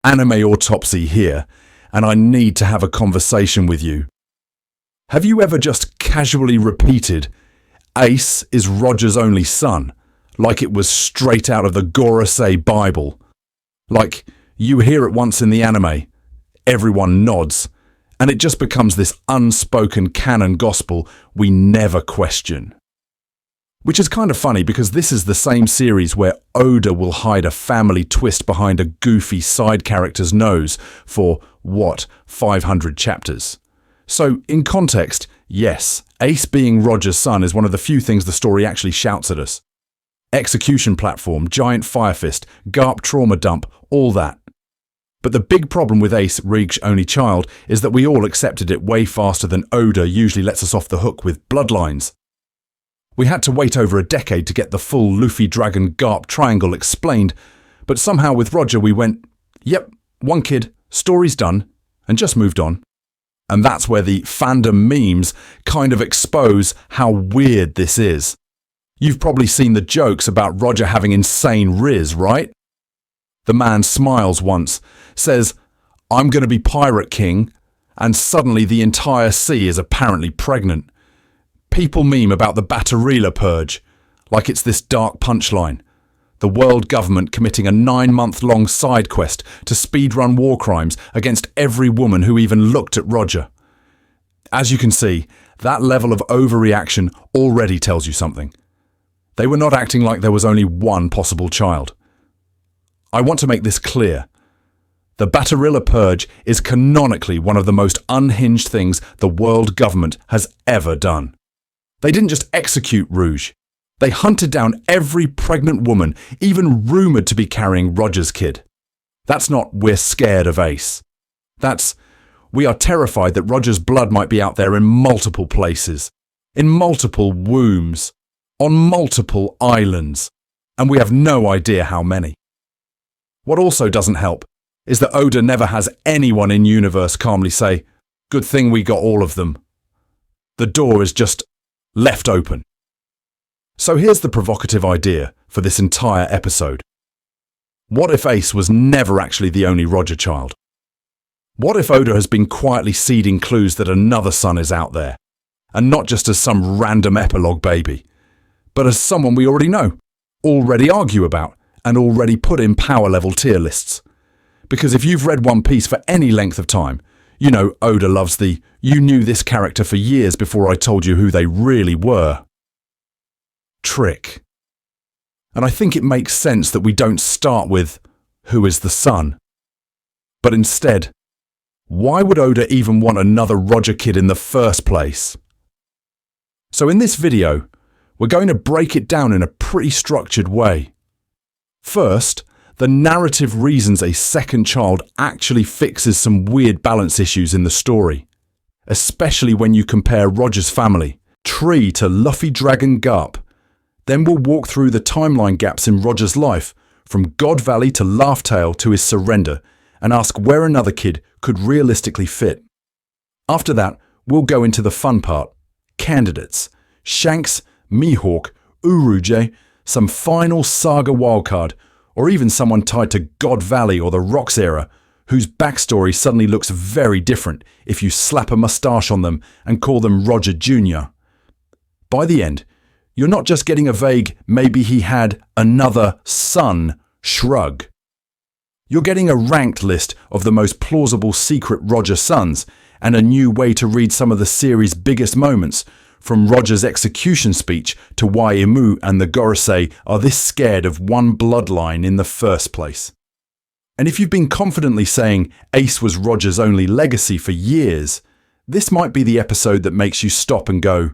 Anime autopsy here, and I need to have a conversation with you. Have you ever just casually repeated, Ace is Roger's only son, like it was straight out of the Gorosei Bible? Like, you hear it once in the anime, everyone nods, and it just becomes this unspoken canon gospel we never question. Which is kind of funny because this is the same series where Oda will hide a family twist behind a goofy side character's nose for, 500 chapters. So, in context, yes, Ace being Roger's son is one of the few things the story actually shouts at us. Execution platform, giant fire fist, Garp trauma dump, all that. But the big problem with Ace, Rig's only child, is that we all accepted it way faster than Oda usually lets us off the hook with bloodlines. We had to wait over a decade to get the full Luffy Dragon Garp triangle explained, but somehow with Roger we went, yep, one kid, story's done, and just moved on. And that's where the fandom memes kind of expose how weird this is. You've probably seen the jokes about Roger having insane riz, right? The man smiles once, says, I'm going to be Pirate King, and suddenly the entire sea is apparently pregnant. People meme about the Baterilla purge, like it's this dark punchline. The world government committing a 9-month-long side quest to speedrun war crimes against every woman who even looked at Roger. As you can see, that level of overreaction already tells you something. They were not acting like there was only one possible child. I want to make this clear. The Baterilla purge is canonically one of the most unhinged things the world government has ever done. They didn't just execute Rouge. They hunted down every pregnant woman, even rumoured to be carrying Roger's kid. That's not we're scared of Ace. That's we are terrified that Roger's blood might be out there in multiple places, in multiple wombs, on multiple islands, and we have no idea how many. What also doesn't help is that Oda never has anyone in universe calmly say, good thing we got all of them. The door is just left open. So here's the provocative idea for this entire episode. What if Ace was never actually the only Roger child? What if Oda has been quietly seeding clues that another son is out there, and not just as some random epilogue baby, but as someone we already know, already argue about, and already put in power level tier lists? Because if you've read One Piece for any length of time, you know Oda loves the, you knew this character for years before I told you who they really were trick. And I think it makes sense that we don't start with, who is the son? But instead, why would Oda even want another Roger kid in the first place? So in this video, we're going to break it down in a pretty structured way. First, the narrative reasons a second child actually fixes some weird balance issues in the story, especially when you compare Roger's family, Tree to Luffy Dragon Garp. Then we'll walk through the timeline gaps in Roger's life, from God Valley to Laugh Tale to his surrender, and ask where another kid could realistically fit. After that, we'll go into the fun part, candidates, Shanks, Mihawk, Uruje, some Final Saga wildcard, or even someone tied to God Valley or the Rocks era, whose backstory suddenly looks very different if you slap a moustache on them and call them Roger Jr. By the end, you're not just getting a vague, maybe he had another son shrug. You're getting a ranked list of the most plausible secret Roger sons and a new way to read some of the series' biggest moments, from Roger's execution speech to why Imu and the Gorosei are this scared of one bloodline in the first place. And if you've been confidently saying Ace was Roger's only legacy for years, this might be the episode that makes you stop and go,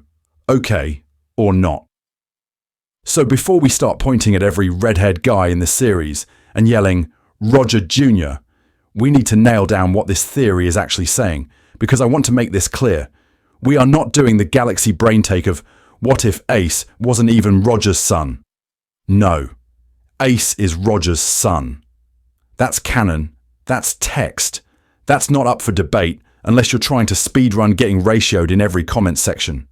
okay, or not. So before we start pointing at every redhead guy in the series and yelling, Roger Jr., we need to nail down what this theory is actually saying, because I want to make this clear. We are not doing the galaxy brain take of, what if Ace wasn't even Roger's son? No, Ace is Roger's son. That's canon, that's text, that's not up for debate unless you're trying to speedrun getting ratioed in every comment section.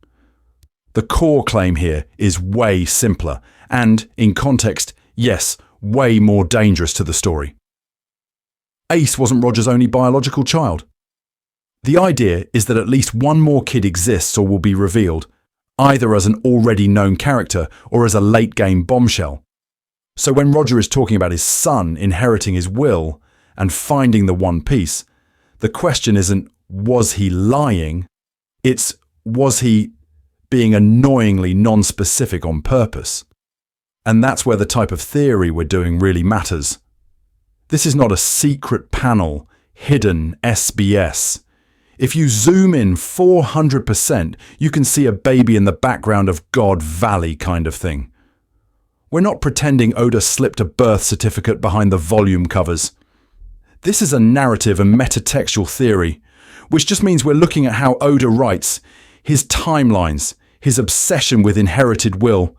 The core claim here is way simpler and, in context, yes, way more dangerous to the story. Ace wasn't Roger's only biological child. The idea is that at least one more kid exists or will be revealed, either as an already known character or as a late-game bombshell. So when Roger is talking about his son inheriting his will and finding the One Piece, the question isn't, was he lying? It's, was he being annoyingly non-specific on purpose? And that's where the type of theory we're doing really matters. This is not a secret panel, hidden SBS. If you zoom in 400%, you can see a baby in the background of God Valley kind of thing. We're not pretending Oda slipped a birth certificate behind the volume covers. This is a narrative and metatextual theory, which just means we're looking at how Oda writes, his timelines, his obsession with inherited will,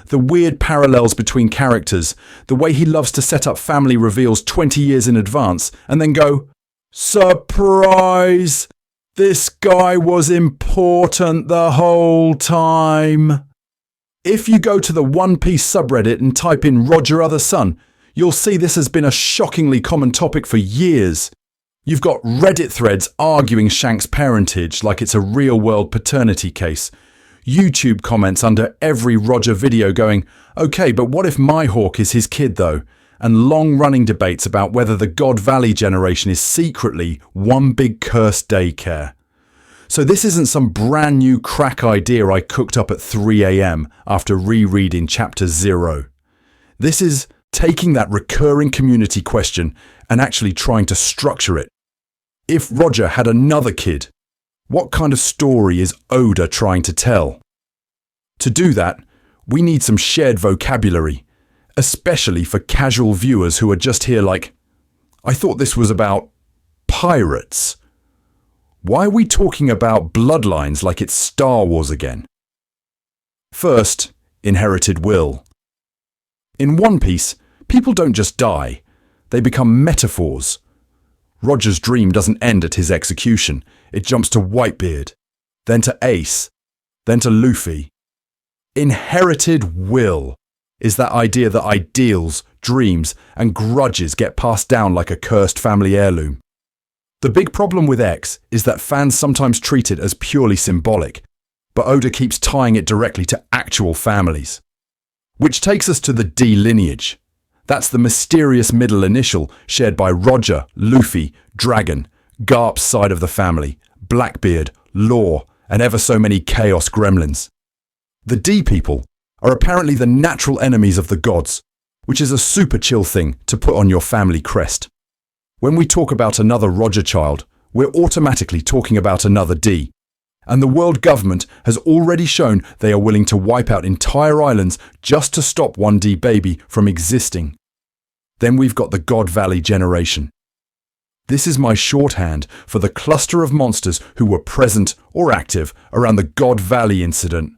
the weird parallels between characters, the way he loves to set up family reveals 20 years in advance and then go, surprise! This guy was important the whole time. If you go to the One Piece subreddit and type in Roger Other Son, you'll see this has been a shockingly common topic for years. You've got Reddit threads arguing Shanks' parentage like it's a real-world paternity case. YouTube comments under every Roger video going, okay, but what if Mihawk is his kid though? And long-running debates about whether the God Valley generation is secretly one big cursed daycare. So this isn't some brand new crack idea I cooked up at 3 AM after rereading Chapter 0. This is taking that recurring community question and actually trying to structure it. If Roger had another kid, what kind of story is Oda trying to tell? To do that, we need some shared vocabulary, especially for casual viewers who are just here like, I thought this was about pirates. Why are we talking about bloodlines like it's Star Wars again? First, inherited will. In One Piece, people don't just die, they become metaphors. Roger's dream doesn't end at his execution, it jumps to Whitebeard, then to Ace, then to Luffy. Inherited will is that idea that ideals, dreams, and grudges get passed down like a cursed family heirloom. The big problem with X is that fans sometimes treat it as purely symbolic, but Oda keeps tying it directly to actual families. Which takes us to the D lineage. That's the mysterious middle initial shared by Roger, Luffy, Dragon, Garp's side of the family, Blackbeard, Law, and ever so many Chaos Gremlins. The D people are apparently the natural enemies of the gods, which is a super chill thing to put on your family crest. When we talk about another Roger child, we're automatically talking about another D. And the world government has already shown they are willing to wipe out entire islands just to stop one D baby from existing. Then we've got the God Valley generation. This is my shorthand for the cluster of monsters who were present or active around the God Valley incident.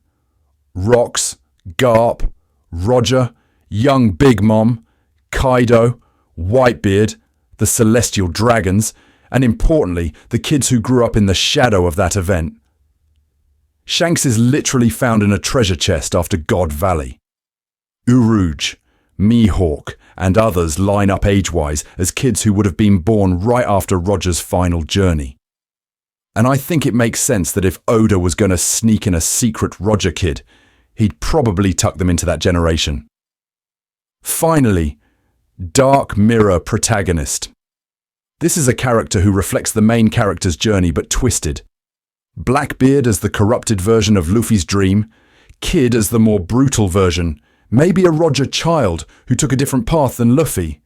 Rox, Garp, Roger, young Big Mom, Kaido, Whitebeard, the Celestial Dragons, and importantly, the kids who grew up in the shadow of that event. Shanks is literally found in a treasure chest after God Valley. Uruj, Mihawk, and others line up age-wise as kids who would have been born right after Roger's final journey. And I think it makes sense that if Oda was going to sneak in a secret Roger kid, he'd probably tuck them into that generation. Finally, Dark Mirror protagonist. This is a character who reflects the main character's journey but twisted. Blackbeard as the corrupted version of Luffy's dream, Kid as the more brutal version, maybe a Roger child who took a different path than Luffy.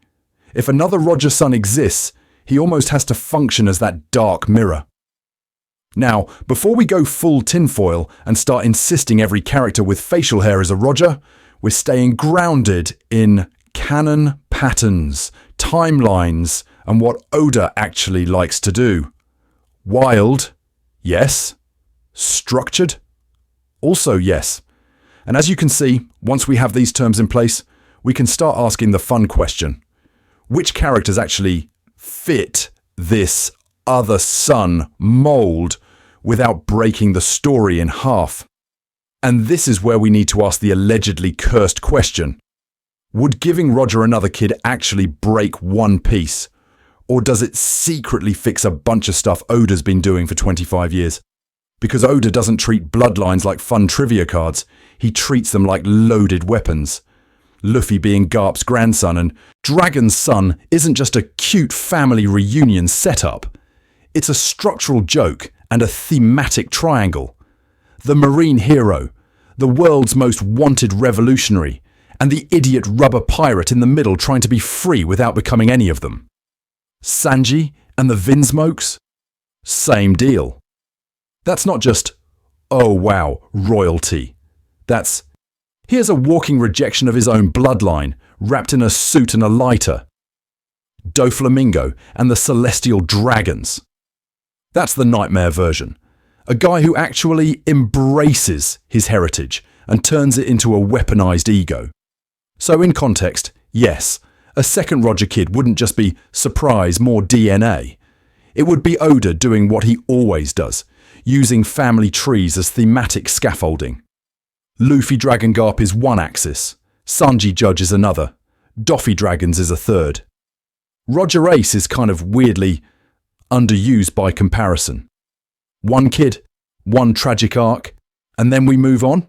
If another Roger son exists, he almost has to function as that dark mirror. Now, before we go full tinfoil and start insisting every character with facial hair is a Roger, we're staying grounded in canon patterns, timelines, and what Oda actually likes to do. Wild, yes. Structured, also yes. And as you can see, once we have these terms in place, we can start asking the fun question. Which characters actually fit this other son mold without breaking the story in half? And this is where we need to ask the allegedly cursed question. Would giving Roger another kid actually break One Piece? Or does it secretly fix a bunch of stuff Oda's been doing for 25 years? Because Oda doesn't treat bloodlines like fun trivia cards, he treats them like loaded weapons. Luffy being Garp's grandson and Dragon's son isn't just a cute family reunion setup. It's a structural joke and a thematic triangle. The marine hero, the world's most wanted revolutionary, and the idiot rubber pirate in the middle trying to be free without becoming any of them. Sanji and the Vinsmokes? Same deal. That's not just, oh wow, royalty. That's, here's a walking rejection of his own bloodline, wrapped in a suit and a lighter. Doflamingo and the Celestial Dragons. That's the nightmare version. A guy who actually embraces his heritage and turns it into a weaponized ego. So in context, yes, a second Roger Kid wouldn't just be, surprise, more DNA. It would be Oda doing what he always does, using family trees as thematic scaffolding. Luffy Dragon Garp is one axis, Sanji Judge is another, Doffy Dragons is a third. Roger Ace is kind of weirdly underused by comparison. One kid, one tragic arc, and then we move on?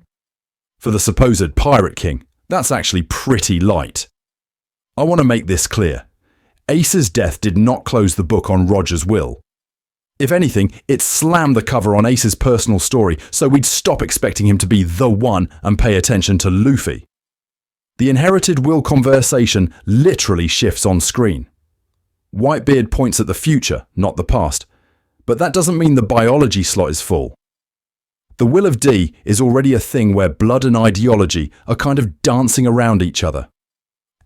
For the supposed Pirate King, that's actually pretty light. I want to make this clear. Ace's death did not close the book on Roger's will. If anything, it slammed the cover on Ace's personal story, so we'd stop expecting him to be the one and pay attention to Luffy. The inherited will conversation literally shifts on screen. Whitebeard points at the future, not the past, but that doesn't mean the biology slot is full. The Will of D is already a thing where blood and ideology are kind of dancing around each other.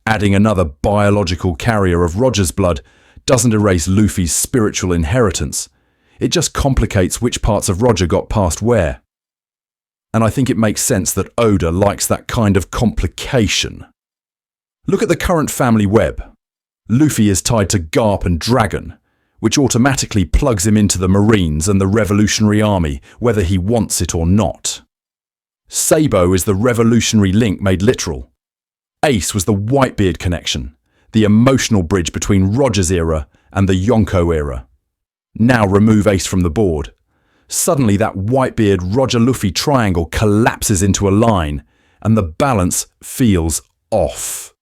Adding another biological carrier of Roger's blood doesn't erase Luffy's spiritual inheritance. It just complicates which parts of Roger got past where. And I think it makes sense that Oda likes that kind of complication. Look at the current family web. Luffy is tied to Garp and Dragon, which automatically plugs him into the Marines and the Revolutionary Army, whether he wants it or not. Sabo is the revolutionary link made literal. Ace was the Whitebeard connection, the emotional bridge between Roger's era and the Yonko era. Now remove Ace from the board. Suddenly that Whitebeard Roger-Luffy triangle collapses into a line, and the balance feels off.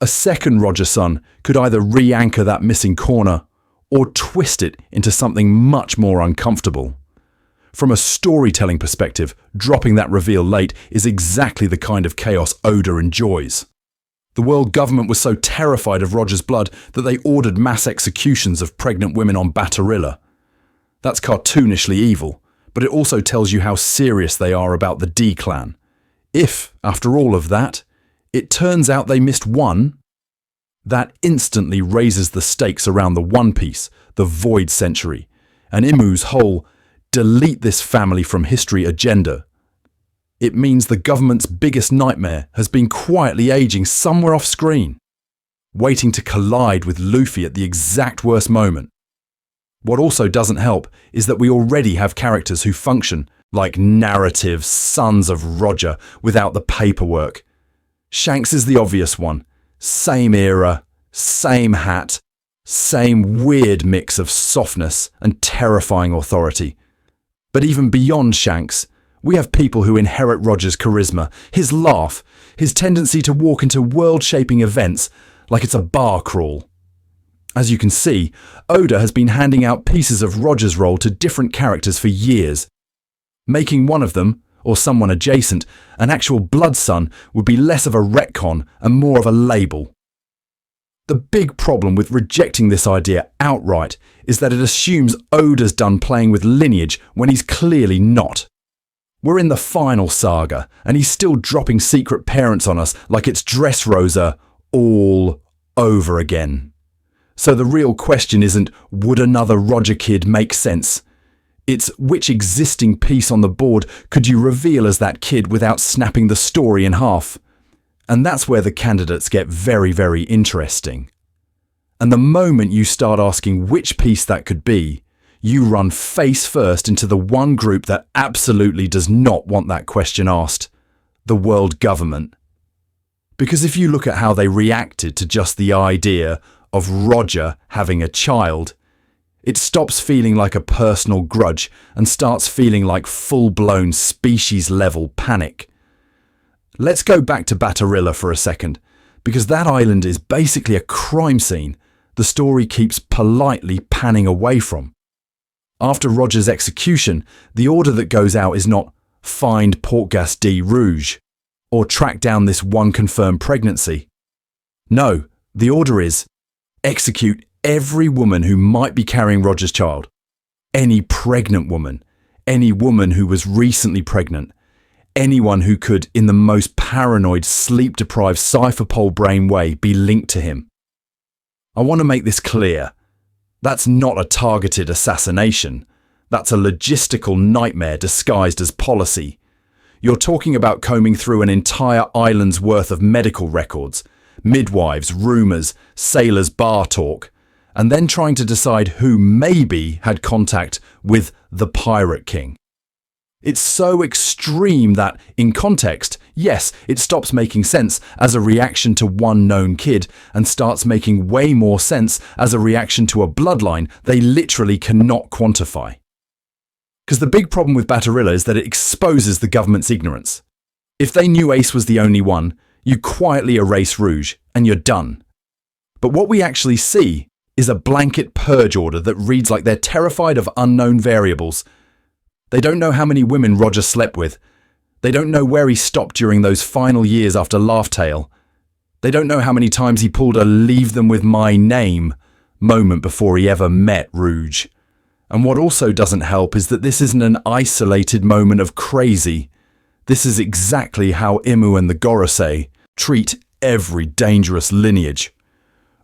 A second Roger son could either re-anchor that missing corner or twist it into something much more uncomfortable. From a storytelling perspective, dropping that reveal late is exactly the kind of chaos Oda enjoys. The world government was so terrified of Roger's blood that they ordered mass executions of pregnant women on Baterilla. That's cartoonishly evil, but it also tells you how serious they are about the D-clan. If, after all of that, it turns out they missed one, that instantly raises the stakes around the One Piece, the Void Century, and Imu's whole delete this family from history agenda. It means the government's biggest nightmare has been quietly aging somewhere off screen, waiting to collide with Luffy at the exact worst moment. What also doesn't help is that we already have characters who function like narrative sons of Roger without the paperwork. Shanks is the obvious one. Same era, same hat, same weird mix of softness and terrifying authority. But even beyond Shanks, we have people who inherit Roger's charisma, his laugh, his tendency to walk into world-shaping events like it's a bar crawl. As you can see, Oda has been handing out pieces of Roger's role to different characters for years. Making one of them, or someone adjacent, an actual blood son would be less of a retcon and more of a label. The big problem with rejecting this idea outright is that it assumes Oda's done playing with lineage when he's clearly not. We're in the Final Saga, and he's still dropping secret parents on us like it's Dressrosa all over again. So the real question isn't, would another Roger Kid make sense? It's which existing piece on the board could you reveal as that kid without snapping the story in half? And that's where the candidates get very, very interesting. And the moment you start asking which piece that could be, you run face first into the one group that absolutely does not want that question asked, the world government. Because if you look at how they reacted to just the idea of Roger having a child, it stops feeling like a personal grudge and starts feeling like full-blown species-level panic. Let's go back to Baterilla for a second, because that island is basically a crime scene the story keeps politely panning away from. After Roger's execution, the order that goes out is not find Gol D Rouge or track down this one confirmed pregnancy. No, the order is execute every woman who might be carrying Roger's child, any pregnant woman, any woman who was recently pregnant, anyone who could, in the most paranoid, sleep-deprived, cypher-pole brain way, be linked to him. I want to make this clear. That's not a targeted assassination. That's a logistical nightmare disguised as policy. You're talking about combing through an entire island's worth of medical records, midwives, rumours, sailors' bar talk, and then trying to decide who maybe had contact with the Pirate King. It's so extreme that, in context, yes, it stops making sense as a reaction to one known kid and starts making way more sense as a reaction to a bloodline they literally cannot quantify. Because the big problem with Baterilla is that it exposes the government's ignorance. If they knew Ace was the only one, you quietly erase Rouge and you're done. But what we actually see is a blanket purge order that reads like they're terrified of unknown variables. They don't know how many women Roger slept with. They don't know where he stopped during those final years after Laugh Tale. They don't know how many times he pulled a leave them with my name moment before he ever met Rouge. And what also doesn't help is that this isn't an isolated moment of crazy. This is exactly how Imu and the Gorosei treat every dangerous lineage.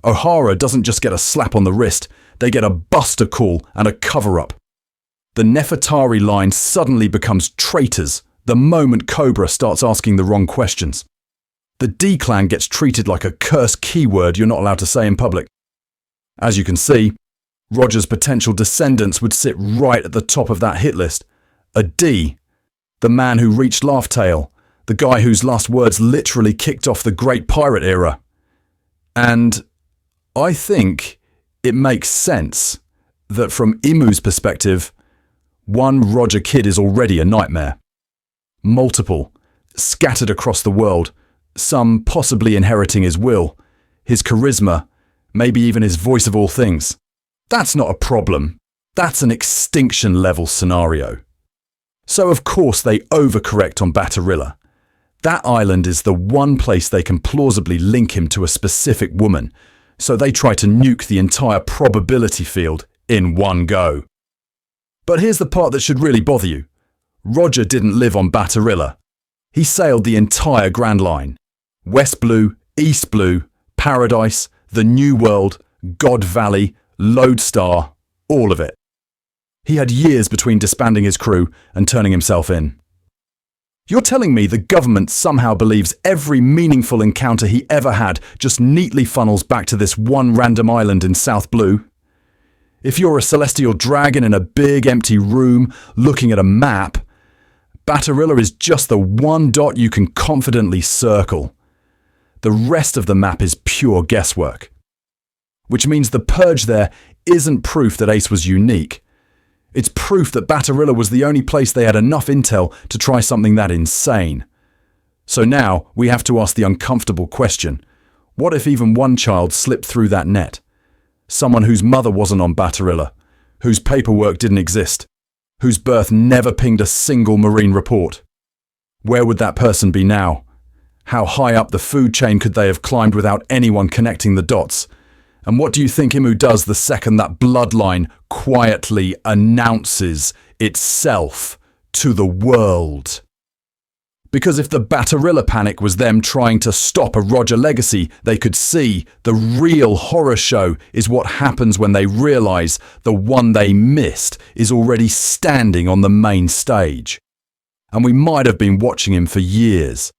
O'Hara doesn't just get a slap on the wrist, they get a buster call and a cover-up. The Nefertari line suddenly becomes traitors the moment Cobra starts asking the wrong questions. The D-clan gets treated like a cursed keyword you're not allowed to say in public. As you can see, Roger's potential descendants would sit right at the top of that hit list. A D, the man who reached Laugh Tale, the guy whose last words literally kicked off the Great Pirate era. And I think it makes sense that from Imu's perspective, one Roger kid is already a nightmare. Multiple, scattered across the world, some possibly inheriting his will, his charisma, maybe even his voice of all things. That's not a problem. That's an extinction-level scenario. So of course they overcorrect on Baterilla. That island is the one place they can plausibly link him to a specific woman, so they try to nuke the entire probability field in one go. But here's the part that should really bother you. Roger didn't live on Baterilla. He sailed the entire Grand Line. West Blue, East Blue, Paradise, the New World, God Valley, Lodestar, all of it. He had years between disbanding his crew and turning himself in. You're telling me the government somehow believes every meaningful encounter he ever had just neatly funnels back to this one random island in South Blue? If you're a celestial dragon in a big empty room looking at a map, Baterilla is just the one dot you can confidently circle. The rest of the map is pure guesswork. Which means the purge there isn't proof that Ace was unique. It's proof that Baterilla was the only place they had enough intel to try something that insane. So now we have to ask the uncomfortable question. What if even one child slipped through that net? Someone whose mother wasn't on Baterilla, whose paperwork didn't exist, whose birth never pinged a single Marine report. Where would that person be now? How high up the food chain could they have climbed without anyone connecting the dots? And what do you think Imu does the second that bloodline quietly announces itself to the world? Because if the Baterilla panic was them trying to stop a Roger legacy, they could see the real horror show is what happens when they realise the one they missed is already standing on the main stage. And we might have been watching him for years.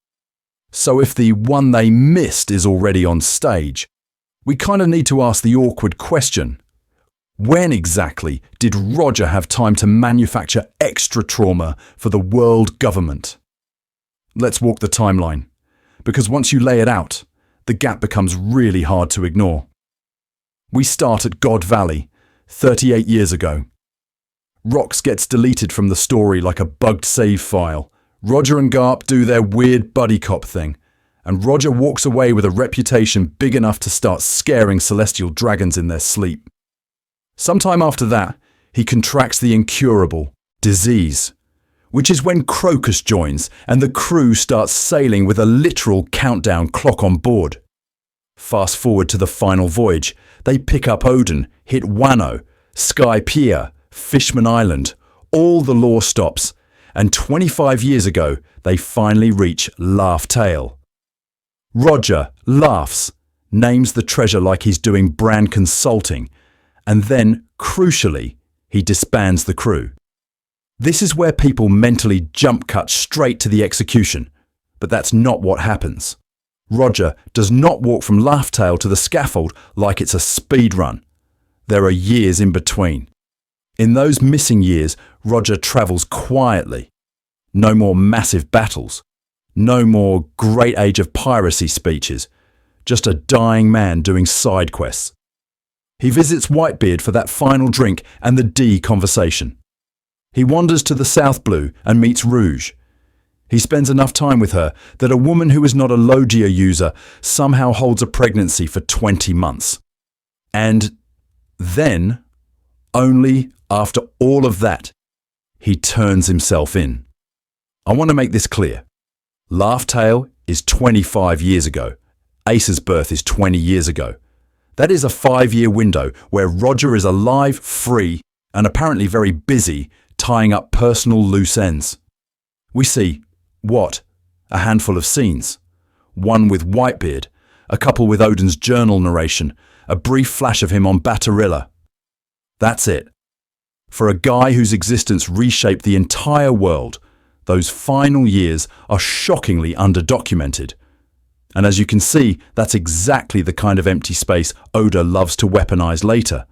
So if the one they missed is already on stage, we kind of need to ask the awkward question. When exactly did Roger have time to manufacture extra trauma for the world government? Let's walk the timeline, because once you lay it out, the gap becomes really hard to ignore. We start at God Valley, 38 years ago. Rox gets deleted from the story like a bugged save file. Roger and Garp do their weird buddy cop thing, and Roger walks away with a reputation big enough to start scaring celestial dragons in their sleep. Sometime after that, he contracts the incurable disease, which is when Crocus joins and the crew starts sailing with a literal countdown clock on board. Fast forward to the final voyage, they pick up Odin, hit Wano, Sky Pier, Fishman Island, all the lore stops, and 25 years ago they finally reach Laugh Tale. Roger laughs, names the treasure like he's doing brand consulting, and then, crucially, he disbands the crew. This is where people mentally jump cut straight to the execution, but that's not what happens. Roger does not walk from Laugh Tale to the scaffold like it's a speed run. There are years in between. In those missing years, Roger travels quietly. No more massive battles. No more Great Age of Piracy speeches. Just a dying man doing side quests. He visits Whitebeard for that final drink and the D conversation. He wanders to the South Blue and meets Rouge. He spends enough time with her that a woman who is not a Logia user somehow holds a pregnancy for 20 months. And then, only after all of that, he turns himself in. I want to make this clear. Laugh Tale is 25 years ago. Ace's birth is 20 years ago. That is a 5-year window where Roger is alive, free, and apparently very busy tying up personal loose ends. We see, what? A handful of scenes. One with Whitebeard, a couple with Odin's journal narration, a brief flash of him on Baterilla. That's it. For a guy whose existence reshaped the entire world, those final years are shockingly underdocumented. And as you can see, that's exactly the kind of empty space Oda loves to weaponize later.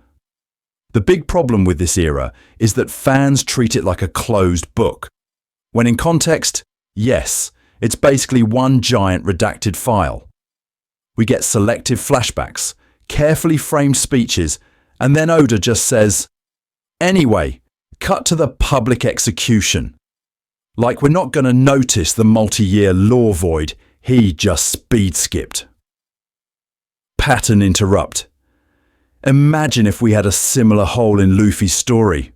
The big problem with this era is that fans treat it like a closed book. When in context, yes, it's basically one giant redacted file. We get selective flashbacks, carefully framed speeches, and then Oda just says, "Anyway, cut to the public execution." Like we're not going to notice the multi-year lore void he just speed skipped. Pattern interrupt. Imagine if we had a similar hole in Luffy's story.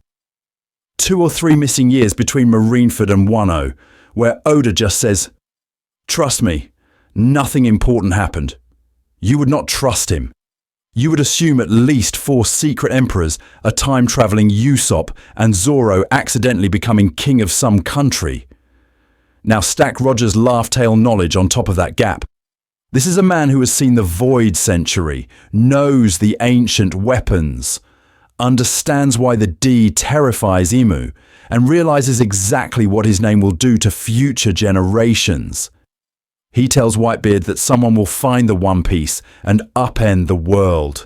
2 or 3 missing years between Marineford and Wano, where Oda just says, "Trust me, nothing important happened." You would not trust him. You would assume at least 4 secret emperors, a time-travelling Usopp, and Zoro accidentally becoming king of some country. Now stack Roger's Laugh Tale knowledge on top of that gap. This is a man who has seen the Void Century, knows the ancient weapons, understands why the D terrifies Imu, and realizes exactly what his name will do to future generations. He tells Whitebeard that someone will find the One Piece and upend the world.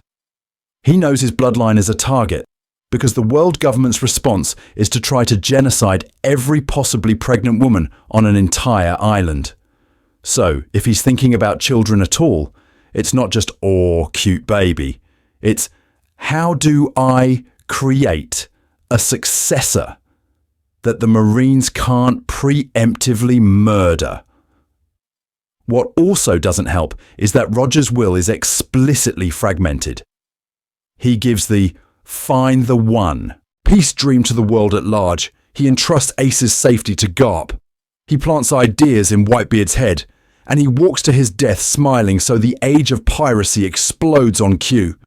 He knows his bloodline is a target, because the world government's response is to try to genocide every possibly pregnant woman on an entire island. So, if he's thinking about children at all, it's not just, "Oh, cute baby." It's, how do I create a successor that the Marines can't preemptively murder? What also doesn't help is that Roger's will is explicitly fragmented. He gives the "find the one" peace dream to the world at large. He entrusts Ace's safety to Garp. He plants ideas in Whitebeard's head, and he walks to his death smiling so the age of piracy explodes on cue.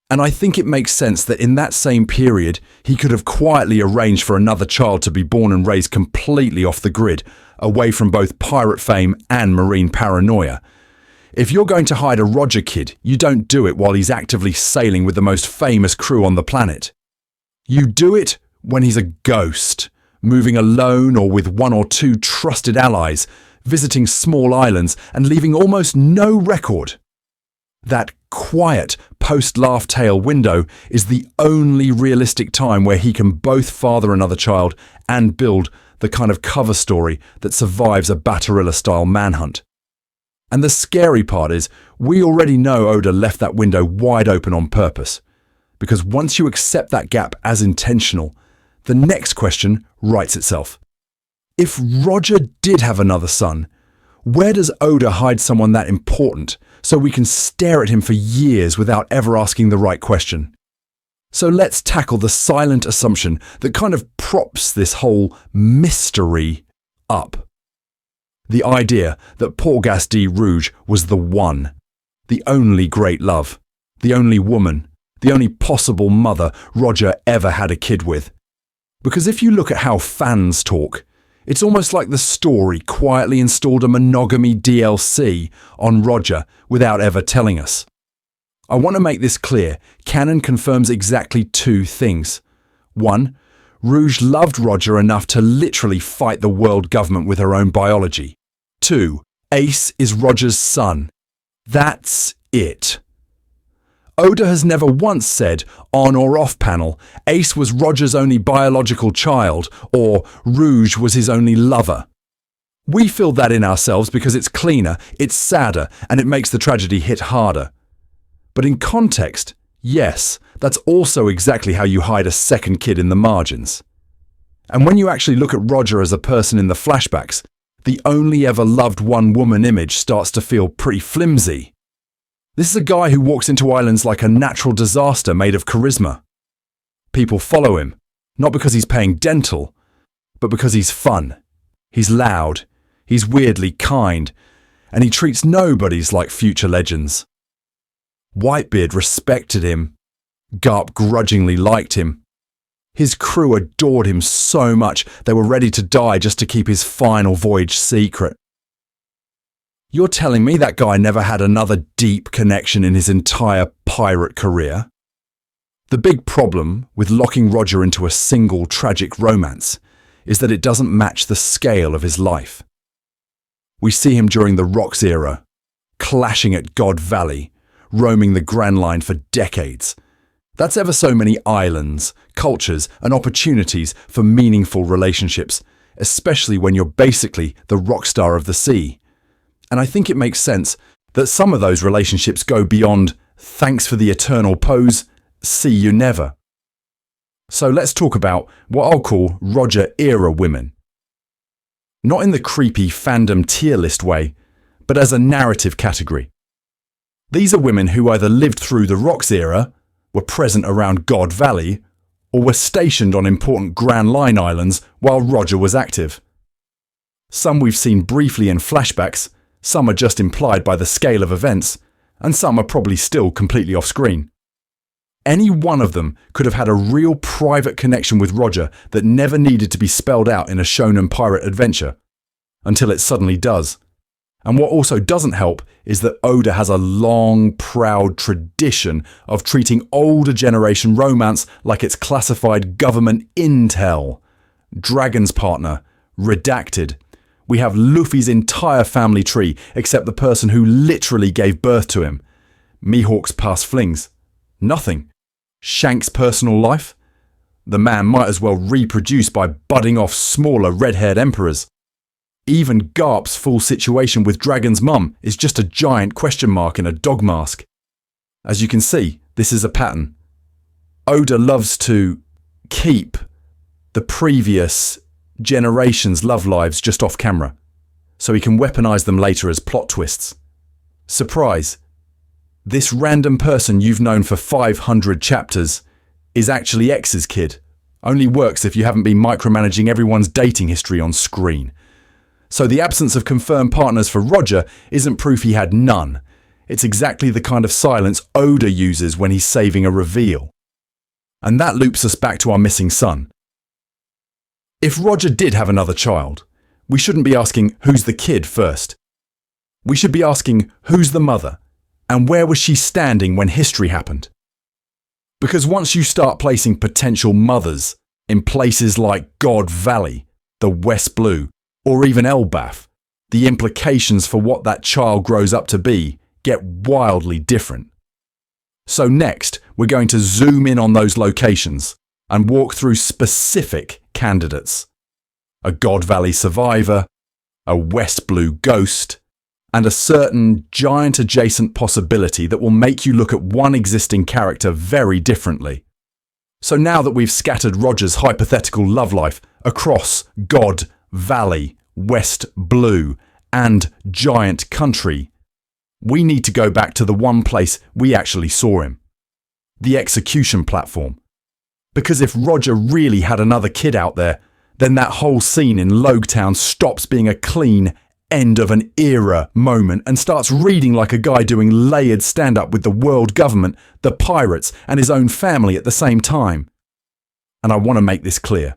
And I think it makes sense that in that same period, he could have quietly arranged for another child to be born and raised completely off the grid, away from both pirate fame and marine paranoia. If you're going to hide a Roger kid, you don't do it while he's actively sailing with the most famous crew on the planet. You do it when he's a ghost, moving alone or with 1 or 2 trusted allies, visiting small islands and leaving almost no record. That quiet post-Laugh Tale window is the only realistic time where he can both father another child and build the kind of cover story that survives a Baterilla-style manhunt. And the scary part is, we already know Oda left that window wide open on purpose. Because once you accept that gap as intentional, the next question writes itself. If Roger did have another son, where does Oda hide someone that important so we can stare at him for years without ever asking the right question? So let's tackle the silent assumption that kind of props this whole mystery up. The idea that poor Gol D Rouge was the one, the only great love, the only woman, the only possible mother Roger ever had a kid with. Because if you look at how fans talk, it's almost like the story quietly installed a monogamy DLC on Roger without ever telling us. I want to make this clear. Canon confirms exactly two things. One, Rouge loved Roger enough to literally fight the world government with her own biology. Two, Ace is Roger's son. That's it. Oda has never once said, on or off panel, Ace was Roger's only biological child, or Rouge was his only lover. We feel that in ourselves because it's cleaner, it's sadder, and it makes the tragedy hit harder. But in context, yes, that's also exactly how you hide a second kid in the margins. And when you actually look at Roger as a person in the flashbacks, the only ever loved one woman image starts to feel pretty flimsy. This is a guy who walks into islands like a natural disaster made of charisma. People follow him, not because he's paying dental, but because he's fun. He's loud, he's weirdly kind, and he treats nobodies like future legends. Whitebeard respected him. Garp grudgingly liked him. His crew adored him so much they were ready to die just to keep his final voyage secret. You're telling me that guy never had another deep connection in his entire pirate career? The big problem with locking Roger into a single tragic romance is that it doesn't match the scale of his life. We see him during the Rocks era, clashing at God Valley, roaming the Grand Line for decades. That's ever so many islands, cultures, and opportunities for meaningful relationships, especially when you're basically the rock star of the sea. And I think it makes sense that some of those relationships go beyond thanks for the eternal pose, see you never. So let's talk about what I'll call Roger era women. Not in the creepy fandom tier list way, but as a narrative category. These are women who either lived through the Rocks era, were present around God Valley, or were stationed on important Grand Line islands while Roger was active. Some we've seen briefly in flashbacks, some are just implied by the scale of events, and some are probably still completely off screen. Any one of them could have had a real private connection with Roger that never needed to be spelled out in a shonen pirate adventure, until it suddenly does. And what also doesn't help is that Oda has a long, proud tradition of treating older generation romance like it's classified government intel. Dragon's partner, redacted. We have Luffy's entire family tree except the person who literally gave birth to him. Mihawk's past flings. Nothing. Shanks' personal life. The man might as well reproduce by budding off smaller red-haired emperors. Even Garp's full situation with Dragon's mum is just a giant question mark in a dog mask. As you can see, this is a pattern. Oda loves to keep the previous generation's love lives just off camera, so he can weaponize them later as plot twists. Surprise! This random person you've known for 500 chapters is actually X's kid. Only works if you haven't been micromanaging everyone's dating history on screen. So the absence of confirmed partners for Roger isn't proof he had none. It's exactly the kind of silence Oda uses when he's saving a reveal. And that loops us back to our missing son. If Roger did have another child, we shouldn't be asking who's the kid first. We should be asking who's the mother, and where was she standing when history happened? Because once you start placing potential mothers in places like God Valley, the West Blue, or even Elbaf, the implications for what that child grows up to be get wildly different. So next, we're going to zoom in on those locations and walk through specific candidates. A God Valley survivor, a West Blue ghost, and a certain giant adjacent possibility that will make you look at one existing character very differently. So now that we've scattered Roger's hypothetical love life across God, Valley, West Blue, and Giant Country, we need to go back to the one place we actually saw him. The execution platform. Because if Roger really had another kid out there, then that whole scene in Logetown stops being a clean end of an era moment and starts reading like a guy doing layered stand-up with the world government, the pirates, and his own family at the same time. And I want to make this clear.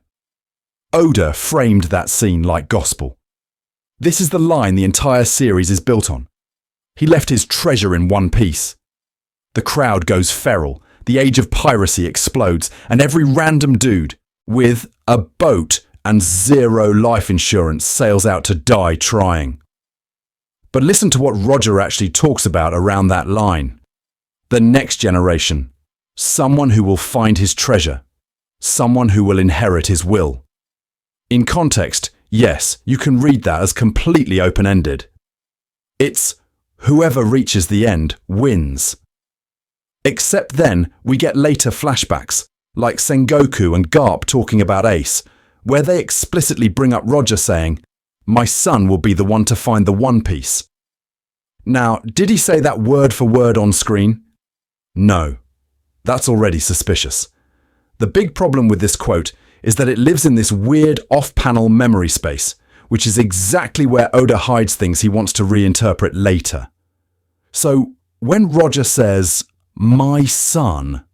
Oda framed that scene like gospel. This is the line the entire series is built on. He left his treasure in one piece. The crowd goes feral, the age of piracy explodes, and every random dude with a boat and zero life insurance sails out to die trying. But listen to what Roger actually talks about around that line. The next generation. Someone who will find his treasure. Someone who will inherit his will. In context, yes, you can read that as completely open-ended. It's whoever reaches the end wins. Except then we get later flashbacks, like Sengoku and Garp talking about Ace, where they explicitly bring up Roger saying, "My son will be the one to find the One Piece." Now, did he say that word for word on screen? No. That's already suspicious. The big problem with this quote is that it lives in this weird off-panel memory space, which is exactly where Oda hides things he wants to reinterpret later. So, when Roger says, "my son,"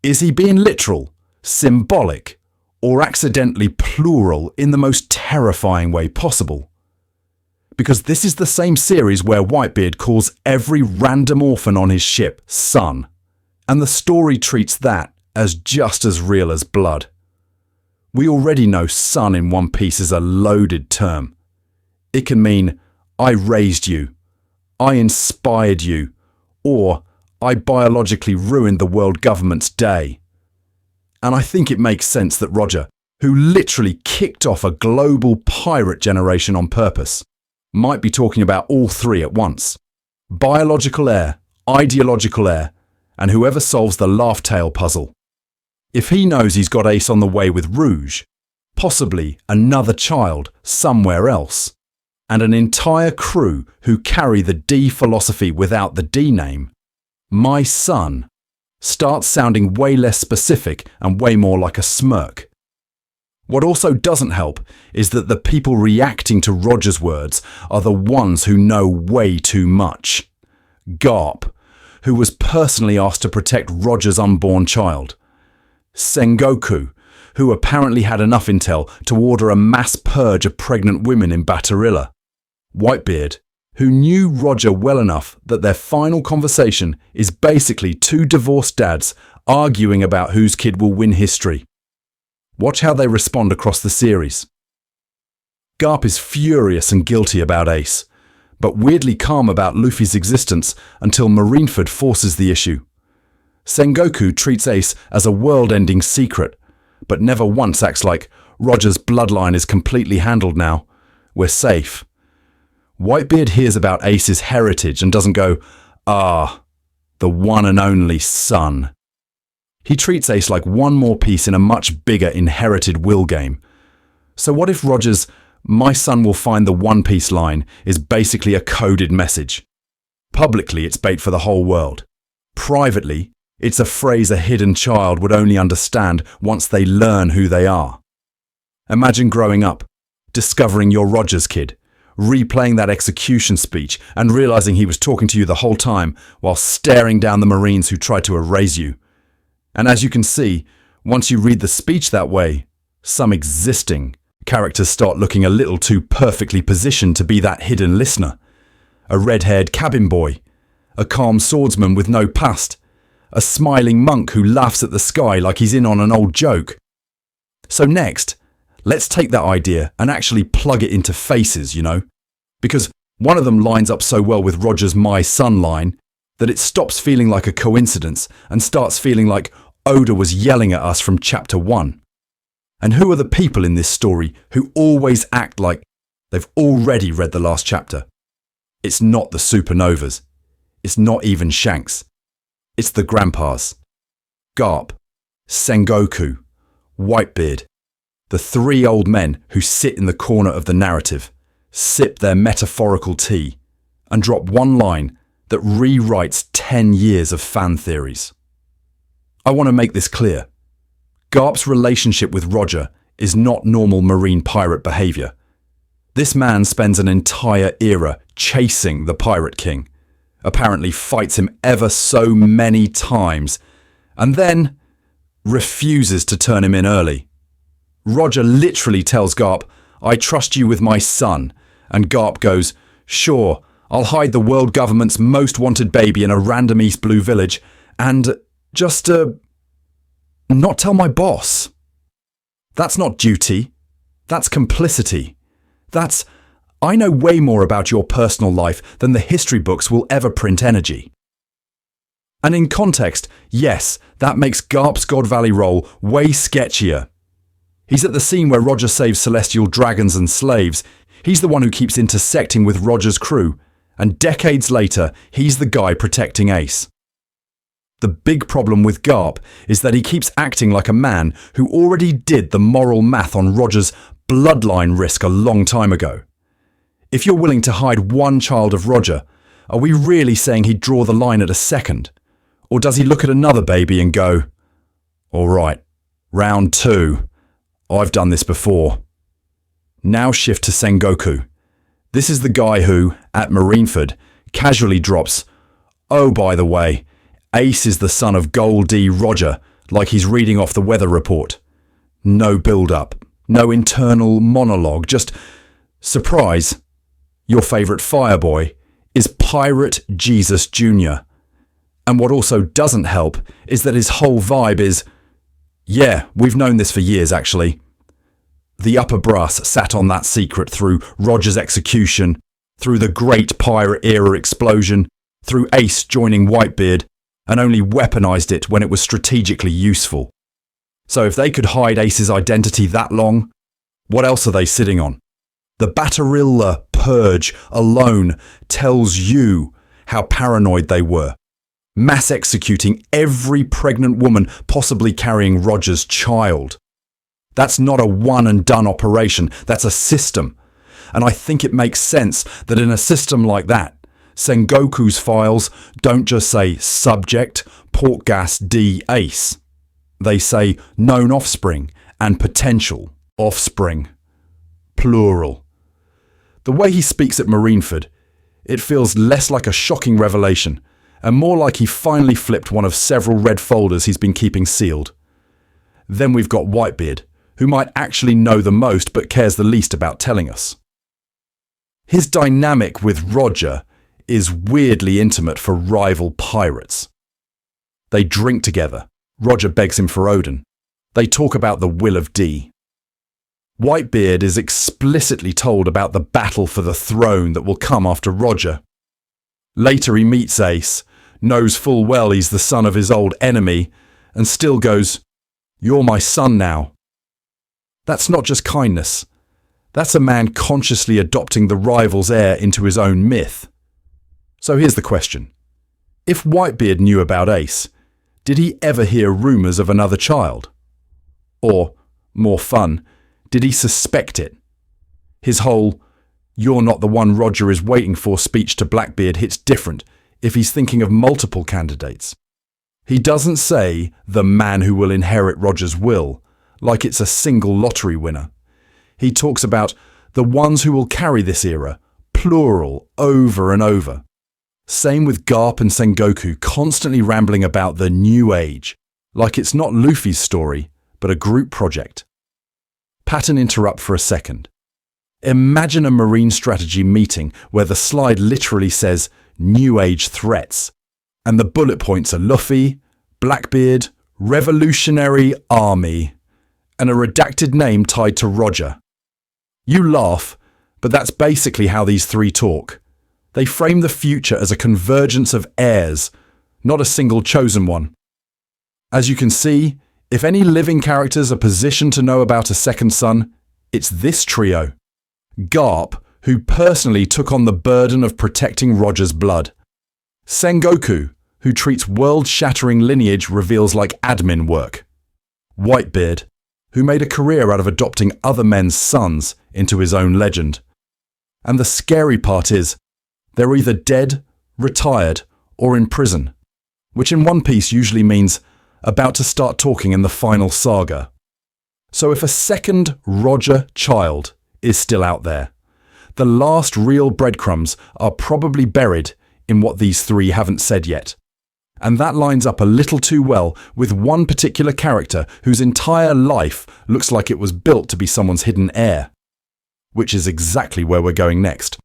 is he being literal, symbolic, or accidentally plural in the most terrifying way possible? Because this is the same series where Whitebeard calls every random orphan on his ship son, and the story treats that as just as real as blood. We already know son in One Piece is a loaded term. It can mean, I raised you, I inspired you, or I biologically ruined the world government's day. And I think it makes sense that Roger, who literally kicked off a global pirate generation on purpose, might be talking about all three at once. Biological heir, ideological heir, and whoever solves the laugh tale puzzle. If he knows he's got Ace on the way with Rouge, possibly another child somewhere else, and an entire crew who carry the D philosophy without the D name, my son starts sounding way less specific and way more like a smirk. What also doesn't help is that the people reacting to Roger's words are the ones who know way too much. Garp, who was personally asked to protect Roger's unborn child. Sengoku, who apparently had enough intel to order a mass purge of pregnant women in Baterilla. Whitebeard, who knew Roger well enough that their final conversation is basically two divorced dads arguing about whose kid will win history. Watch how they respond across the series. Garp is furious and guilty about Ace, but weirdly calm about Luffy's existence until Marineford forces the issue. Sengoku treats Ace as a world-ending secret, but never once acts like Roger's bloodline is completely handled now. We're safe. Whitebeard hears about Ace's heritage and doesn't go, the one and only son. He treats Ace like one more piece in a much bigger inherited will game. So what if Roger's "my son will find the One Piece" line is basically a coded message? Publicly, it's bait for the whole world. Privately, it's a phrase a hidden child would only understand once they learn who they are. Imagine growing up, discovering you're Roger's kid, replaying that execution speech and realizing he was talking to you the whole time while staring down the Marines who tried to erase you. And as you can see, once you read the speech that way, some existing characters start looking a little too perfectly positioned to be that hidden listener. A red-haired cabin boy, a calm swordsman with no past, a smiling monk who laughs at the sky like he's in on an old joke. So next, let's take that idea and actually plug it into faces, because one of them lines up so well with Roger's "my son" line that it stops feeling like a coincidence and starts feeling like Oda was yelling at us from chapter 1. And who are the people in this story who always act like they've already read the last chapter? It's not the supernovas. It's not even Shanks. It's the grandpas. Garp, Sengoku, Whitebeard. The three old men who sit in the corner of the narrative, sip their metaphorical tea, and drop one line that rewrites 10 years of fan theories. I want to make this clear. Garp's relationship with Roger is not normal marine pirate behaviour. This man spends an entire era chasing the Pirate King, apparently fights him ever so many times, and then refuses to turn him in early. Roger literally tells Garp, "I trust you with my son," and Garp goes, "Sure, I'll hide the world government's most wanted baby in a random East Blue village and just, not tell my boss." That's not duty. That's complicity. That's, I know way more about your personal life than the history books will ever print energy. And in context, yes, that makes Garp's God Valley role way sketchier. He's at the scene where Roger saves celestial dragons and slaves. He's the one who keeps intersecting with Roger's crew. And decades later, he's the guy protecting Ace. The big problem with Garp is that he keeps acting like a man who already did the moral math on Roger's bloodline risk a long time ago. If you're willing to hide one child of Roger, are we really saying he'd draw the line at a second? Or does he look at another baby and go, "All right, round 2. I've done this before." Now shift to Sengoku. This is the guy who, at Marineford, casually drops, "Oh, by the way, Ace is the son of Gol D Roger," like he's reading off the weather report. No build-up, no internal monologue, just, surprise, your favourite fireboy is Pirate Jesus Jr. And what also doesn't help is that his whole vibe is, "Yeah, we've known this for years, actually." The upper brass sat on that secret through Roger's execution, through the Great Pirate Era explosion, through Ace joining Whitebeard, and only weaponized it when it was strategically useful. So if they could hide Ace's identity that long, what else are they sitting on? The Baterilla purge alone tells you how paranoid they were, mass executing every pregnant woman possibly carrying Roger's child. That's not a one-and-done operation, that's a system. And I think it makes sense that in a system like that, Sengoku's files don't just say subject, port gas D Ace. They say known offspring and potential offspring. Plural. The way he speaks at Marineford, it feels less like a shocking revelation and more like he finally flipped one of several red folders he's been keeping sealed. Then we've got Whitebeard, who might actually know the most but cares the least about telling us. His dynamic with Roger is weirdly intimate for rival pirates. They drink together. Roger begs him for Odin. They talk about the will of D. Whitebeard is explicitly told about the battle for the throne that will come after Roger. Later he meets Ace, knows full well he's the son of his old enemy, and still goes, "You're my son now." That's not just kindness. That's a man consciously adopting the rival's heir into his own myth. So here's the question. If Whitebeard knew about Ace, did he ever hear rumours of another child? Or, more fun, did he suspect it? His whole, "You're not the one Roger is waiting for" speech to Blackbeard hits different if he's thinking of multiple candidates. He doesn't say the man who will inherit Roger's will, like it's a single lottery winner. He talks about the ones who will carry this era, plural, over and over. Same with Garp and Sengoku constantly rambling about the new age, like it's not Luffy's story, but a group project. Pattern interrupt for a second. Imagine a marine strategy meeting where the slide literally says new age threats, and the bullet points are Luffy, Blackbeard, Revolutionary Army, and a redacted name tied to Roger. You laugh, but that's basically how these three talk. They frame the future as a convergence of heirs, not a single chosen one. As you can see, if any living characters are positioned to know about a second son, it's this trio. Garp, who personally took on the burden of protecting Roger's blood. Sengoku, who treats world-shattering lineage reveals like admin work. Whitebeard, who made a career out of adopting other men's sons into his own legend. And the scary part is, they're either dead, retired, or in prison, which in One Piece usually means about to start talking in the Final Saga. So if a second Roger child is still out there, the last real breadcrumbs are probably buried in what these three haven't said yet. And that lines up a little too well with one particular character whose entire life looks like it was built to be someone's hidden heir, which is exactly where we're going next.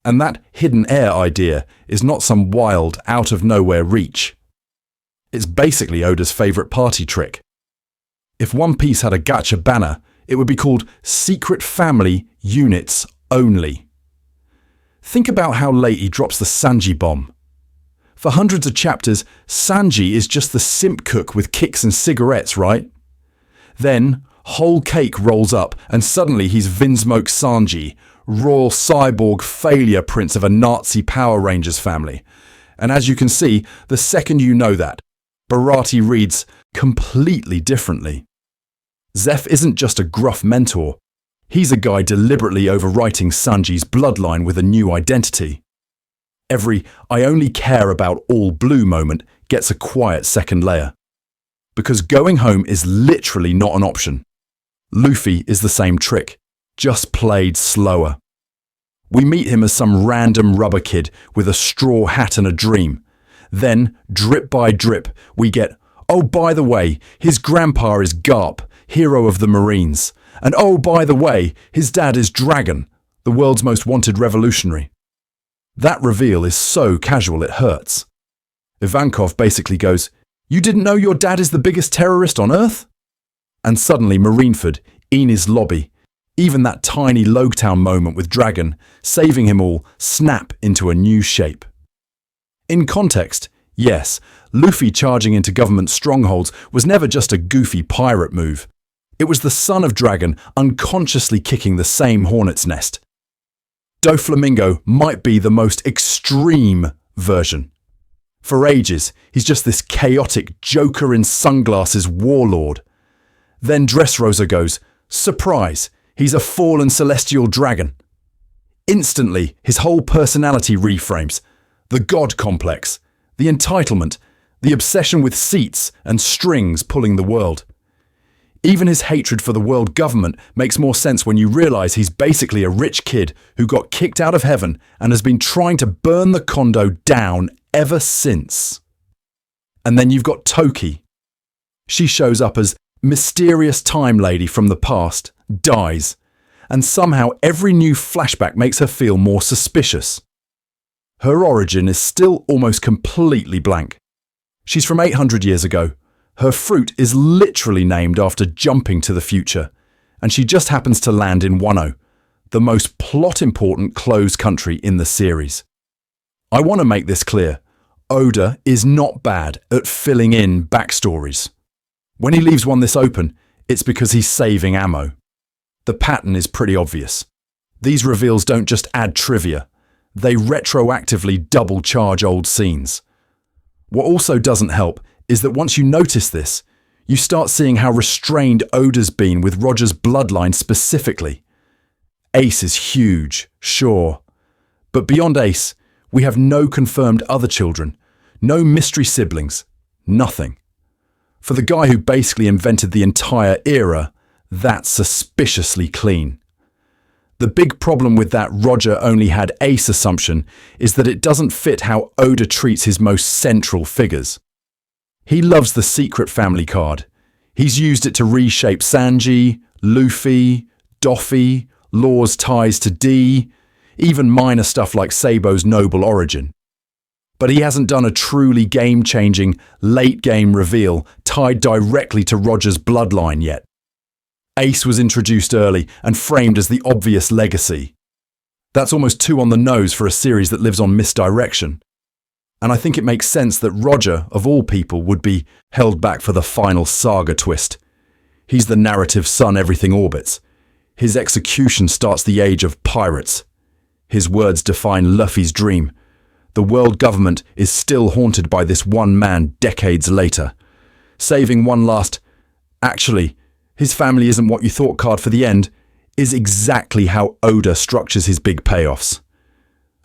And that hidden heir idea is not some wild, out-of-nowhere reach. It's basically Oda's favourite party trick. If One Piece had a gacha banner, it would be called Secret Family Units Only. Think about how late he drops the Sanji bomb. For hundreds of chapters, Sanji is just the simp cook with kicks and cigarettes, right? Then, whole cake rolls up and suddenly he's Vinsmoke Sanji, raw cyborg failure prince of a Nazi Power Rangers family. And as you can see, the second you know that, Bharati reads completely differently. Zeph isn't just a gruff mentor. He's a guy deliberately overwriting Sanji's bloodline with a new identity. Every "I only care about all blue" moment gets a quiet second layer. Because going home is literally not an option. Luffy is the same trick, just played slower. We meet him as some random rubber kid with a straw hat and a dream. Then, drip by drip, we get, oh, by the way, his grandpa is Garp, hero of the Marines. And oh, by the way, his dad is Dragon, the world's most wanted revolutionary. That reveal is so casual it hurts. Ivankov basically goes, "You didn't know your dad is the biggest terrorist on Earth?" And suddenly Marineford, Enid's lobby, even that tiny Logtown moment with Dragon, saving him all, snap into a new shape. In context, yes, Luffy charging into government strongholds was never just a goofy pirate move. It was the son of Dragon unconsciously kicking the same hornet's nest. Doflamingo might be the most extreme version. For ages, he's just this chaotic Joker in sunglasses warlord. Then Dressrosa goes, surprise, he's a fallen celestial dragon. Instantly, his whole personality reframes. The god complex, the entitlement, the obsession with seats and strings pulling the world. Even his hatred for the world government makes more sense when you realise he's basically a rich kid who got kicked out of heaven and has been trying to burn the condo down ever since. And then you've got Toki. She shows up as mysterious time lady from the past, dies, and somehow every new flashback makes her feel more suspicious. Her origin is still almost completely blank. She's from 800 years ago. Her fruit is literally named after jumping to the future, and she just happens to land in Wano, the most plot-important closed country in the series. I want to make this clear. Oda is not bad at filling in backstories. When he leaves one this open, it's because he's saving ammo. The pattern is pretty obvious. These reveals don't just add trivia, they retroactively double-charge old scenes. What also doesn't help is that once you notice this, you start seeing how restrained Oda's been with Roger's bloodline specifically. Ace is huge, sure. But beyond Ace, we have no confirmed other children, no mystery siblings, nothing. For the guy who basically invented the entire era, that's suspiciously clean. The big problem with that Roger only had Ace assumption is that it doesn't fit how Oda treats his most central figures. He loves the secret family card. He's used it to reshape Sanji, Luffy, Doffy, Law's ties to D, even minor stuff like Sabo's noble origin. But he hasn't done a truly game-changing, late-game reveal tied directly to Roger's bloodline yet. Ace was introduced early and framed as the obvious legacy. That's almost too on the nose for a series that lives on misdirection. And I think it makes sense that Roger, of all people, would be held back for the Final Saga twist. He's the narrative sun everything orbits. His execution starts the age of pirates. His words define Luffy's dream. The world government is still haunted by this one man decades later. Saving one last, "Actually, his family isn't what you thought" card for the end is exactly how Oda structures his big payoffs.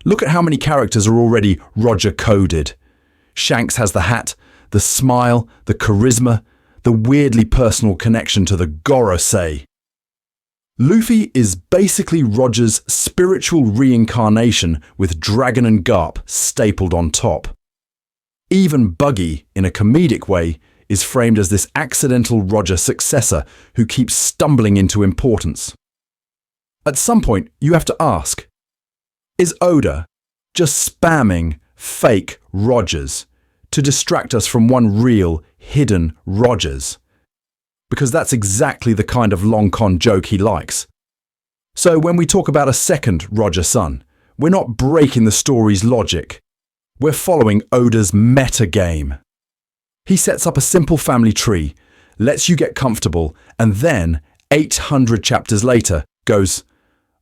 Look at how many characters are already Roger-coded. Shanks has the hat, the smile, the charisma, the weirdly personal connection to the Gorosei. Luffy is basically Roger's spiritual reincarnation with Dragon and Garp stapled on top. Even Buggy, in a comedic way, is framed as this accidental Roger successor who keeps stumbling into importance. At some point, you have to ask, is Oda just spamming fake Rogers to distract us from one real, hidden Rogers? Because that's exactly the kind of long con joke he likes. So when we talk about a second Roger son, we're not breaking the story's logic. We're following Oda's meta game. He sets up a simple family tree, lets you get comfortable, and then, 800 chapters later, goes,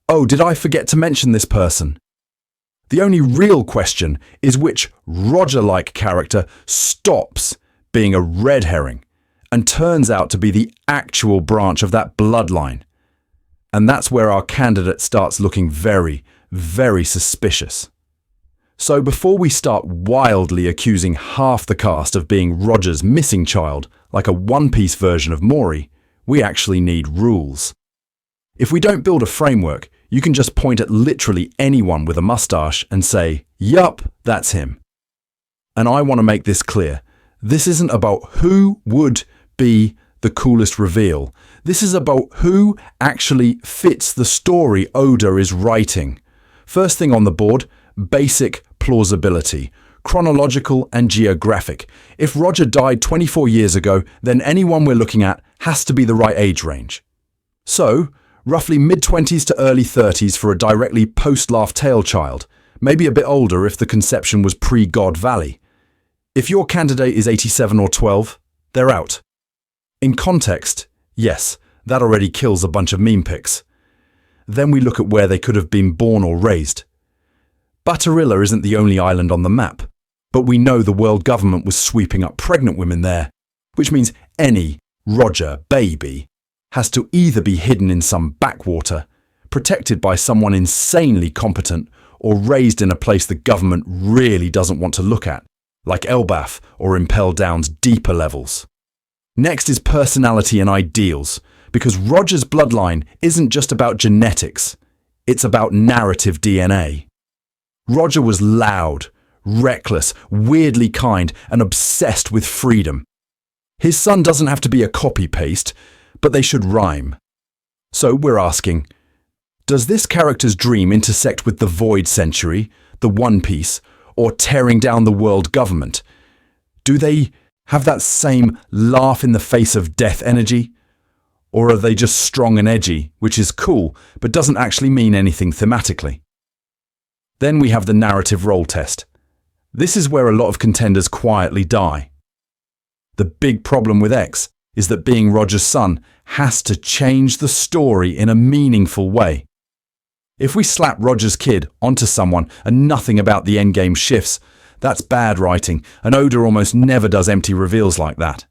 "Oh, did I forget to mention this person?" The only real question is which Roger-like character stops being a red herring and turns out to be the actual branch of that bloodline. And that's where our candidate starts looking very, very suspicious. So before we start wildly accusing half the cast of being Roger's missing child, like a One Piece version of Mori, we actually need rules. If we don't build a framework, you can just point at literally anyone with a mustache and say, "Yup, that's him." And I want to make this clear. This isn't about who would be the coolest reveal. This is about who actually fits the story Oda is writing. First thing on the board, basic plausibility, chronological and geographic. If Roger died 24 years ago, then anyone we're looking at has to be the right age range. So, roughly mid-20s to early 30s for a directly post-Laugh Tale child, maybe a bit older if the conception was pre-God Valley. If your candidate is 87 or 12, they're out. In context, yes, that already kills a bunch of meme pics. Then we look at where they could have been born or raised. Baterilla isn't the only island on the map, but we know the world government was sweeping up pregnant women there, which means any Roger baby has to either be hidden in some backwater, protected by someone insanely competent, or raised in a place the government really doesn't want to look at, like Elbaf or Impel Down's deeper levels. Next is personality and ideals, because Roger's bloodline isn't just about genetics, it's about narrative DNA. Roger was loud, reckless, weirdly kind, and obsessed with freedom. His son doesn't have to be a copy-paste, but they should rhyme. So we're asking, does this character's dream intersect with the Void Century, the One Piece, or tearing down the world government? Do they have that same laugh in the face of death energy? Or are they just strong and edgy, which is cool, but doesn't actually mean anything thematically? Then we have the narrative role test. This is where a lot of contenders quietly die. The big problem with X is that being Roger's son has to change the story in a meaningful way. If we slap Roger's kid onto someone and nothing about the endgame shifts, that's bad writing, and Oda almost never does empty reveals like that.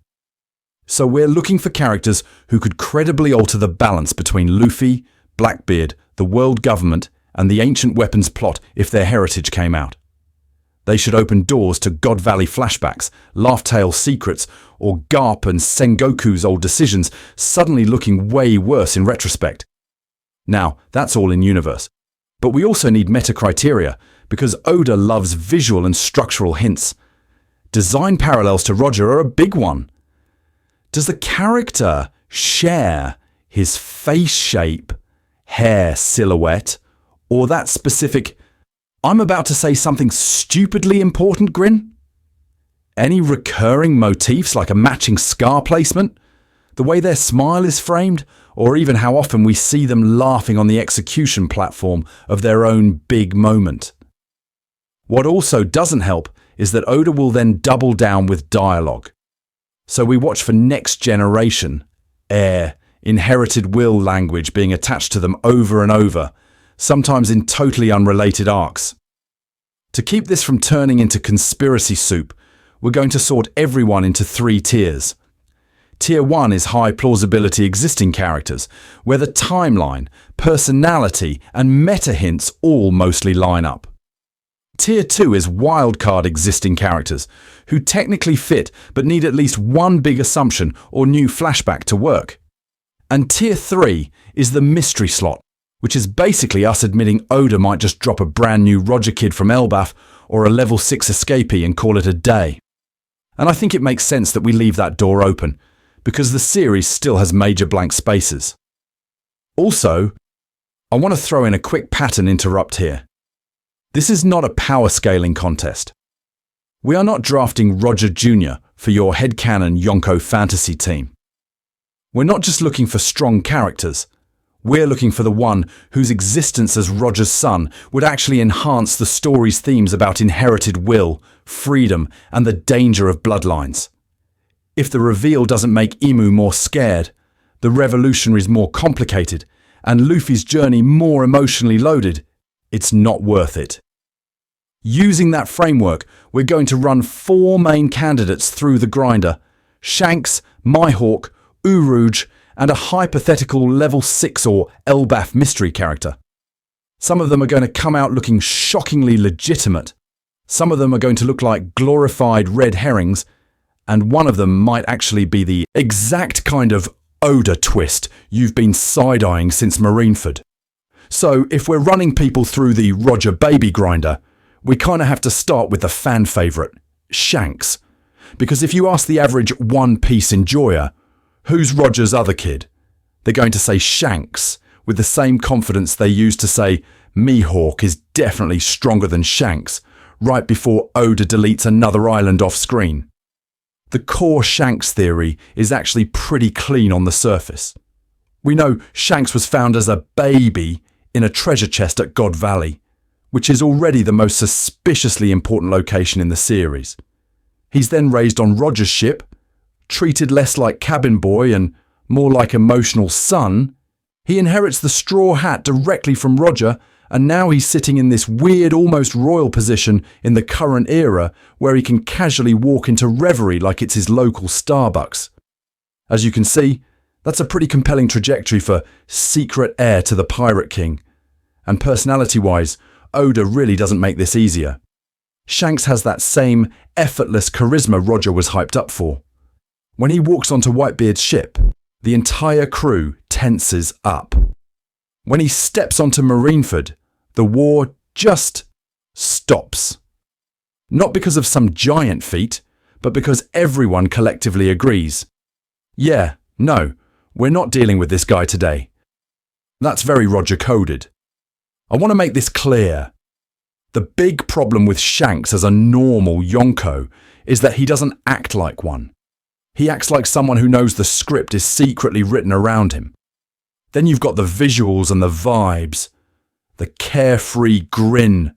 So we're looking for characters who could credibly alter the balance between Luffy, Blackbeard, the world government, and the ancient weapons plot if their heritage came out. They should open doors to God Valley flashbacks, Laugh Tale secrets, or Garp and Sengoku's old decisions suddenly looking way worse in retrospect. Now, that's all in universe. But we also need meta criteria, because Oda loves visual and structural hints. Design parallels to Roger are a big one. Does the character share his face shape, hair silhouette, or that specific, "I'm about to say something stupidly important" grin? Any recurring motifs like a matching scar placement? The way their smile is framed? Or even how often we see them laughing on the execution platform of their own big moment? What also doesn't help is that Oda will then double down with dialogue. So we watch for next generation, heir, inherited will language being attached to them over and over, sometimes in totally unrelated arcs. To keep this from turning into conspiracy soup, we're going to sort everyone into 3 tiers. Tier 1 is high plausibility existing characters, where the timeline, personality, and meta hints all mostly line up. Tier 2 is wildcard existing characters, who technically fit but need at least one big assumption or new flashback to work. And Tier 3 is the mystery slot, which is basically us admitting Oda might just drop a brand new Roger kid from Elbaf or a level 6 escapee and call it a day. And I think it makes sense that we leave that door open, because the series still has major blank spaces. Also, I want to throw in a quick pattern interrupt here. This is not a power scaling contest. We are not drafting Roger Jr. for your headcanon Yonko fantasy team. We're not just looking for strong characters. We're looking for the one whose existence as Roger's son would actually enhance the story's themes about inherited will, freedom, and the danger of bloodlines. If the reveal doesn't make Imu more scared, the revolutionaries more complicated, and Luffy's journey more emotionally loaded, it's not worth it. Using that framework, we're going to run 4 main candidates through the grinder: Shanks, Mihawk, Uruj, and a hypothetical level 6 or Elbaf mystery character. Some of them are going to come out looking shockingly legitimate. Some of them are going to look like glorified red herrings, and one of them might actually be the exact kind of Oda twist you've been side-eyeing since Marineford. So if we're running people through the Roger baby grinder, we kind of have to start with the fan favourite, Shanks. Because if you ask the average One Piece enjoyer, who's Roger's other kid? They're going to say Shanks, with the same confidence they used to say Mihawk is definitely stronger than Shanks, right before Oda deletes another island off screen. The core Shanks theory is actually pretty clean on the surface. We know Shanks was found as a baby in a treasure chest at God Valley, which is already the most suspiciously important location in the series. He's then raised on Roger's ship, treated less like cabin boy and more like emotional son. He inherits the straw hat directly from Roger, and now he's sitting in this weird, almost royal position in the current era where he can casually walk into reverie like it's his local Starbucks. As you can see, that's a pretty compelling trajectory for secret heir to the Pirate King. And personality-wise, Oda really doesn't make this easier. Shanks has that same effortless charisma Roger was hyped up for. When he walks onto Whitebeard's ship, the entire crew tenses up. When he steps onto Marineford, the war just stops. Not because of some giant feat, but because everyone collectively agrees. Yeah, no, we're not dealing with this guy today. That's very Roger coded. I want to make this clear. The big problem with Shanks as a normal Yonko is that he doesn't act like one. He acts like someone who knows the script is secretly written around him. Then you've got the visuals and the vibes, the carefree grin,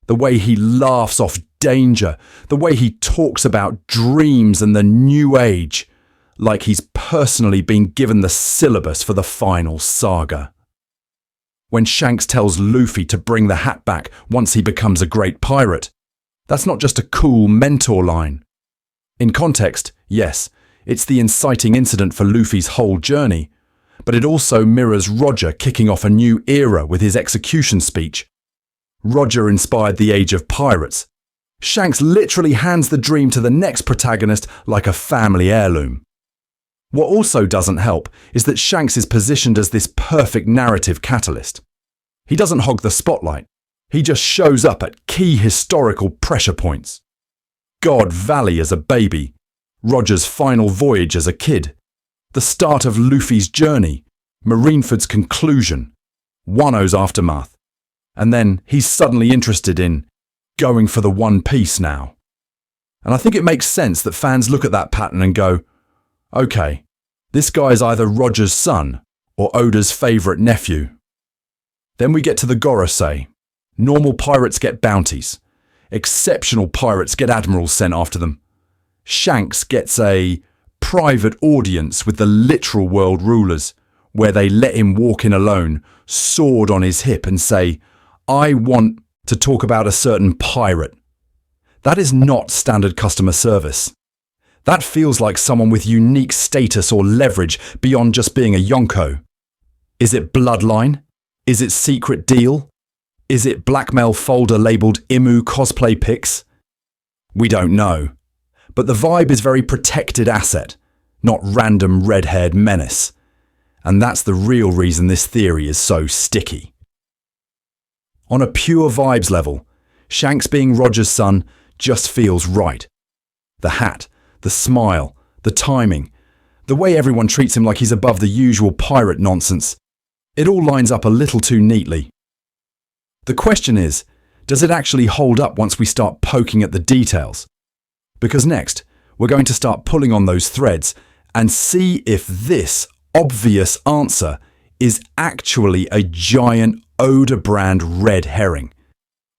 the way he laughs off danger, the way he talks about dreams and the new age, like he's personally been given the syllabus for the Final Saga. When Shanks tells Luffy to bring the hat back once he becomes a great pirate, that's not just a cool mentor line. In context, yes, it's the inciting incident for Luffy's whole journey, but it also mirrors Roger kicking off a new era with his execution speech. Roger inspired the Age of Pirates. Shanks literally hands the dream to the next protagonist like a family heirloom. What also doesn't help is that Shanks is positioned as this perfect narrative catalyst. He doesn't hog the spotlight. He just shows up at key historical pressure points. God Valley as a baby, Roger's final voyage as a kid, the start of Luffy's journey, Marineford's conclusion, Wano's aftermath, and then he's suddenly interested in going for the One Piece now. And I think it makes sense that fans look at that pattern and go, okay, this guy's either Roger's son or Oda's favourite nephew. Then we get to the Gorosei. Normal pirates get bounties. Exceptional pirates get admirals sent after them. Shanks gets a private audience with the literal world rulers, where they let him walk in alone, sword on his hip, and say, "I want to talk about a certain pirate." That is not standard customer service. That feels like someone with unique status or leverage beyond just being a yonko. Is it bloodline? Is it secret deal? Is it blackmail folder labelled Imu cosplay pics? We don't know. But the vibe is very protected asset, not random red-haired menace. And that's the real reason this theory is so sticky. On a pure vibes level, Shanks being Roger's son just feels right. The hat, the smile, the timing, the way everyone treats him like he's above the usual pirate nonsense, it all lines up a little too neatly. The question is, does it actually hold up once we start poking at the details? Because next, we're going to start pulling on those threads and see if this obvious answer is actually a giant Oda brand red herring.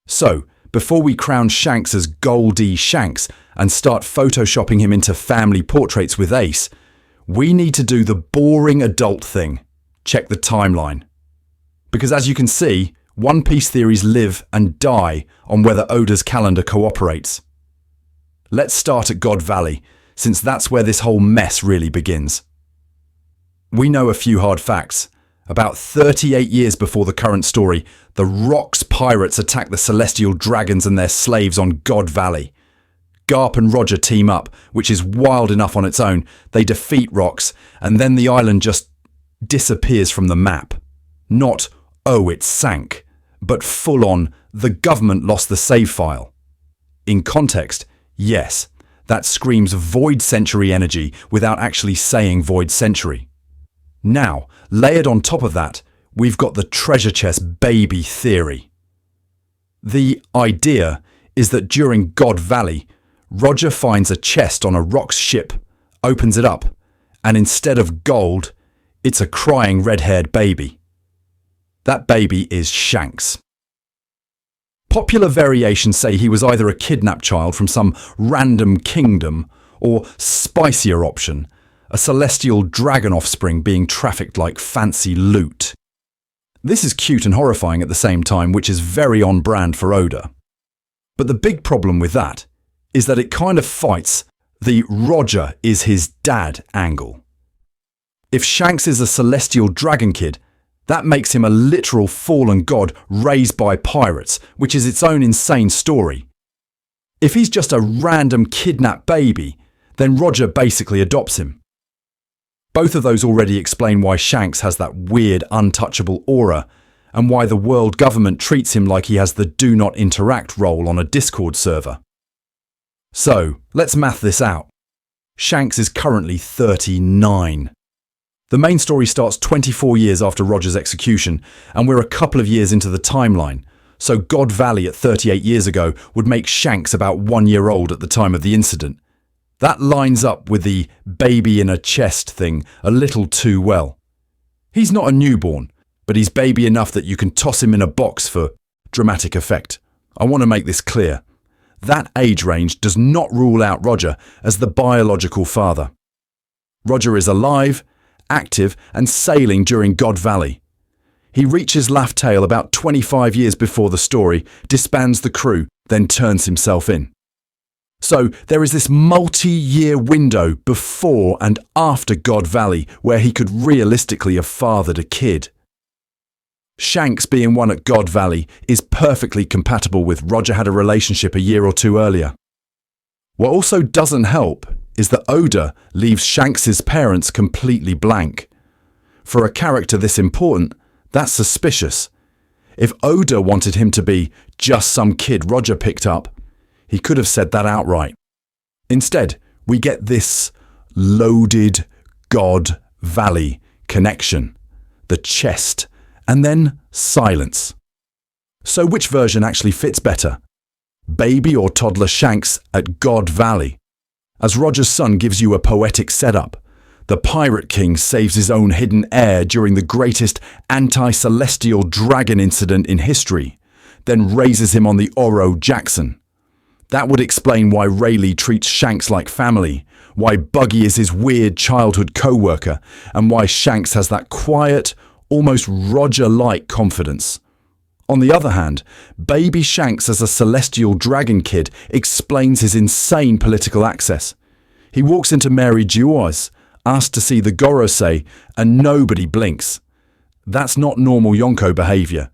So, before we crown Shanks as Gol D Shanks and start photoshopping him into family portraits with Ace, we need to do the boring adult thing. Check the timeline. Because as you can see, One Piece theories live and die on whether Oda's calendar cooperates. Let's start at God Valley, since that's where this whole mess really begins. We know a few hard facts. About 38 years before the current story, the Rocks pirates attack the celestial dragons and their slaves on God Valley. Garp and Roger team up, which is wild enough on its own. They defeat Rocks, and then the island just disappears from the map. Not, oh, it sank, but full on, the government lost the save file. In context, yes, that screams Void Century energy without actually saying Void Century. Now, layered on top of that, we've got the treasure chest baby theory. The idea is that during God Valley, Roger finds a chest on a Rocks ship, opens it up, and instead of gold, it's a crying red-haired baby. That baby is Shanks. Popular variations say he was either a kidnapped child from some random kingdom or, spicier option, a celestial dragon offspring being trafficked like fancy loot. This is cute and horrifying at the same time, which is very on brand for Oda. But the big problem with that is that it kind of fights the Roger is his dad angle. If Shanks is a celestial dragon kid, that makes him a literal fallen god raised by pirates, which is its own insane story. If he's just a random kidnapped baby, then Roger basically adopts him. Both of those already explain why Shanks has that weird untouchable aura and why the world government treats him like he has the do not interact role on a Discord server. So, let's math this out. Shanks is currently 39. The main story starts 24 years after Roger's execution, and we're a couple of years into the timeline, so God Valley at 38 years ago would make Shanks about 1 year old at the time of the incident. That lines up with the baby in a chest thing a little too well. He's not a newborn, but he's baby enough that you can toss him in a box for dramatic effect. I want to make this clear. That age range does not rule out Roger as the biological father. Roger is alive, active and sailing during God Valley. He reaches Laugh Tale about 25 years before the story, disbands the crew, then turns himself in. So there is this multi-year window before and after God Valley where he could realistically have fathered a kid. Shanks being one at God Valley is perfectly compatible with Roger had a relationship a year or two earlier. What also doesn't help is that Oda leaves Shanks' parents completely blank. For a character this important, that's suspicious. If Oda wanted him to be just some kid Roger picked up, he could have said that outright. Instead, we get this loaded God Valley connection, the chest, and then silence. So which version actually fits better? Baby or toddler Shanks at God Valley? As Roger's son gives you a poetic setup, the Pirate King saves his own hidden heir during the greatest anti-celestial dragon incident in history, then raises him on the Oro Jackson. That would explain why Rayleigh treats Shanks like family, why Buggy is his weird childhood co-worker, and why Shanks has that quiet, almost Roger-like confidence. On the other hand, baby Shanks as a celestial dragon kid explains his insane political access. He walks into Mary Duois, asked to see the Gorosei, and nobody blinks. That's not normal Yonko behaviour.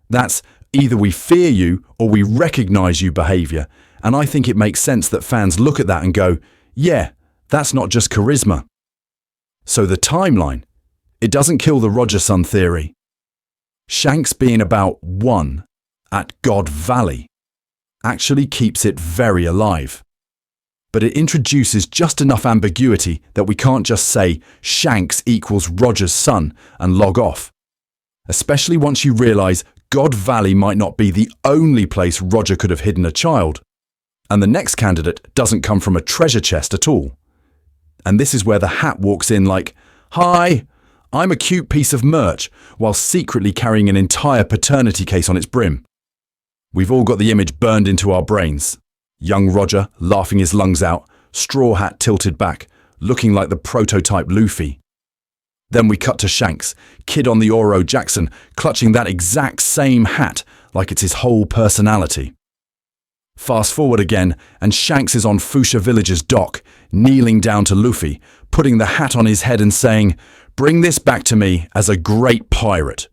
That's either we fear you or we recognise you behaviour, and I think it makes sense that fans look at that and go, yeah, that's not just charisma. So the timeline, it doesn't kill the Roger son theory. Shanks being about 1 at God Valley actually keeps it very alive. But it introduces just enough ambiguity that we can't just say Shanks equals Roger's son and log off. Especially once you realise God Valley might not be the only place Roger could have hidden a child. And the next candidate doesn't come from a treasure chest at all. And this is where the hat walks in like, "Hi, I'm a cute piece of merch," while secretly carrying an entire paternity case on its brim. We've all got the image burned into our brains. Young Roger laughing his lungs out, straw hat tilted back, looking like the prototype Luffy. Then we cut to Shanks, kid on the Oro Jackson, clutching that exact same hat like it's his whole personality. Fast forward again, and Shanks is on Fuchsia Village's dock, kneeling down to Luffy, putting the hat on his head and saying, "Bring this back to me as a great pirate."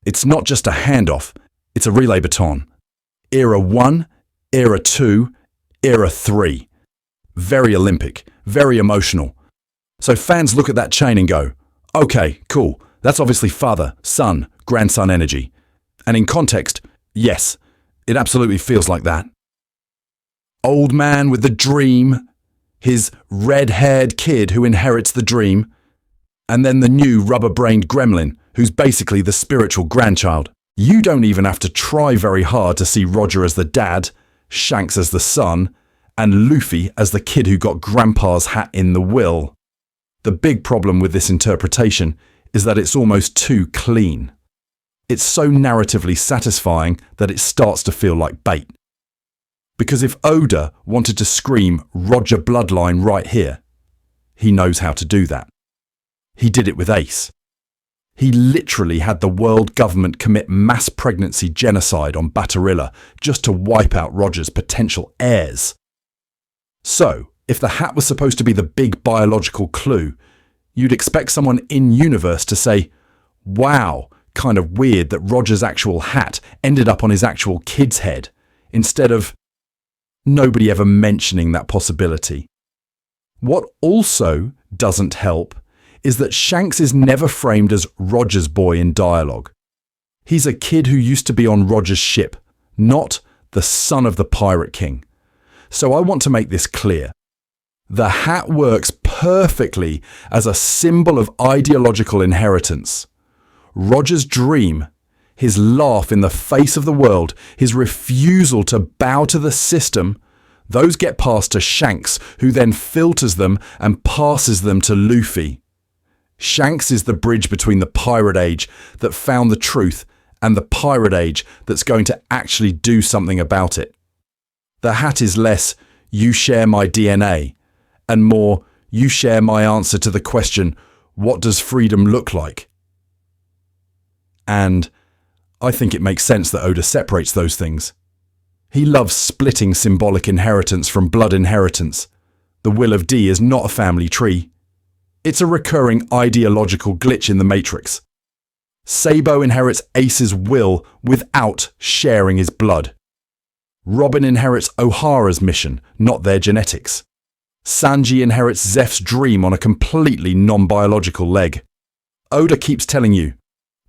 It's not just a handoff, it's a relay baton. Era 1, Era 2, Era 3. Very Olympic, very emotional. So fans look at that chain and go, okay, cool, that's obviously father, son, grandson energy. And in context, yes, it absolutely feels like that. Old man with the dream, his red-haired kid who inherits the dream, and then the new rubber-brained gremlin who's basically the spiritual grandchild. You don't even have to try very hard to see Roger as the dad, Shanks as the son, and Luffy as the kid who got Grandpa's hat in the will. The big problem with this interpretation is that it's almost too clean. It's so narratively satisfying that it starts to feel like bait. Because if Oda wanted to scream Roger bloodline right here, he knows how to do that. He did it with Ace. He literally had the world government commit mass pregnancy genocide on Baterilla just to wipe out Roger's potential heirs. So, if the hat was supposed to be the big biological clue, you'd expect someone in-universe to say, wow, kind of weird that Roger's actual hat ended up on his actual kid's head, instead of nobody ever mentioning that possibility. What also doesn't help is that Shanks is never framed as Roger's boy in dialogue. He's a kid who used to be on Roger's ship, not the son of the Pirate King. So I want to make this clear. The hat works perfectly as a symbol of ideological inheritance. Roger's dream, his laugh in the face of the world, his refusal to bow to the system, those get passed to Shanks, who then filters them and passes them to Luffy. Shanks is the bridge between the pirate age that found the truth and the pirate age that's going to actually do something about it. The hat is less, you share my DNA, and more, you share my answer to the question, what does freedom look like? And I think it makes sense that Oda separates those things. He loves splitting symbolic inheritance from blood inheritance. The will of D is not a family tree. It's a recurring ideological glitch in the Matrix. Sabo inherits Ace's will without sharing his blood. Robin inherits O'Hara's mission, not their genetics. Sanji inherits Zeph's dream on a completely non-biological leg. Oda keeps telling you,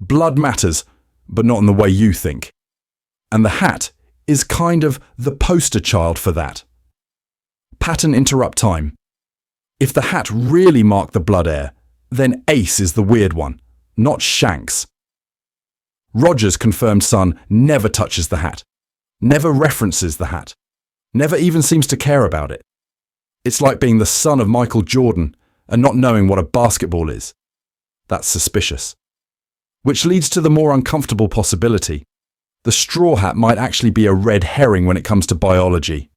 blood matters, but not in the way you think. And the hat is kind of the poster child for that. Pattern interrupt time. If the hat really marked the blood heir, then Ace is the weird one, not Shanks. Roger's confirmed son never touches the hat, never references the hat, never even seems to care about it. It's like being the son of Michael Jordan and not knowing what a basketball is. That's suspicious. Which leads to the more uncomfortable possibility. The straw hat might actually be a red herring when it comes to biology.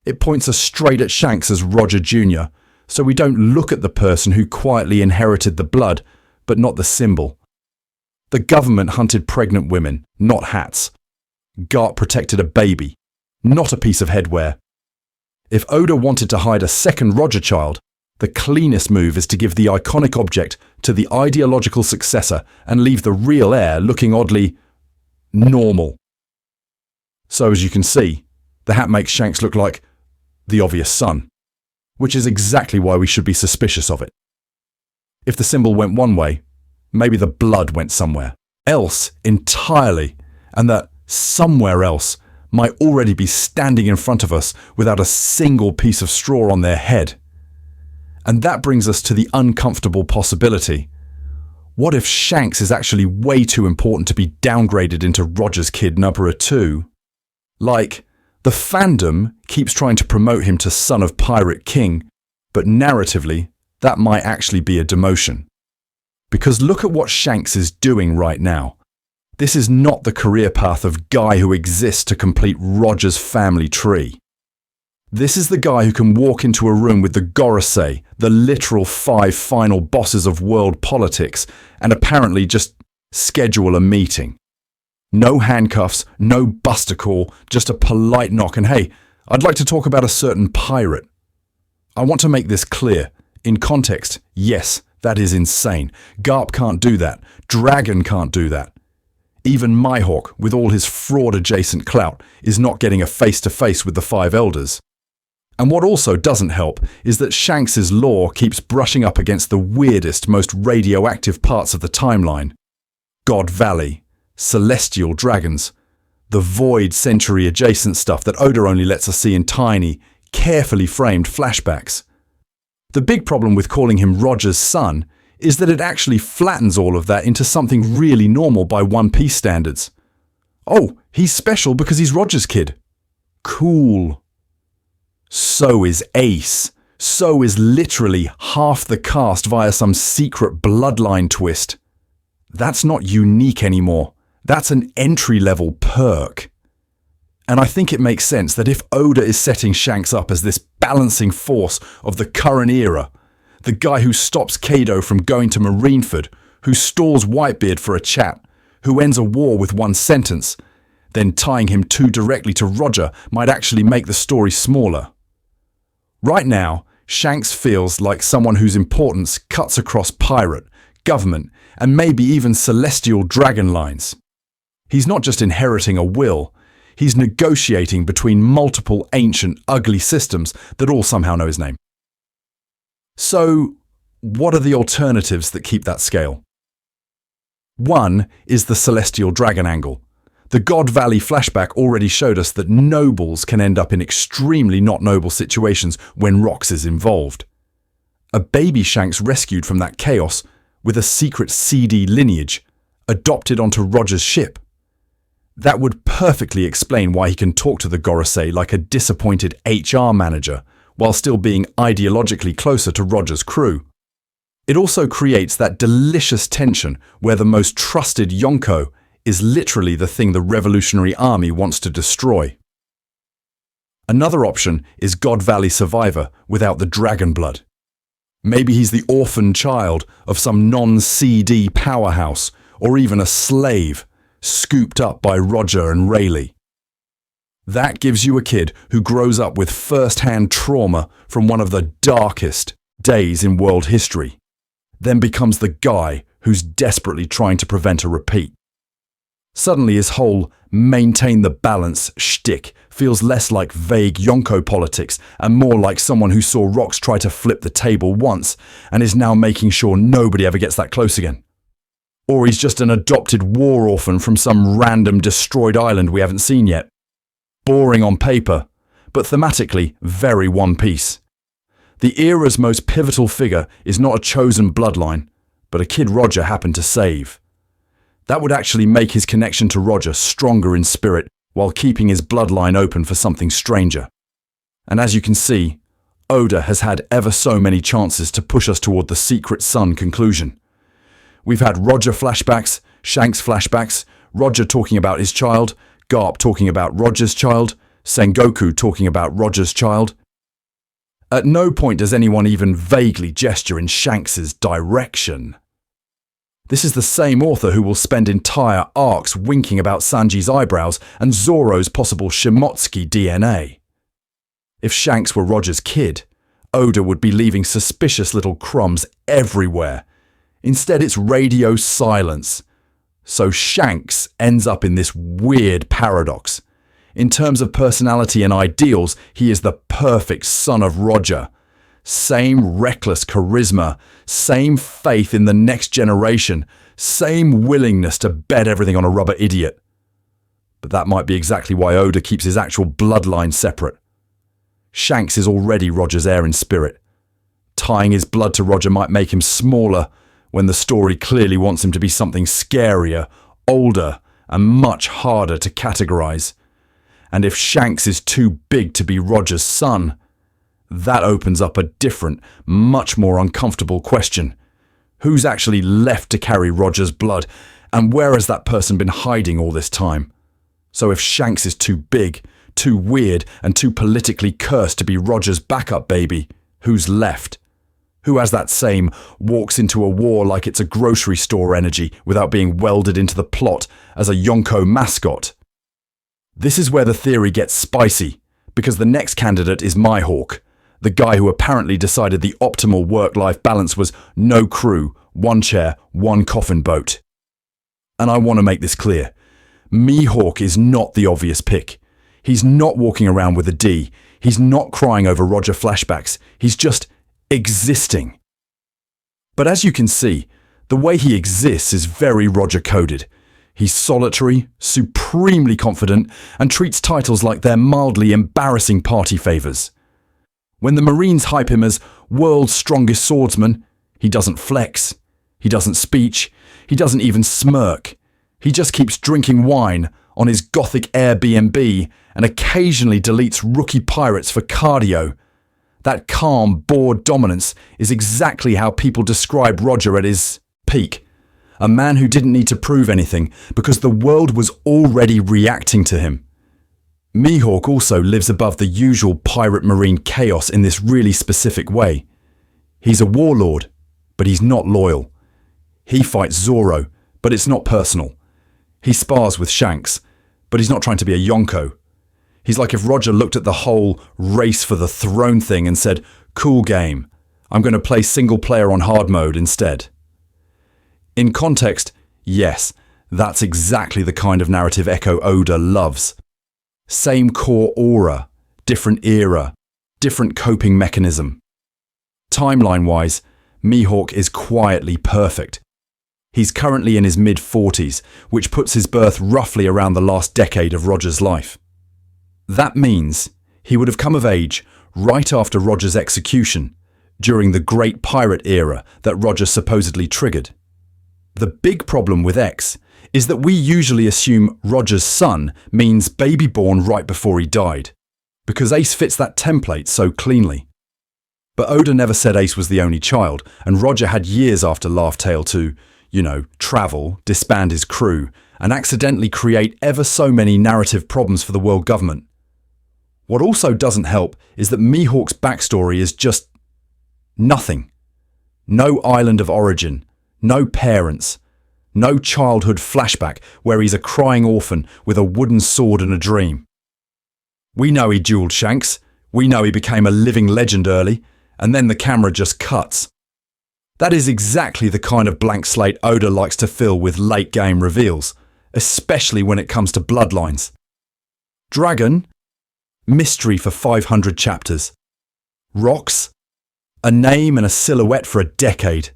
It points us straight at Shanks as Roger Jr., so we don't look at the person who quietly inherited the blood, but not the symbol. The government hunted pregnant women, not hats. Garp protected a baby, not a piece of headwear. If Oda wanted to hide a second Roger child, the cleanest move is to give the iconic object to the ideological successor and leave the real heir looking oddly normal. So as you can see, the hat makes Shanks look like the obvious son, which is exactly why we should be suspicious of it. If the symbol went one way, maybe the blood went somewhere else entirely, and that somewhere else might already be standing in front of us without a single piece of straw on their head. And that brings us to the uncomfortable possibility. What if Shanks is actually way too important to be downgraded into Roger's kid number 2? Like, the fandom keeps trying to promote him to son of Pirate King, but narratively, that might actually be a demotion. Because look at what Shanks is doing right now. This is not the career path of guy who exists to complete Roger's family tree. This is the guy who can walk into a room with the Gorosei, the literal 5 final bosses of world politics, and apparently just schedule a meeting. No handcuffs, no buster call, just a polite knock and hey, I'd like to talk about a certain pirate. I want to make this clear. In context, yes, that is insane. Garp can't do that. Dragon can't do that. Even Mihawk, with all his fraud-adjacent clout, is not getting a face-to-face with the 5 elders. And what also doesn't help is that Shanks' lore keeps brushing up against the weirdest, most radioactive parts of the timeline. God Valley, celestial dragons, the void century-adjacent stuff that Oda only lets us see in tiny, carefully framed flashbacks. The big problem with calling him Roger's son is that it actually flattens all of that into something really normal by One Piece standards. Oh, he's special because he's Roger's kid. Cool. So is Ace. So is literally half the cast via some secret bloodline twist. That's not unique anymore. That's an entry-level perk. And I think it makes sense that if Oda is setting Shanks up as this balancing force of the current era, the guy who stops Kaido from going to Marineford, who stalls Whitebeard for a chat, who ends a war with one sentence, then tying him too directly to Roger might actually make the story smaller. Right now, Shanks feels like someone whose importance cuts across pirate, government, and maybe even celestial dragon lines. He's not just inheriting a will, he's negotiating between multiple ancient, ugly systems that all somehow know his name. So, what are the alternatives that keep that scale? One is the celestial dragon angle. The God Valley flashback already showed us that nobles can end up in extremely not noble situations when Rox is involved. A baby Shanks rescued from that chaos with a secret CD lineage, adopted onto Roger's ship. That would perfectly explain why he can talk to the Gorosei like a disappointed HR manager, while still being ideologically closer to Roger's crew. It also creates that delicious tension where the most trusted Yonko is literally the thing the Revolutionary Army wants to destroy. Another option is God Valley survivor without the dragon blood. Maybe he's the orphan child of some non-CD powerhouse, or even a slave, scooped up by Roger and Rayleigh. That gives you a kid who grows up with first-hand trauma from one of the darkest days in world history, then becomes the guy who's desperately trying to prevent a repeat. Suddenly his whole maintain the balance shtick feels less like vague Yonko politics and more like someone who saw Rox try to flip the table once and is now making sure nobody ever gets that close again. Or he's just an adopted war orphan from some random destroyed island we haven't seen yet. Boring on paper, but thematically very One Piece. The era's most pivotal figure is not a chosen bloodline, but a kid Roger happened to save. That would actually make his connection to Roger stronger in spirit while keeping his bloodline open for something stranger. And as you can see, Oda has had ever so many chances to push us toward the secret son conclusion. We've had Roger flashbacks, Shanks flashbacks, Roger talking about his child, Garp talking about Roger's child, Sengoku talking about Roger's child. At no point does anyone even vaguely gesture in Shanks's direction. This is the same author who will spend entire arcs winking about Sanji's eyebrows and Zoro's possible Shimotsky DNA. If Shanks were Roger's kid, Oda would be leaving suspicious little crumbs everywhere. Instead, it's radio silence. So Shanks ends up in this weird paradox. In terms of personality and ideals, he is the perfect son of Roger. Same reckless charisma, same faith in the next generation, same willingness to bet everything on a rubber idiot. But that might be exactly why Oda keeps his actual bloodline separate. Shanks is already Roger's heir in spirit. Tying his blood to Roger might make him smaller, when the story clearly wants him to be something scarier, older, and much harder to categorize. And if Shanks is too big to be Roger's son, that opens up a different, much more uncomfortable question. Who's actually left to carry Roger's blood, and where has that person been hiding all this time? So if Shanks is too big, too weird, and too politically cursed to be Roger's backup baby, who's left? Who has that same walks into a war like it's a grocery store energy without being welded into the plot as a Yonko mascot? This is where the theory gets spicy, because the next candidate is Mihawk, the guy who apparently decided the optimal work-life balance was no crew, one chair, one coffin boat. And I want to make this clear. Mihawk is not the obvious pick. He's not walking around with a D. He's not crying over Roger flashbacks. He's just existing. But as you can see, the way he exists is very Roger-coded. He's solitary, supremely confident, and treats titles like they're mildly embarrassing party favours. When the Marines hype him as world's strongest swordsman, he doesn't flex, he doesn't speech, he doesn't even smirk. He just keeps drinking wine on his gothic Airbnb and occasionally deletes rookie pirates for cardio. That calm, bored dominance is exactly how people describe Roger at his peak. A man who didn't need to prove anything because the world was already reacting to him. Mihawk also lives above the usual pirate marine chaos in this really specific way. He's a warlord, but he's not loyal. He fights Zoro, but it's not personal. He spars with Shanks, but he's not trying to be a Yonko. He's like if Roger looked at the whole race for the throne thing and said, "Cool game, I'm going to play single player on hard mode instead." In context, yes, that's exactly the kind of narrative Echo Oda loves. Same core aura, different era, different coping mechanism. Timeline-wise, Mihawk is quietly perfect. He's currently in his mid-40s, which puts his birth roughly around the last decade of Roger's life. That means he would have come of age right after Roger's execution, during the Great Pirate era that Roger supposedly triggered. The big problem with X is that we usually assume Roger's son means baby born right before he died, because Ace fits that template so cleanly. But Oda never said Ace was the only child, and Roger had years after Laugh Tale to, travel, disband his crew, and accidentally create ever so many narrative problems for the world government. What also doesn't help is that Mihawk's backstory is just nothing. No island of origin, no parents, no childhood flashback where he's a crying orphan with a wooden sword and a dream. We know he dueled Shanks, we know he became a living legend early, and then the camera just cuts. That is exactly the kind of blank slate Oda likes to fill with late game reveals, especially when it comes to bloodlines. Dragon? Mystery for 500 chapters. Rocks? A name and a silhouette for a decade.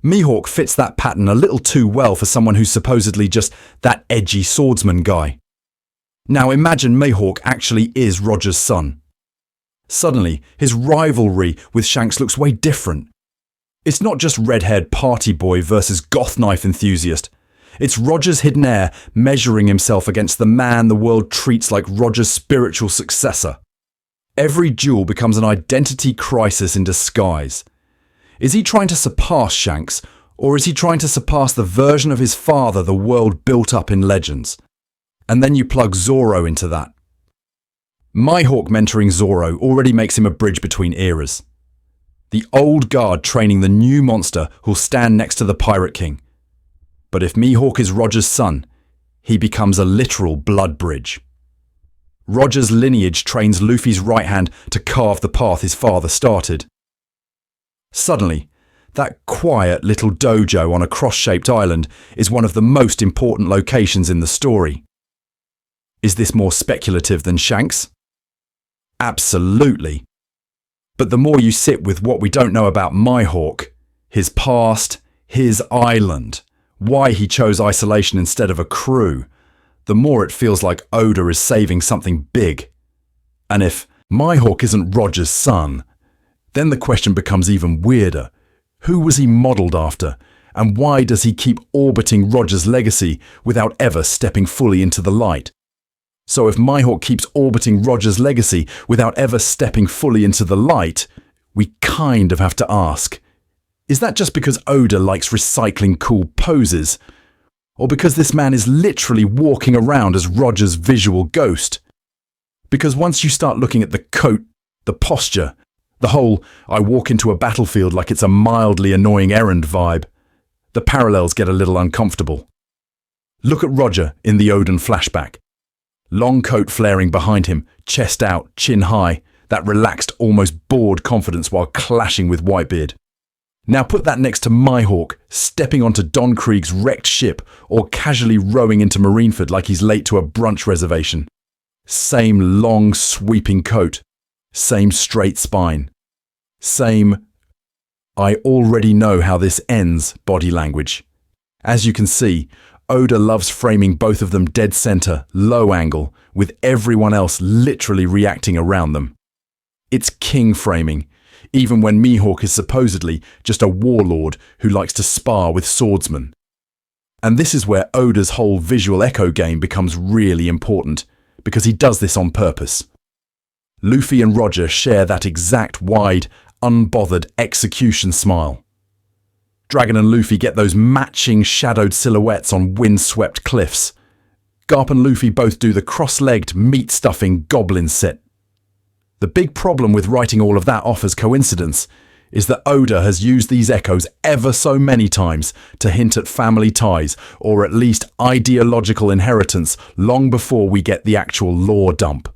Mihawk fits that pattern a little too well for someone who's supposedly just that edgy swordsman guy. Now imagine Mihawk actually is Roger's son. Suddenly, his rivalry with Shanks looks way different. It's not just red-haired party boy versus goth knife enthusiast. It's Roger's hidden heir measuring himself against the man the world treats like Roger's spiritual successor. Every duel becomes an identity crisis in disguise. Is he trying to surpass Shanks, or is he trying to surpass the version of his father the world built up in legends? And then you plug Zoro into that. Mihawk mentoring Zoro already makes him a bridge between eras. The old guard training the new monster who'll stand next to the Pirate King. But if Mihawk is Roger's son, he becomes a literal blood bridge. Roger's lineage trains Luffy's right hand to carve the path his father started. Suddenly, that quiet little dojo on a cross-shaped island is one of the most important locations in the story. Is this more speculative than Shanks? Absolutely. But the more you sit with what we don't know about Mihawk, his past, his island, why he chose isolation instead of a crew, the more it feels like Oda is saving something big. And if Mihawk isn't Roger's son, then the question becomes even weirder. Who was he modelled after? And why does he keep orbiting Roger's legacy without ever stepping fully into the light? So if Mihawk keeps orbiting Roger's legacy without ever stepping fully into the light, we kind of have to ask, is that just because Oda likes recycling cool poses? Or because this man is literally walking around as Roger's visual ghost? Because once you start looking at the coat, the posture, the whole I walk into a battlefield like it's a mildly annoying errand vibe, the parallels get a little uncomfortable. Look at Roger in the Oden flashback. Long coat flaring behind him, chest out, chin high, that relaxed, almost bored confidence while clashing with Whitebeard. Now put that next to Mihawk stepping onto Don Krieg's wrecked ship or casually rowing into Marineford like he's late to a brunch reservation. Same long sweeping coat, same straight spine, same I already know how this ends body language. As you can see, Oda loves framing both of them dead center, low angle, with everyone else literally reacting around them. It's king framing, even when Mihawk is supposedly just a warlord who likes to spar with swordsmen. And this is where Oda's whole visual echo game becomes really important, because he does this on purpose. Luffy and Roger share that exact wide, unbothered execution smile. Dragon and Luffy get those matching shadowed silhouettes on wind-swept cliffs. Garp and Luffy both do the cross-legged, meat-stuffing goblin sit. The big problem with writing all of that off as coincidence is that Oda has used these echoes ever so many times to hint at family ties, or at least ideological inheritance, long before we get the actual lore dump.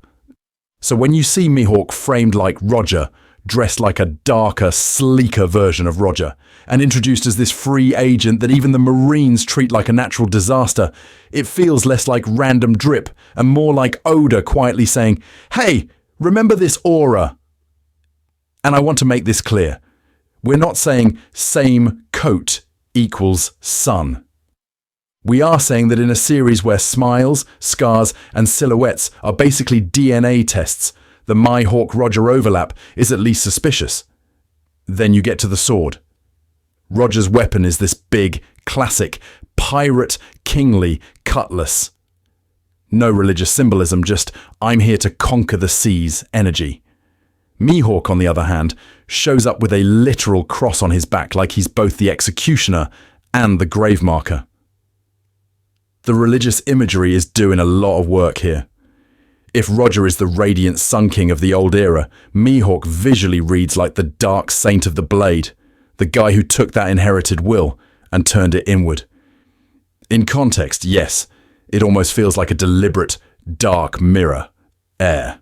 So when you see Mihawk framed like Roger, dressed like a darker, sleeker version of Roger, and introduced as this free agent that even the Marines treat like a natural disaster, it feels less like random drip and more like Oda quietly saying, "Hey, remember this aura?" And I want to make this clear. We're not saying same coat equals son. We are saying that in a series where smiles, scars, and silhouettes are basically DNA tests, the Mihawk-Roger overlap is at least suspicious. Then you get to the sword. Roger's weapon is this big, classic, pirate, kingly cutlass. No religious symbolism, just I'm here to conquer the seas energy. Mihawk, on the other hand, shows up with a literal cross on his back like he's both the executioner and the grave marker. The religious imagery is doing a lot of work here. If Roger is the radiant Sun King of the old era, Mihawk visually reads like the dark saint of the blade, the guy who took that inherited will and turned it inward. In context, yes, it almost feels like a deliberate, dark mirror, heir.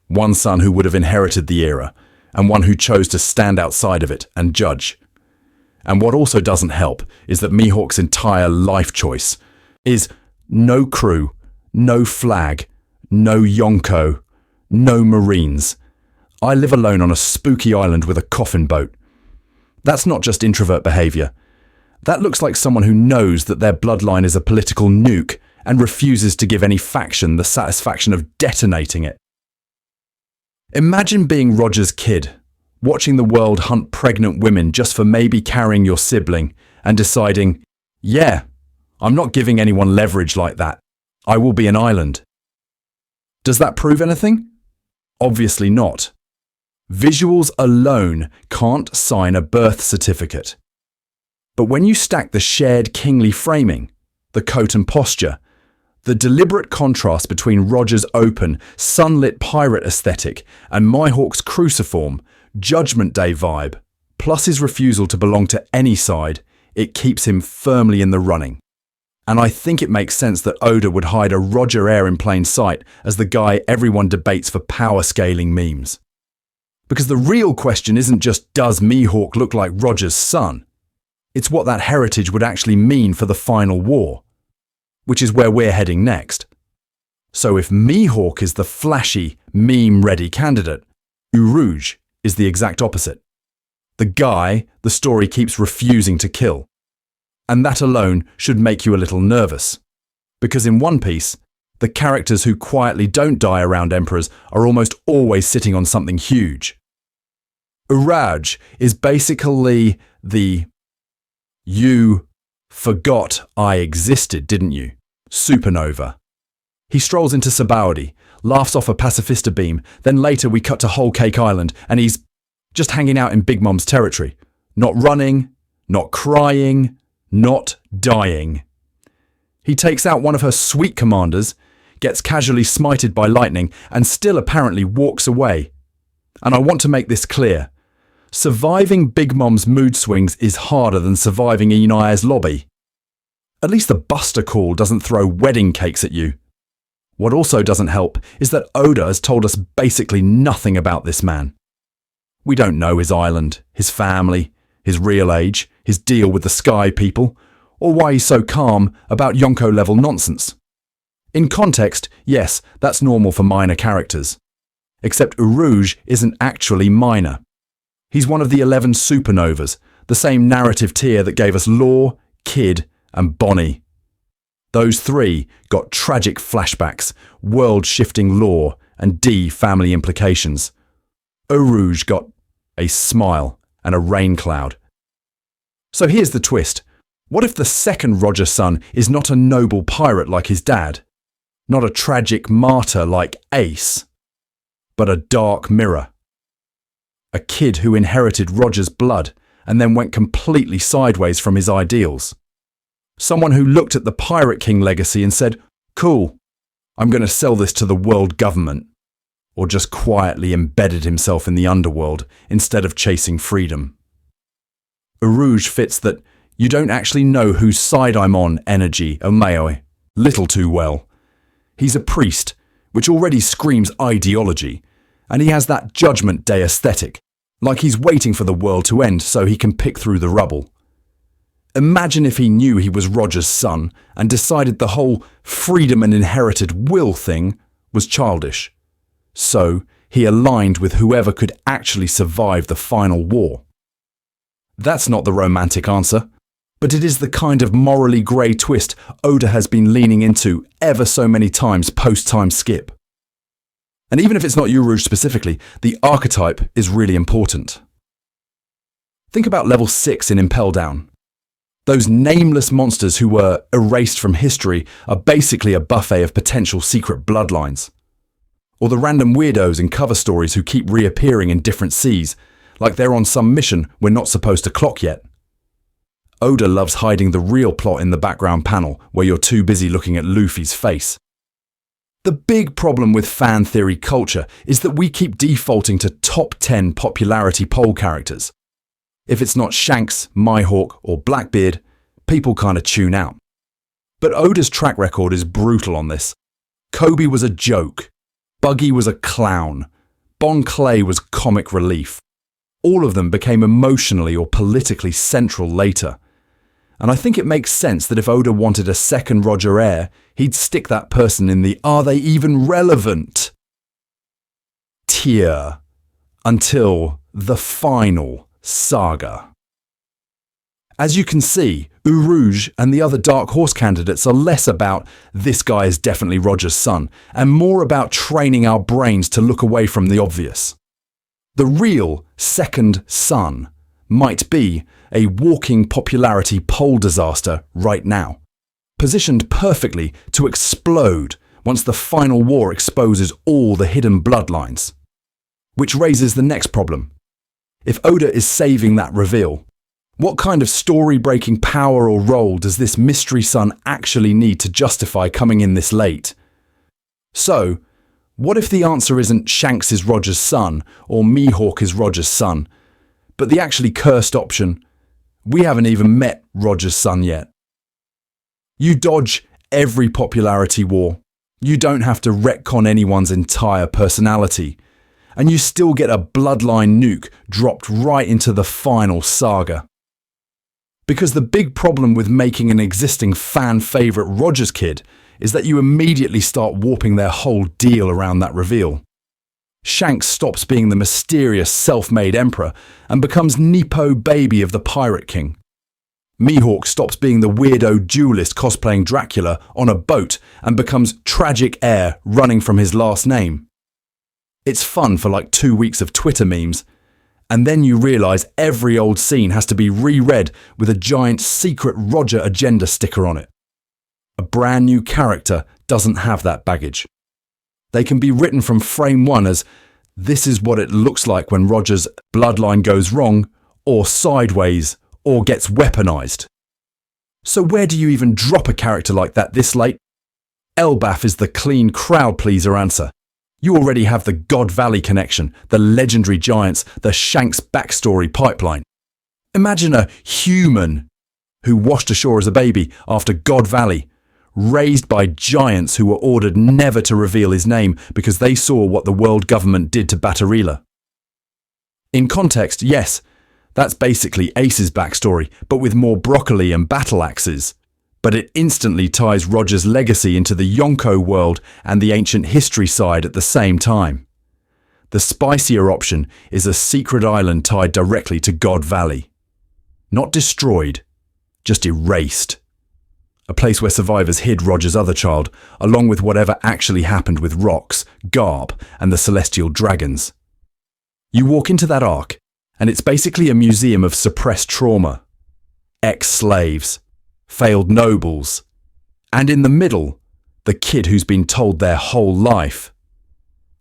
One son who would have inherited the era, and one who chose to stand outside of it and judge. And what also doesn't help is that Mihawk's entire life choice is no crew, no flag, no Yonko, no Marines. I live alone on a spooky island with a coffin boat. That's not just introvert behaviour. That looks like someone who knows that their bloodline is a political nuke and refuses to give any faction the satisfaction of detonating it. Imagine being Roger's kid, watching the world hunt pregnant women just for maybe carrying your sibling and deciding, yeah, I'm not giving anyone leverage like that. I will be an island. Does that prove anything? Obviously not. Visuals alone can't sign a birth certificate. But when you stack the shared kingly framing, the coat and posture, The deliberate contrast between Roger's open, sunlit pirate aesthetic and Mihawk's cruciform, Judgment Day vibe, plus his refusal to belong to any side, it keeps him firmly in the running. And I think it makes sense that Oda would hide a Roger heir in plain sight as the guy everyone debates for power scaling memes. Because the real question isn't just does Mihawk look like Roger's son? It's what that heritage would actually mean for the final war, which is where we're heading next. So if Mihawk is the flashy, meme-ready candidate, Urouge is the exact opposite. The guy the story keeps refusing to kill. And that alone should make you a little nervous. Because in One Piece, the characters who quietly don't die around emperors are almost always sitting on something huge. Urouge is basically the "you forgot I existed, didn't you?" supernova. He strolls into Sabaody, laughs off a pacifista beam, then later we cut to Whole Cake Island and he's just hanging out in Big Mom's territory. Not running, not crying, not dying. He takes out one of her sweet commanders, gets casually smited by lightning, and still apparently walks away. And I want to make this clear. Surviving Big Mom's mood swings is harder than surviving Inaya's lobby. At least the Buster Call doesn't throw wedding cakes at you. What also doesn't help is that Oda has told us basically nothing about this man. We don't know his island, his family, his real age, his deal with the Sky People, or why he's so calm about Yonko-level nonsense. In context, yes, that's normal for minor characters. Except Urouge isn't actually minor. He's one of the 11 supernovas, the same narrative tier that gave us Law, Kid, and Bonnie. Those three got tragic flashbacks, world-shifting lore, and D family implications. Urouge got a smile and a rain cloud. So here's the twist. What if the second Roger son is not a noble pirate like his dad? Not a tragic martyr like Ace, but a dark mirror. A kid who inherited Roger's blood and then went completely sideways from his ideals. Someone who looked at the Pirate King legacy and said, "Cool, I'm going to sell this to the world government." Or just quietly embedded himself in the underworld instead of chasing freedom. Urouge fits that "you don't actually know whose side I'm on" energy, Omeoi, little too well. He's a priest, which already screams ideology, and he has that Judgment Day aesthetic, like he's waiting for the world to end so he can pick through the rubble. Imagine if he knew he was Roger's son and decided the whole freedom and inherited will thing was childish. So he aligned with whoever could actually survive the final war. That's not the romantic answer, but it is the kind of morally grey twist Oda has been leaning into ever so many times post-time skip. And even if it's not Urouge specifically, the archetype is really important. Think about level 6 in Impel Down. Those nameless monsters who were erased from history are basically a buffet of potential secret bloodlines. Or the random weirdos in cover stories who keep reappearing in different seas, like they're on some mission we're not supposed to clock yet. Oda loves hiding the real plot in the background panel where you're too busy looking at Luffy's face. The big problem with fan theory culture is that we keep defaulting to top 10 popularity poll characters. If it's not Shanks, Mihawk, or Blackbeard, people kind of tune out. But Oda's track record is brutal on this. Kobe was a joke. Buggy was a clown. Bon Clay was comic relief. All of them became emotionally or politically central later. And I think it makes sense that if Oda wanted a second Roger heir, he'd stick that person in the "are they even relevant" tier until the Final Saga. As you can see, Urouge and the other Dark Horse candidates are less about "this guy is definitely Roger's son" and more about training our brains to look away from the obvious. The real second son might be a walking popularity poll disaster right now, positioned perfectly to explode once the final war exposes all the hidden bloodlines. Which raises the next problem. If Oda is saving that reveal, What kind of story-breaking power or role does this mystery son actually need to justify coming in this late? So, what if the answer isn't Shanks is Roger's son or Mihawk is Roger's son, but the actually cursed option, we haven't even met Roger's son yet? You dodge every popularity war. You don't have to retcon anyone's entire personality, and you still get a bloodline nuke dropped right into the Final Saga. Because the big problem with making an existing fan favourite Rogers kid is that you immediately start warping their whole deal around that reveal. Shanks stops being the mysterious self-made emperor and becomes Nepo baby of the Pirate King. Mihawk stops being the weirdo duelist cosplaying Dracula on a boat and becomes tragic heir running from his last name. It's fun for like 2 weeks of Twitter memes, and then you realise every old scene has to be reread with a giant secret Roger agenda sticker on it. A brand new character doesn't have that baggage. They can be written from frame one as, this is what it looks like when Roger's bloodline goes wrong, or sideways, or gets weaponised. So where do you even drop a character like that this late? Elbaf is the clean crowd pleaser answer. You already have the God Valley connection, the legendary giants, the Shanks backstory pipeline. Imagine a human who washed ashore as a baby after God Valley, raised by giants who were ordered never to reveal his name because they saw what the world government did to Baterilla. In context, yes, that's basically Ace's backstory, but with more broccoli and battle axes. But it instantly ties Roger's legacy into the Yonko world and the ancient history side at the same time. The spicier option is a secret island tied directly to God Valley. Not destroyed, just erased. A place where survivors hid Roger's other child, along with whatever actually happened with Rox, Garb, and the Celestial Dragons. You walk into that arc, and it's basically a museum of suppressed trauma. Ex-slaves, failed nobles, and in the middle, the kid who's been told their whole life.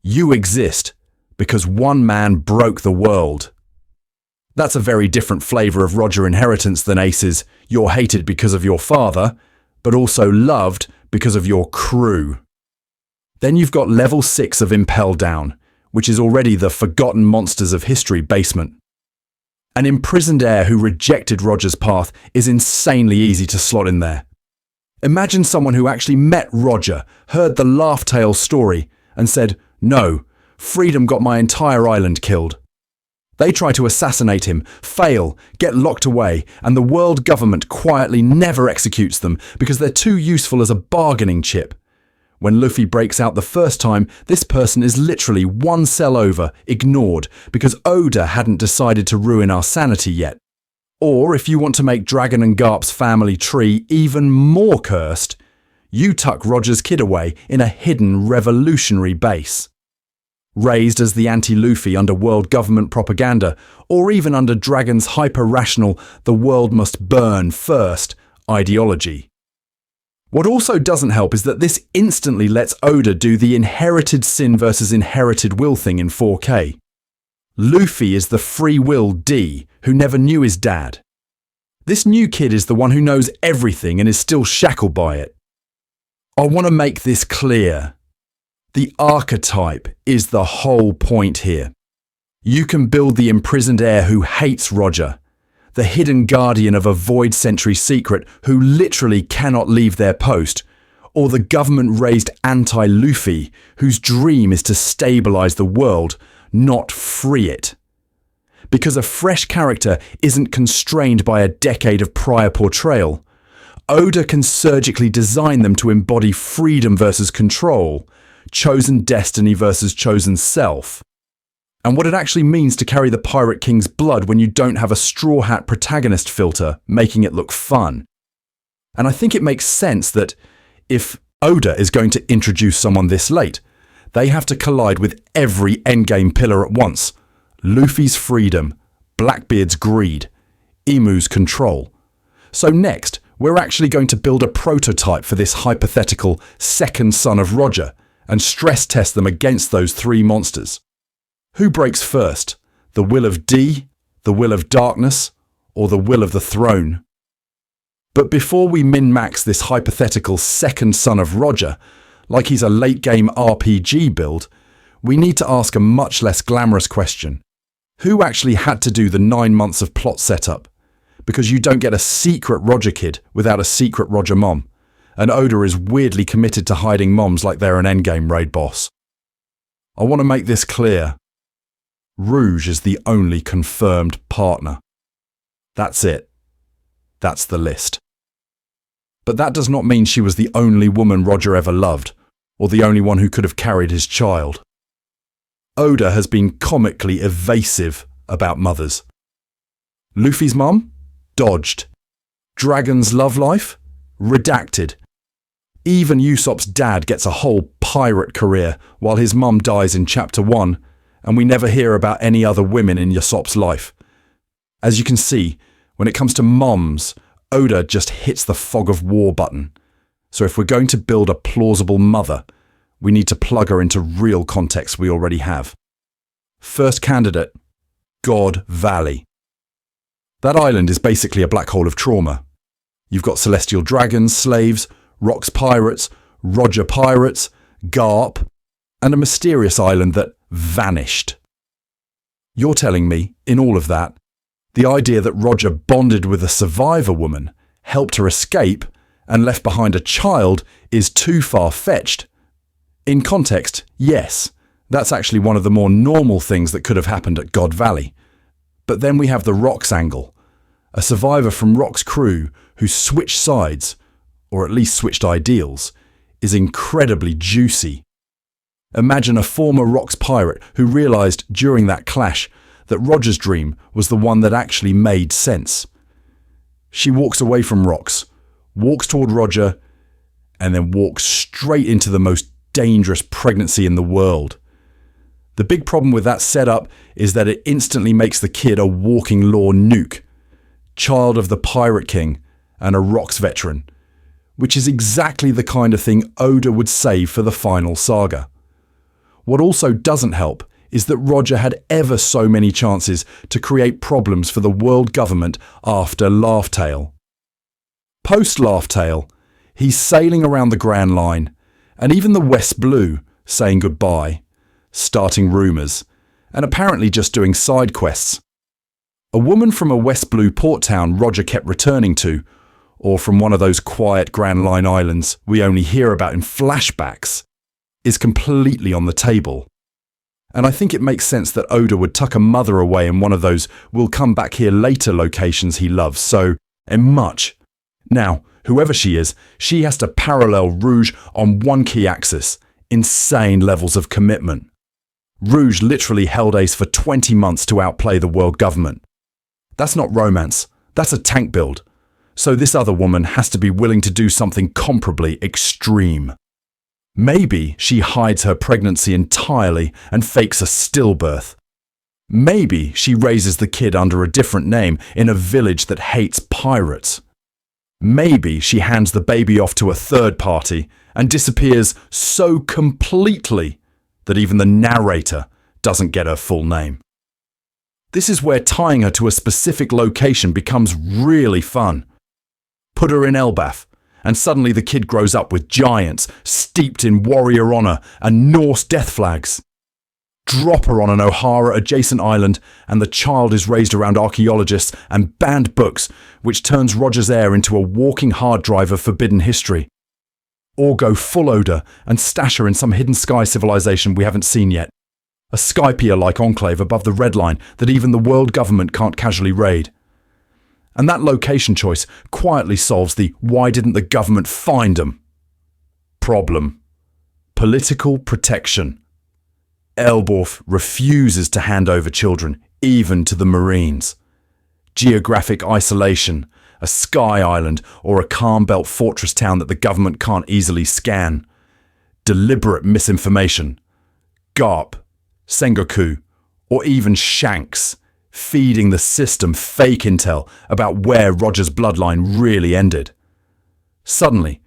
You exist because one man broke the world. That's a very different flavour of Roger inheritance than Ace's you're hated because of your father, but also loved because of your crew. Then you've got level 6 of Impel Down, which is already the Forgotten Monsters of History basement. An imprisoned heir who rejected Roger's path is insanely easy to slot in there. Imagine someone who actually met Roger, heard the Laugh Tale story, and said, no, freedom got my entire island killed. They try to assassinate him, fail, get locked away, and the world government quietly never executes them because they're too useful as a bargaining chip. When Luffy breaks out the first time, this person is literally one cell over, ignored, because Oda hadn't decided to ruin our sanity yet. Or if you want to make Dragon and Garp's family tree even more cursed, you tuck Roger's kid away in a hidden revolutionary base. Raised as the anti-Luffy under world government propaganda, or even under Dragon's hyper-rational the world must burn first ideology. What also doesn't help is that this instantly lets Oda do the inherited sin versus inherited will thing in 4K. Luffy is the free will D who never knew his dad. This new kid is the one who knows everything and is still shackled by it. I want to make this clear. The archetype is the whole point here. You can build the imprisoned heir who hates Roger, the hidden guardian of a void century secret who literally cannot leave their post, or the government-raised anti-Luffy whose dream is to stabilize the world, not free it. Because a fresh character isn't constrained by a decade of prior portrayal, Oda can surgically design them to embody freedom versus control, chosen destiny versus chosen self, and what it actually means to carry the Pirate King's blood when you don't have a straw hat protagonist filter making it look fun. And I think it makes sense that if Oda is going to introduce someone this late, they have to collide with every endgame pillar at once. Luffy's freedom, Blackbeard's greed, Imu's control. So next, we're actually going to build a prototype for this hypothetical second son of Roger and stress test them against those three monsters. Who breaks first? The will of D, the will of darkness, or the will of the throne. But before we min-max this hypothetical second son of Roger, like he's a late-game RPG build, we need to ask a much less glamorous question. Who actually had to do the 9 months of plot setup? Because you don't get a secret Roger kid without a secret Roger mom, and Oda is weirdly committed to hiding moms like they're an endgame raid boss. I want to make this clear. Rouge is the only confirmed partner. That's it. That's the list. But that does not mean she was the only woman Roger ever loved, or the only one who could have carried his child. Oda has been comically evasive about mothers. Luffy's mum? Dodged. Dragon's love life? Redacted. Even Usopp's dad gets a whole pirate career while his mum dies in Chapter 1, and we never hear about any other women in Usopp's life. As you can see, when it comes to moms, Oda just hits the fog of war button. So if we're going to build a plausible mother, we need to plug her into real context we already have. First candidate, God Valley. That island is basically a black hole of trauma. You've got celestial dragons, slaves, rocks pirates, Roger pirates, Garp, and a mysterious island that vanished. You're telling me, in all of that, the idea that Roger bonded with a survivor woman, helped her escape, and left behind a child is too far-fetched. In context, yes, that's actually one of the more normal things that could have happened at God Valley. But then we have the Rocks angle. A survivor from Rock's crew who switched sides, or at least switched ideals, is incredibly juicy. Imagine a former Rocks pirate who realised during that clash that Roger's dream was the one that actually made sense. She walks away from Rocks, walks toward Roger, and then walks straight into the most dangerous pregnancy in the world. The big problem with that setup is that it instantly makes the kid a walking law nuke, child of the Pirate King and a Rocks veteran, which is exactly the kind of thing Oda would save for the Final Saga. What also doesn't help is that Roger had ever so many chances to create problems for the world government after Laugh Tale. Post Laugh Tale, he's sailing around the Grand Line, and even the West Blue saying goodbye, starting rumours, and apparently just doing side quests. A woman from a West Blue port town Roger kept returning to, or from one of those quiet Grand Line islands we only hear about in flashbacks, is completely on the table. And I think it makes sense that Oda would tuck a mother away in one of those we'll come back here later locations he loves so much. Now, whoever she is, she has to parallel Rouge on one key axis, insane levels of commitment. Rouge literally held Ace for 20 months to outplay the world government. That's not romance, that's a tank build. So this other woman has to be willing to do something comparably extreme. Maybe she hides her pregnancy entirely and fakes a stillbirth. Maybe she raises the kid under a different name in a village that hates pirates. Maybe she hands the baby off to a third party and disappears so completely that even the narrator doesn't get her full name. This is where tying her to a specific location becomes really fun. Put her in Elbaf, and suddenly the kid grows up with giants steeped in warrior honour and Norse death flags. Drop her on an O'Hara-adjacent island and the child is raised around archaeologists and banned books, which turns Roger's heir into a walking hard drive of forbidden history. Or go full Oda and stash her in some hidden sky civilization we haven't seen yet. A Skypiea-like enclave above the Red Line that even the world government can't casually raid. And that location choice quietly solves the "why didn't the government find them?" problem. Political protection. Elborf refuses to hand over children, even to the Marines. Geographic isolation, a sky island or a calm belt fortress town that the government can't easily scan. Deliberate misinformation. Garp, Sengoku, or even Shanks, feeding the system fake intel about where Roger's bloodline really ended. Suddenly,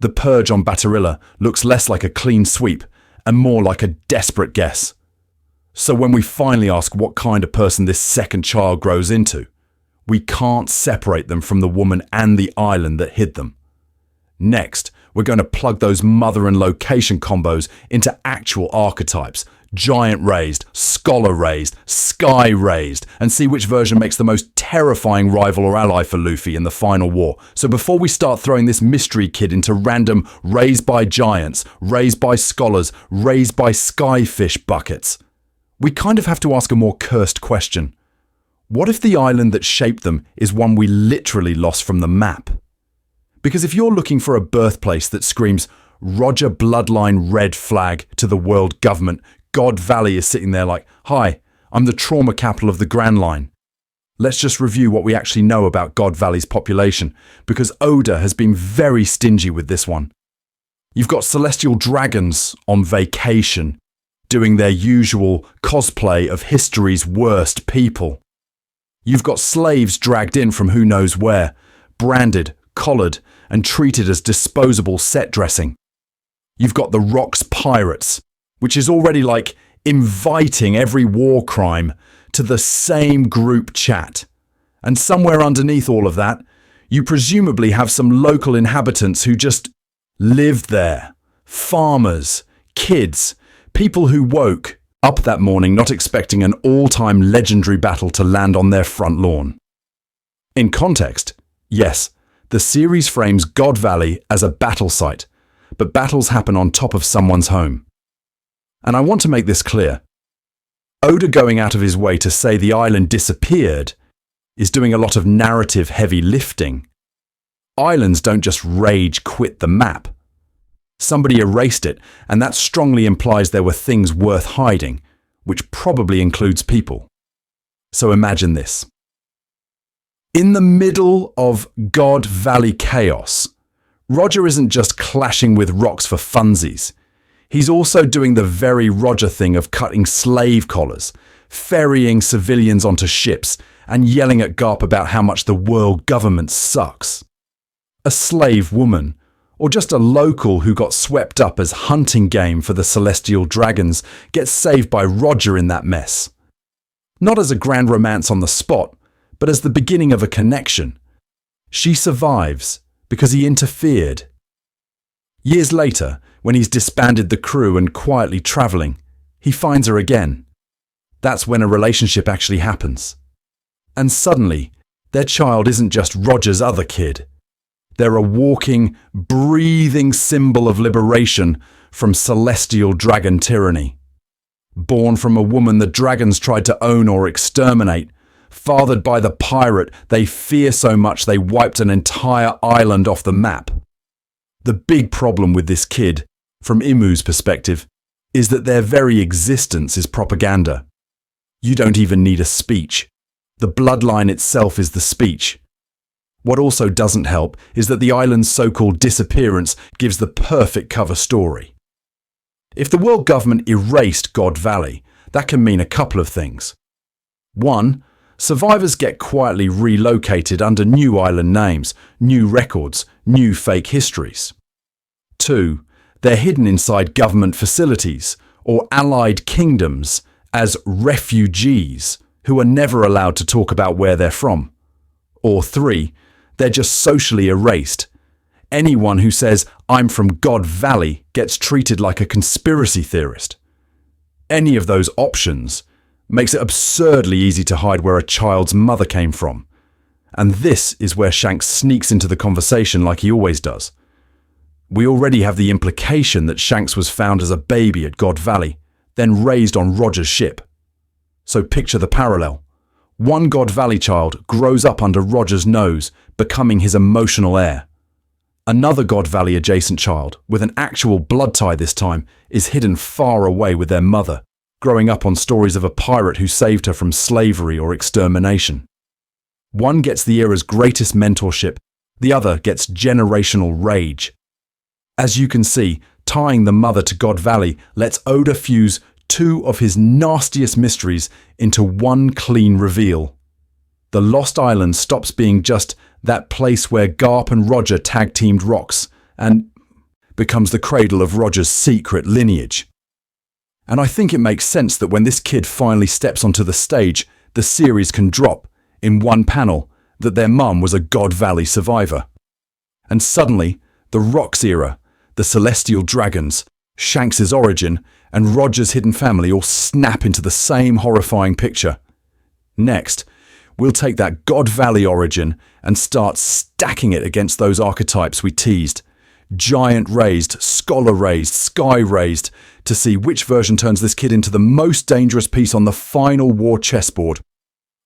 the purge on Baterilla looks less like a clean sweep and more like a desperate guess. So when we finally ask what kind of person this second child grows into, We can't separate them from the woman and the island that hid them. Next, we're going to plug those mother and location combos into actual archetypes. Giant raised, scholar raised, sky raised, and see which version makes the most terrifying rival or ally for Luffy in the final war. So before we start throwing this mystery kid into random raised by giants, raised by scholars, raised by skyfish buckets, we kind of have to ask a more cursed question. What if the island that shaped them is one we literally lost from the map? Because if you're looking for a birthplace that screams Roger bloodline red flag to the world government, God Valley is sitting there like, hi, I'm the trauma capital of the Grand Line. Let's just review what we actually know about God Valley's population, because Oda has been very stingy with this one. You've got celestial dragons on vacation, doing their usual cosplay of history's worst people. You've got slaves dragged in from who knows where, branded, collared, and treated as disposable set dressing. You've got the Rocks Pirates, which is already like inviting every war crime to the same group chat. And somewhere underneath all of that, you presumably have some local inhabitants who just lived there. Farmers, kids, people who woke up that morning not expecting an all-time legendary battle to land on their front lawn. In context, yes, the series frames God Valley as a battle site, but battles happen on top of someone's home. And I want to make this clear. Oda going out of his way to say the island disappeared is doing a lot of narrative heavy lifting. Islands don't just rage quit the map. Somebody erased it, and that strongly implies there were things worth hiding, which probably includes people. So imagine this. In the middle of God Valley chaos, Roger isn't just clashing with rocks for funsies. He's also doing the very Roger thing of cutting slave collars, ferrying civilians onto ships, and yelling at Garp about how much the world government sucks. A slave woman, or just a local who got swept up as hunting game for the celestial dragons, gets saved by Roger in that mess. Not as a grand romance on the spot, but as the beginning of a connection. She survives because he interfered. Years later, when he's disbanded the crew and quietly travelling, he finds her again. That's when a relationship actually happens. And suddenly, their child isn't just Roger's other kid. They're a walking, breathing symbol of liberation from celestial dragon tyranny. Born from a woman the dragons tried to own or exterminate, fathered by the pirate they fear so much they wiped an entire island off the map. The big problem with this kid, from Imu's perspective, is that their very existence is propaganda. You don't even need a speech. The bloodline itself is the speech. What also doesn't help is that the island's so-called disappearance gives the perfect cover story. If the world government erased God Valley, that can mean a couple of things. 1. Survivors get quietly relocated under new island names, new records, new fake histories. 2. They're hidden inside government facilities or allied kingdoms as refugees who are never allowed to talk about where they're from. Or 3. They're just socially erased. Anyone who says, I'm from God Valley, gets treated like a conspiracy theorist. Any of those options makes it absurdly easy to hide where a child's mother came from. And this is where Shanks sneaks into the conversation like he always does. We already have the implication that Shanks was found as a baby at God Valley, then raised on Roger's ship. So picture the parallel. One God Valley child grows up under Roger's nose, becoming his emotional heir. Another God Valley adjacent child, with an actual blood tie this time, is hidden far away with their mother, growing up on stories of a pirate who saved her from slavery or extermination. One gets the era's greatest mentorship, the other gets generational rage. As you can see, tying the mother to God Valley lets Oda fuse two of his nastiest mysteries into one clean reveal. The Lost Island stops being just that place where Garp and Roger tag-teamed rocks and becomes the cradle of Roger's secret lineage. And I think it makes sense that when this kid finally steps onto the stage, the series can drop, in one panel, that their mum was a God Valley survivor. And suddenly, the Rocks era, the Celestial Dragons, Shanks' origin, and Roger's hidden family all snap into the same horrifying picture. Next, we'll take that God Valley origin and start stacking it against those archetypes we teased. Giant raised, scholar raised, sky raised, to see which version turns this kid into the most dangerous piece on the final war chessboard.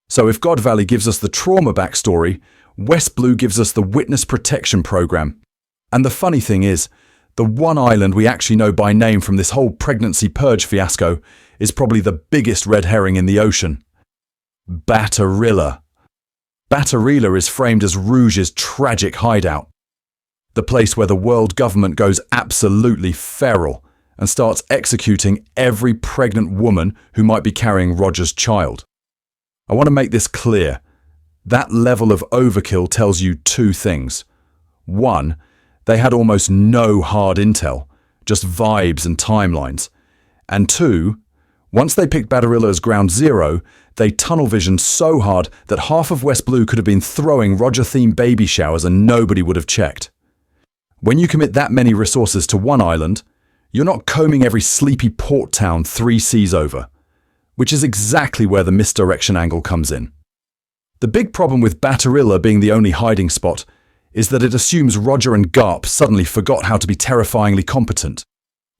So if God Valley gives us the trauma backstory, West Blue gives us the witness protection program. And the funny thing is, the one island we actually know by name from this whole pregnancy purge fiasco is probably the biggest red herring in the ocean. Baterilla. Baterilla is framed as Rouge's tragic hideout. The place where the world government goes absolutely feral and starts executing every pregnant woman who might be carrying Roger's child. I want to make this clear. That level of overkill tells you two things. One, they had almost no hard intel, just vibes and timelines. And two, once they picked Baterilla as ground zero, they tunnel visioned so hard that half of West Blue could have been throwing Roger-themed baby showers and nobody would have checked. When you commit that many resources to one island, you're not combing every sleepy port town 3 seas over, which is exactly where the misdirection angle comes in. The big problem with Baterilla being the only hiding spot is that it assumes Roger and Garp suddenly forgot how to be terrifyingly competent.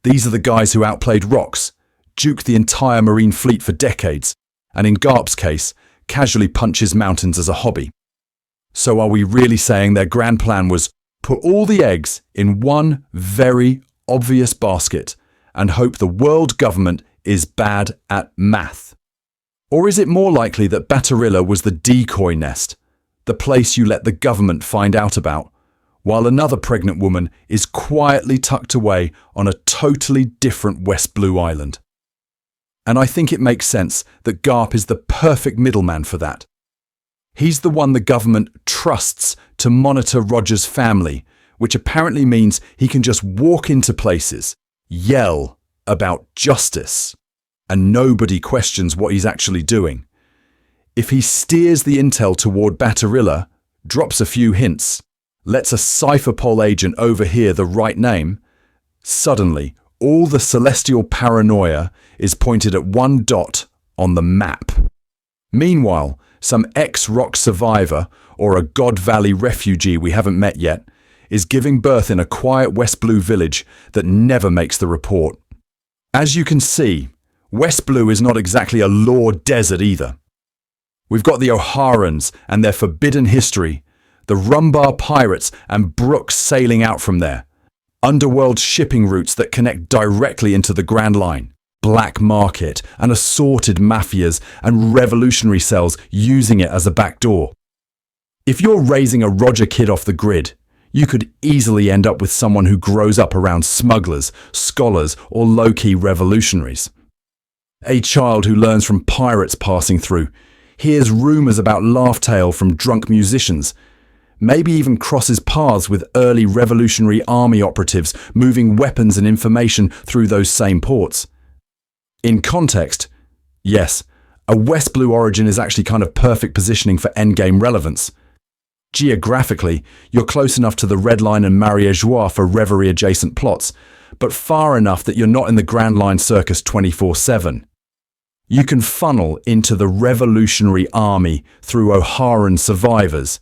These are the guys who outplayed Rocks, duked the entire Marine fleet for decades, and in Garp's case, casually punches mountains as a hobby. So are we really saying their grand plan was put all the eggs in one very obvious basket and hope the world government is bad at math? Or is it more likely that Baterilla was the decoy nest, the place you let the government find out about, while another pregnant woman is quietly tucked away on a totally different West Blue island? And I think it makes sense that Garp is the perfect middleman for that. He's the one the government trusts to monitor Roger's family, which apparently means he can just walk into places, yell about justice, and nobody questions what he's actually doing. If he steers the intel toward Baterilla, drops a few hints, lets a cypherpol agent overhear the right name, suddenly all the celestial paranoia is pointed at one dot on the map. Meanwhile, some ex-Rock survivor or a God Valley refugee we haven't met yet is giving birth in a quiet West Blue village that never makes the report. As you can see, West Blue is not exactly a law desert either. We've got the O'Harans and their forbidden history, the Rumbar pirates and Brooks sailing out from there, underworld shipping routes that connect directly into the Grand Line, black market and assorted mafias and revolutionary cells using it as a backdoor. If you're raising a Roger kid off the grid, you could easily end up with someone who grows up around smugglers, scholars, or low-key revolutionaries. A child who learns from pirates passing through, hears rumours about laugh tale from drunk musicians, maybe even crosses paths with early Revolutionary Army operatives moving weapons and information through those same ports. In context, yes, a West Blue origin is actually kind of perfect positioning for endgame relevance. Geographically, you're close enough to the Red Line and Marie-Joie for Reverie-adjacent plots, but far enough that you're not in the Grand Line circus 24/7. You can funnel into the Revolutionary Army through O'Haran survivors,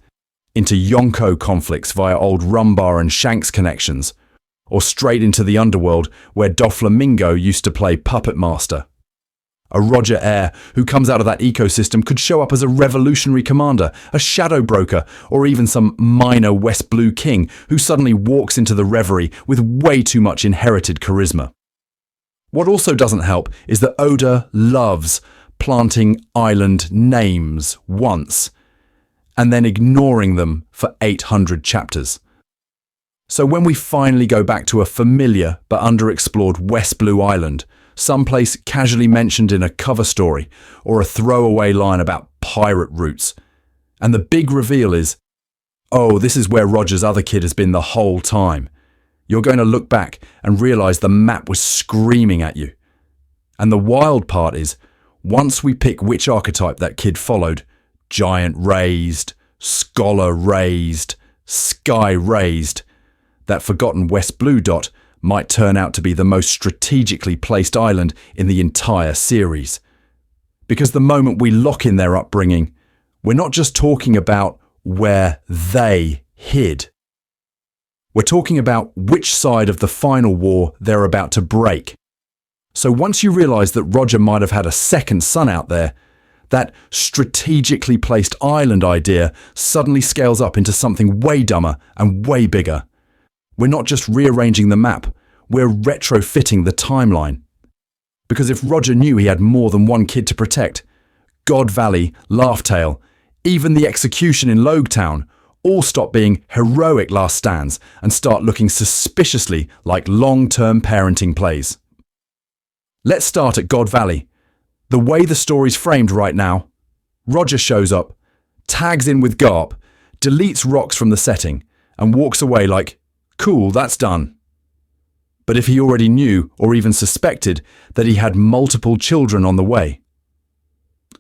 into Yonko conflicts via old Rumbar and Shanks connections, or straight into the underworld where Doflamingo used to play puppet master. A Roger heir who comes out of that ecosystem could show up as a revolutionary commander, a shadow broker, or even some minor West Blue king who suddenly walks into the reverie with way too much inherited charisma. What also doesn't help is that Oda loves planting island names once and then ignoring them for 800 chapters. So when we finally go back to a familiar but underexplored West Blue Island, someplace casually mentioned in a cover story or a throwaway line about pirate routes, and the big reveal is, oh, this is where Roger's other kid has been the whole time, you're going to look back and realise the map was screaming at you. And the wild part is, once we pick which archetype that kid followed, giant raised, scholar raised, sky raised, that forgotten West Blue dot might turn out to be the most strategically placed island in the entire series. Because the moment we lock in their upbringing, we're not just talking about where they hid. We're talking about which side of the final war they're about to break. So once you realise that Roger might have had a second son out there, that strategically placed island idea suddenly scales up into something way dumber and way bigger. We're not just rearranging the map, we're retrofitting the timeline. Because if Roger knew he had more than one kid to protect, God Valley, Laughtale, even the execution in Logetown all stop being heroic last stands and start looking suspiciously like long-term parenting plays. Let's start at God Valley. The way the story's framed right now, Roger shows up, tags in with Garp, deletes rocks from the setting, and walks away like, cool, that's done. But if he already knew or even suspected that he had multiple children on the way,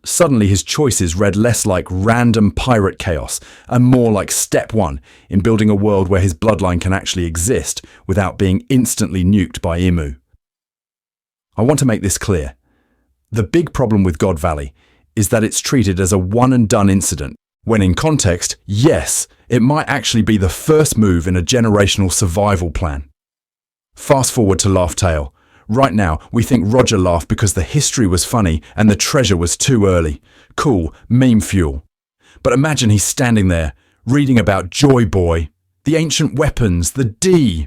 suddenly his choices read less like random pirate chaos and more like step one in building a world where his bloodline can actually exist without being instantly nuked by Imu. I want to make this clear. The big problem with God Valley is that it's treated as a one-and-done incident, when in context, yes, it might actually be the first move in a generational survival plan. Fast forward to Laughtale. Right now, we think Roger laughed because the history was funny and the treasure was too early. Cool, meme fuel. But imagine he's standing there, reading about Joy Boy, the ancient weapons, the D.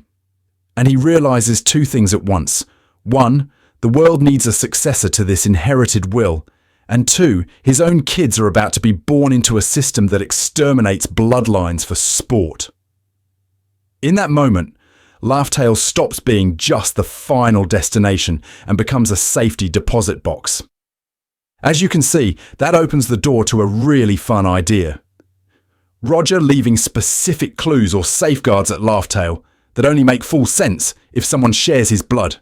And he realizes two things at once. One, the world needs a successor to this inherited will. And two, his own kids are about to be born into a system that exterminates bloodlines for sport. In that moment, Laughtale stops being just the final destination and becomes a safety deposit box. As you can see, that opens the door to a really fun idea. Roger leaving specific clues or safeguards at Laughtale that only make full sense if someone shares his blood.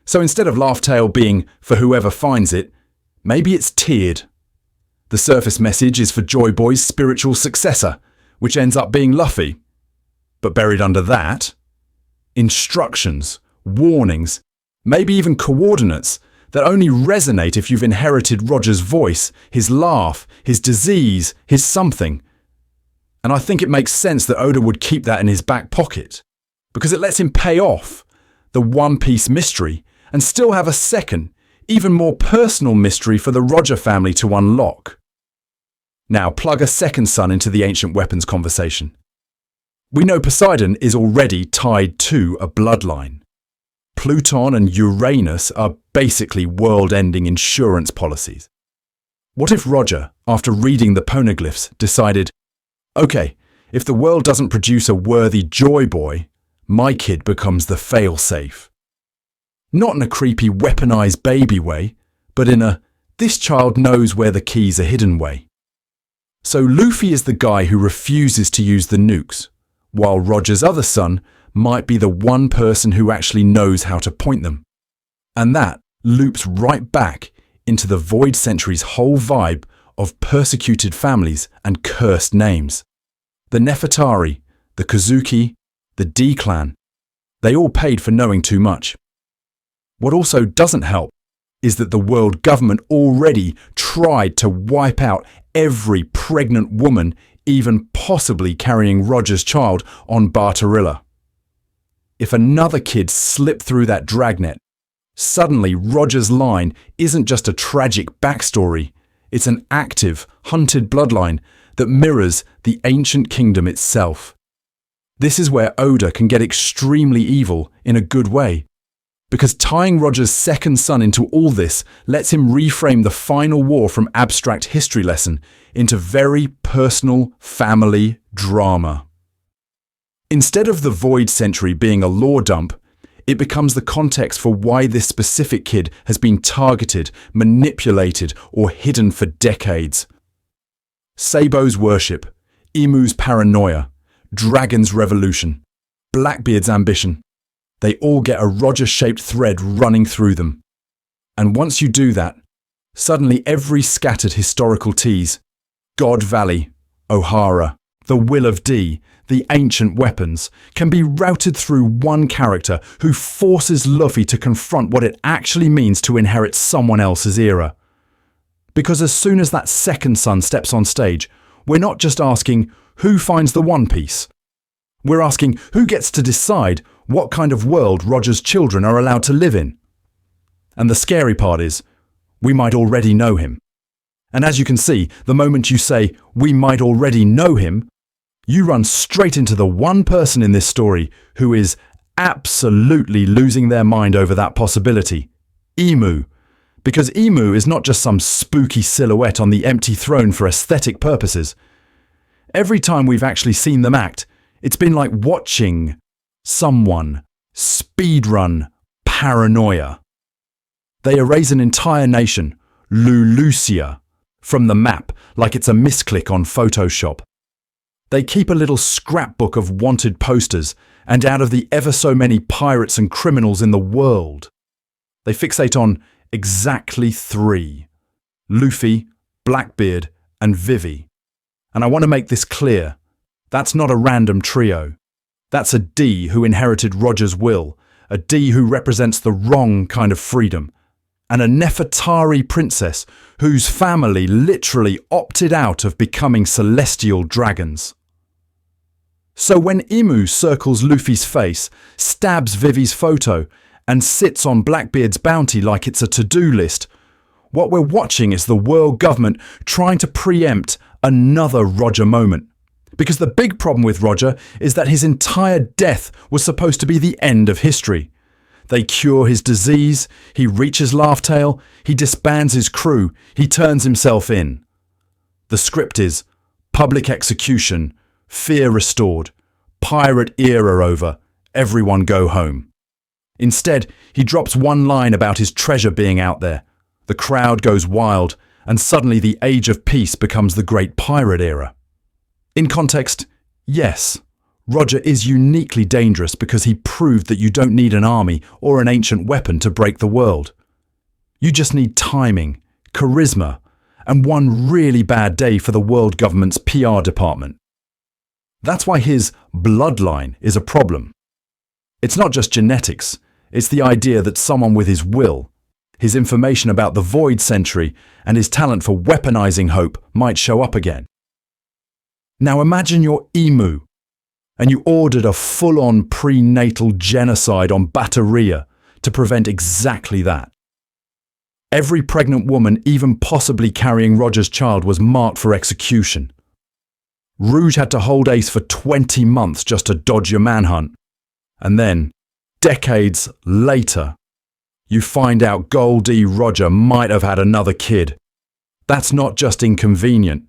So instead of Laughtale being for whoever finds it, maybe it's tiered. The surface message is for Joy Boy's spiritual successor, which ends up being Luffy. But buried under that, instructions, warnings, maybe even coordinates that only resonate if you've inherited Roger's voice, his laugh, his disease, his something. And I think it makes sense that Oda would keep that in his back pocket, because it lets him pay off the One Piece mystery and still have a second, even more personal mystery for the Roger family to unlock. Now plug a second son into the ancient weapons conversation. We know Poseidon is already tied to a bloodline. Pluton and Uranus are basically world-ending insurance policies. What if Roger, after reading the poneglyphs, decided, okay, if the world doesn't produce a worthy Joy Boy, my kid becomes the fail-safe. Not in a creepy weaponized baby way, but in a this child knows where the keys are hidden way. So Luffy is the guy who refuses to use the nukes, while Roger's other son might be the one person who actually knows how to point them. And that loops right back into the Void Century's whole vibe of persecuted families and cursed names. The Nefertari, the Kozuki, the D-Clan, they all paid for knowing too much. What also doesn't help is that the world government already tried to wipe out every pregnant woman, even possibly carrying Roger's child, on Baterilla. If another kid slipped through that dragnet, suddenly Roger's line isn't just a tragic backstory, it's an active, hunted bloodline that mirrors the ancient kingdom itself. This is where Oda can get extremely evil in a good way, because tying Roger's second son into all this lets him reframe the final war from abstract history lesson into very personal family drama. Instead of the Void Century being a lore dump, it becomes the context for why this specific kid has been targeted, manipulated, or hidden for decades. Sabo's worship, Imu's paranoia, Dragon's revolution, Blackbeard's ambition. They all get a Roger-shaped thread running through them. And once you do that, suddenly every scattered historical tease, God Valley, O'Hara, the will of D, the ancient weapons, can be routed through one character who forces Luffy to confront what it actually means to inherit someone else's era. Because as soon as that second son steps on stage, we're not just asking who finds the One Piece. We're asking who gets to decide what kind of world Roger's children are allowed to live in. And the scary part is, we might already know him. And as you can see, the moment you say, we might already know him, you run straight into the one person in this story who is absolutely losing their mind over that possibility, Emu. Because Emu is not just some spooky silhouette on the empty throne for aesthetic purposes. Every time we've actually seen them act, it's been like watching someone speedrun paranoia. They erase an entire nation, Lulusia, from the map like it's a misclick on Photoshop. They keep a little scrapbook of wanted posters, and out of the ever so many pirates and criminals in the world, they fixate on exactly 3: Luffy, Blackbeard, and Vivi. And I want to make this clear. That's not a random trio. That's a D who inherited Roger's will, a D who represents the wrong kind of freedom, and a Nefertari princess whose family literally opted out of becoming celestial dragons. So when Emu circles Luffy's face, stabs Vivi's photo, and sits on Blackbeard's bounty like it's a to-do list, what we're watching is the world government trying to preempt another Roger moment. Because the big problem with Roger is that his entire death was supposed to be the end of history. They cure his disease, he reaches Laugh Tale, he disbands his crew, he turns himself in. The script is public execution, fear restored, pirate era over, everyone go home. Instead, he drops one line about his treasure being out there. The crowd goes wild, and suddenly the age of peace becomes the great pirate era. In context, yes, Roger is uniquely dangerous because he proved that you don't need an army or an ancient weapon to break the world. You just need timing, charisma, and one really bad day for the world government's PR department. That's why his bloodline is a problem. It's not just genetics, it's the idea that someone with his will, his information about the Void Century, and his talent for weaponizing hope might show up again. Now imagine you're Emu, and you ordered a full-on prenatal genocide on Baterilla to prevent exactly that. Every pregnant woman, even possibly carrying Roger's child, was marked for execution. Rouge had to hold Ace for 20 months just to dodge your manhunt. And then, decades later, you find out Gol D Roger might have had another kid. That's not just inconvenient.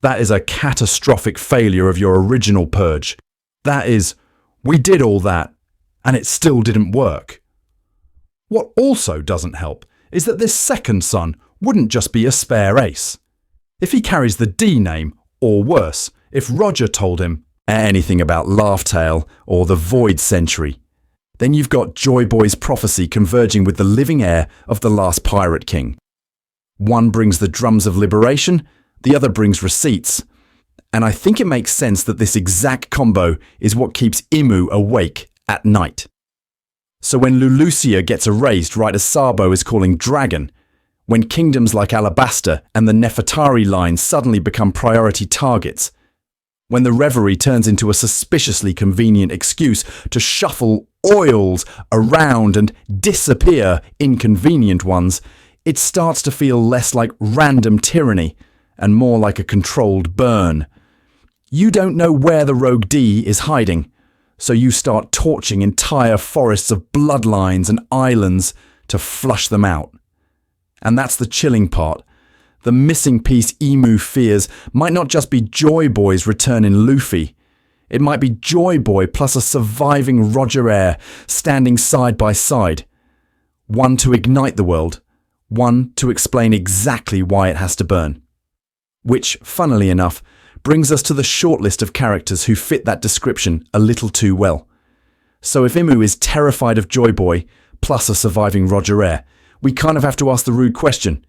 That is a catastrophic failure of your original purge. That is, we did all that, and it still didn't work. What also doesn't help is that this second son wouldn't just be a spare ace. If he carries the D name, or worse, if Roger told him anything about Laugh Tale or the Void Century, then you've got Joy Boy's prophecy converging with the living heir of the last Pirate King. One brings the drums of liberation, the other brings receipts. And I think it makes sense that this exact combo is what keeps Emu awake at night. So when Lulusia gets erased right as Sabo is calling Dragon, when kingdoms like Alabasta and the Nefertari line suddenly become priority targets, when the Reverie turns into a suspiciously convenient excuse to shuffle oils around and disappear inconvenient ones, it starts to feel less like random tyranny and more like a controlled burn. You don't know where the Rogue D is hiding, so you start torching entire forests of bloodlines and islands to flush them out. And that's the chilling part. The missing piece Emu fears might not just be Joy Boy's return in Luffy. It might be Joy Boy plus a surviving Roger heir standing side by side. One to ignite the world, one to explain exactly why it has to burn. Which, funnily enough, brings us to the shortlist of characters who fit that description a little too well. So if Emu is terrified of Joy Boy, plus a surviving Roger heir, we kind of have to ask the rude question,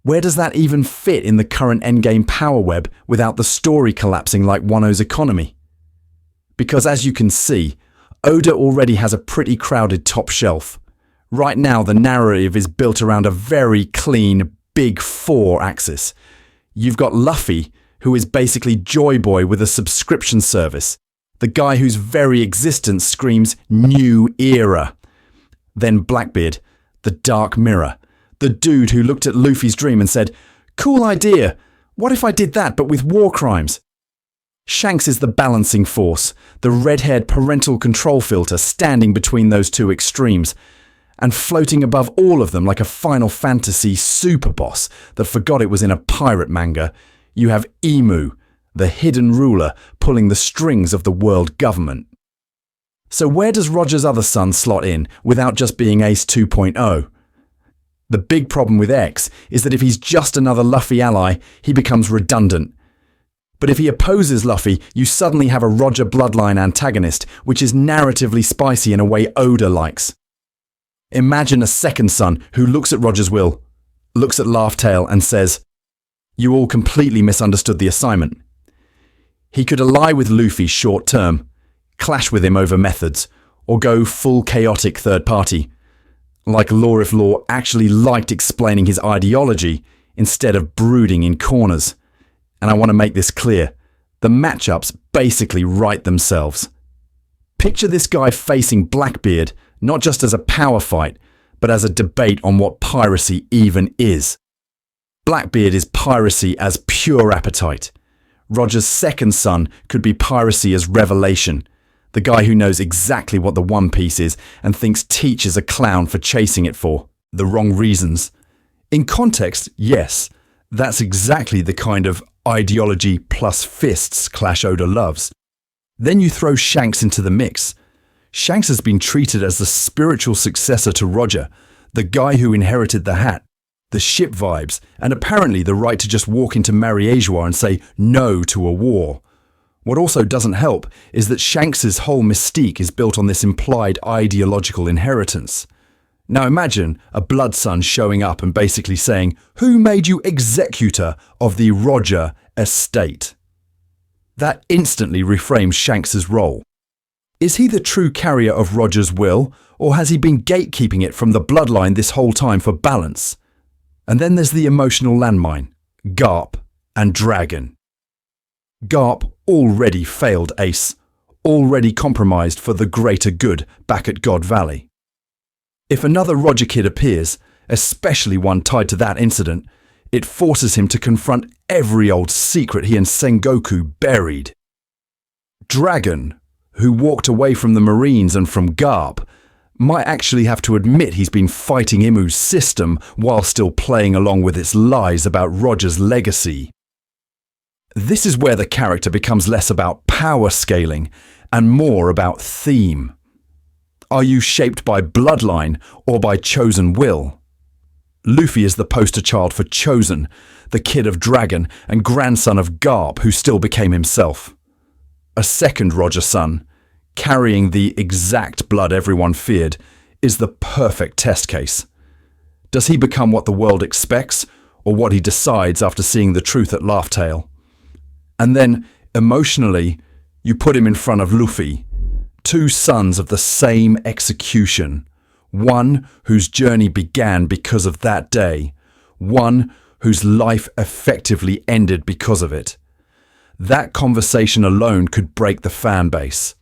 Where does that even fit in the current endgame power web without the story collapsing like Wano's economy? Because as you can see, Oda already has a pretty crowded top shelf. Right now the narrative is built around a very clean Big Four axis. You've got Luffy, who is basically Joy Boy with a subscription service, the guy whose very existence screams new era. Then Blackbeard, the Dark Mirror, the dude who looked at Luffy's dream and said, "Cool idea, what if I did that but with war crimes?" Shanks is the balancing force, the red-haired parental control filter standing between those two extremes, and floating above all of them like a Final Fantasy super boss that forgot it was in a pirate manga, you have Emu, the hidden ruler pulling the strings of the world government. So where does Roger's other son slot in without just being Ace 2.0? The big problem with X is that if he's just another Luffy ally, he becomes redundant. But if he opposes Luffy, you suddenly have a Roger bloodline antagonist, which is narratively spicy in a way Oda likes. Imagine a second son who looks at Roger's will, looks at Laugh Tale and says, "You all completely misunderstood the assignment." He could ally with Luffy short term, clash with him over methods, or go full chaotic third party. Like Law if Law actually liked explaining his ideology instead of brooding in corners. And I want to make this clear, the matchups basically write themselves. Picture this guy facing Blackbeard not just as a power fight, but as a debate on what piracy even is. Blackbeard is piracy as pure appetite. Roger's second son could be piracy as revelation, the guy who knows exactly what the One Piece is and thinks Teach is a clown for chasing it for the wrong reasons. In context, yes, that's exactly the kind of ideology plus fists clash Oda loves. Then you throw Shanks into the mix. Shanks has been treated as the spiritual successor to Roger, the guy who inherited the hat, the ship vibes, and apparently the right to just walk into Mariéjois and say no to a war. What also doesn't help is that Shanks's whole mystique is built on this implied ideological inheritance. Now imagine a blood son showing up and basically saying, "Who made you executor of the Roger estate?" That instantly reframes Shanks's role. Is he the true carrier of Roger's will, or has he been gatekeeping it from the bloodline this whole time for balance? And then there's the emotional landmine, Garp and Dragon. Garp already failed Ace, already compromised for the greater good back at God Valley. If another Roger kid appears, especially one tied to that incident, it forces him to confront every old secret he and Sengoku buried. Dragon, who walked away from the Marines and from Garp, might actually have to admit he's been fighting Imu's system while still playing along with its lies about Roger's legacy. This is where the character becomes less about power scaling and more about theme. Are you shaped by bloodline or by chosen will? Luffy is the poster child for Chosen, the kid of Dragon and grandson of Garp who still became himself. A second Roger son, carrying the exact blood everyone feared, is the perfect test case. Does he become what the world expects, or what he decides after seeing the truth at Laugh Tale? And then, emotionally, you put him in front of Luffy, two sons of the same execution, one whose journey began because of that day, one whose life effectively ended because of it. That conversation alone could break the fan base.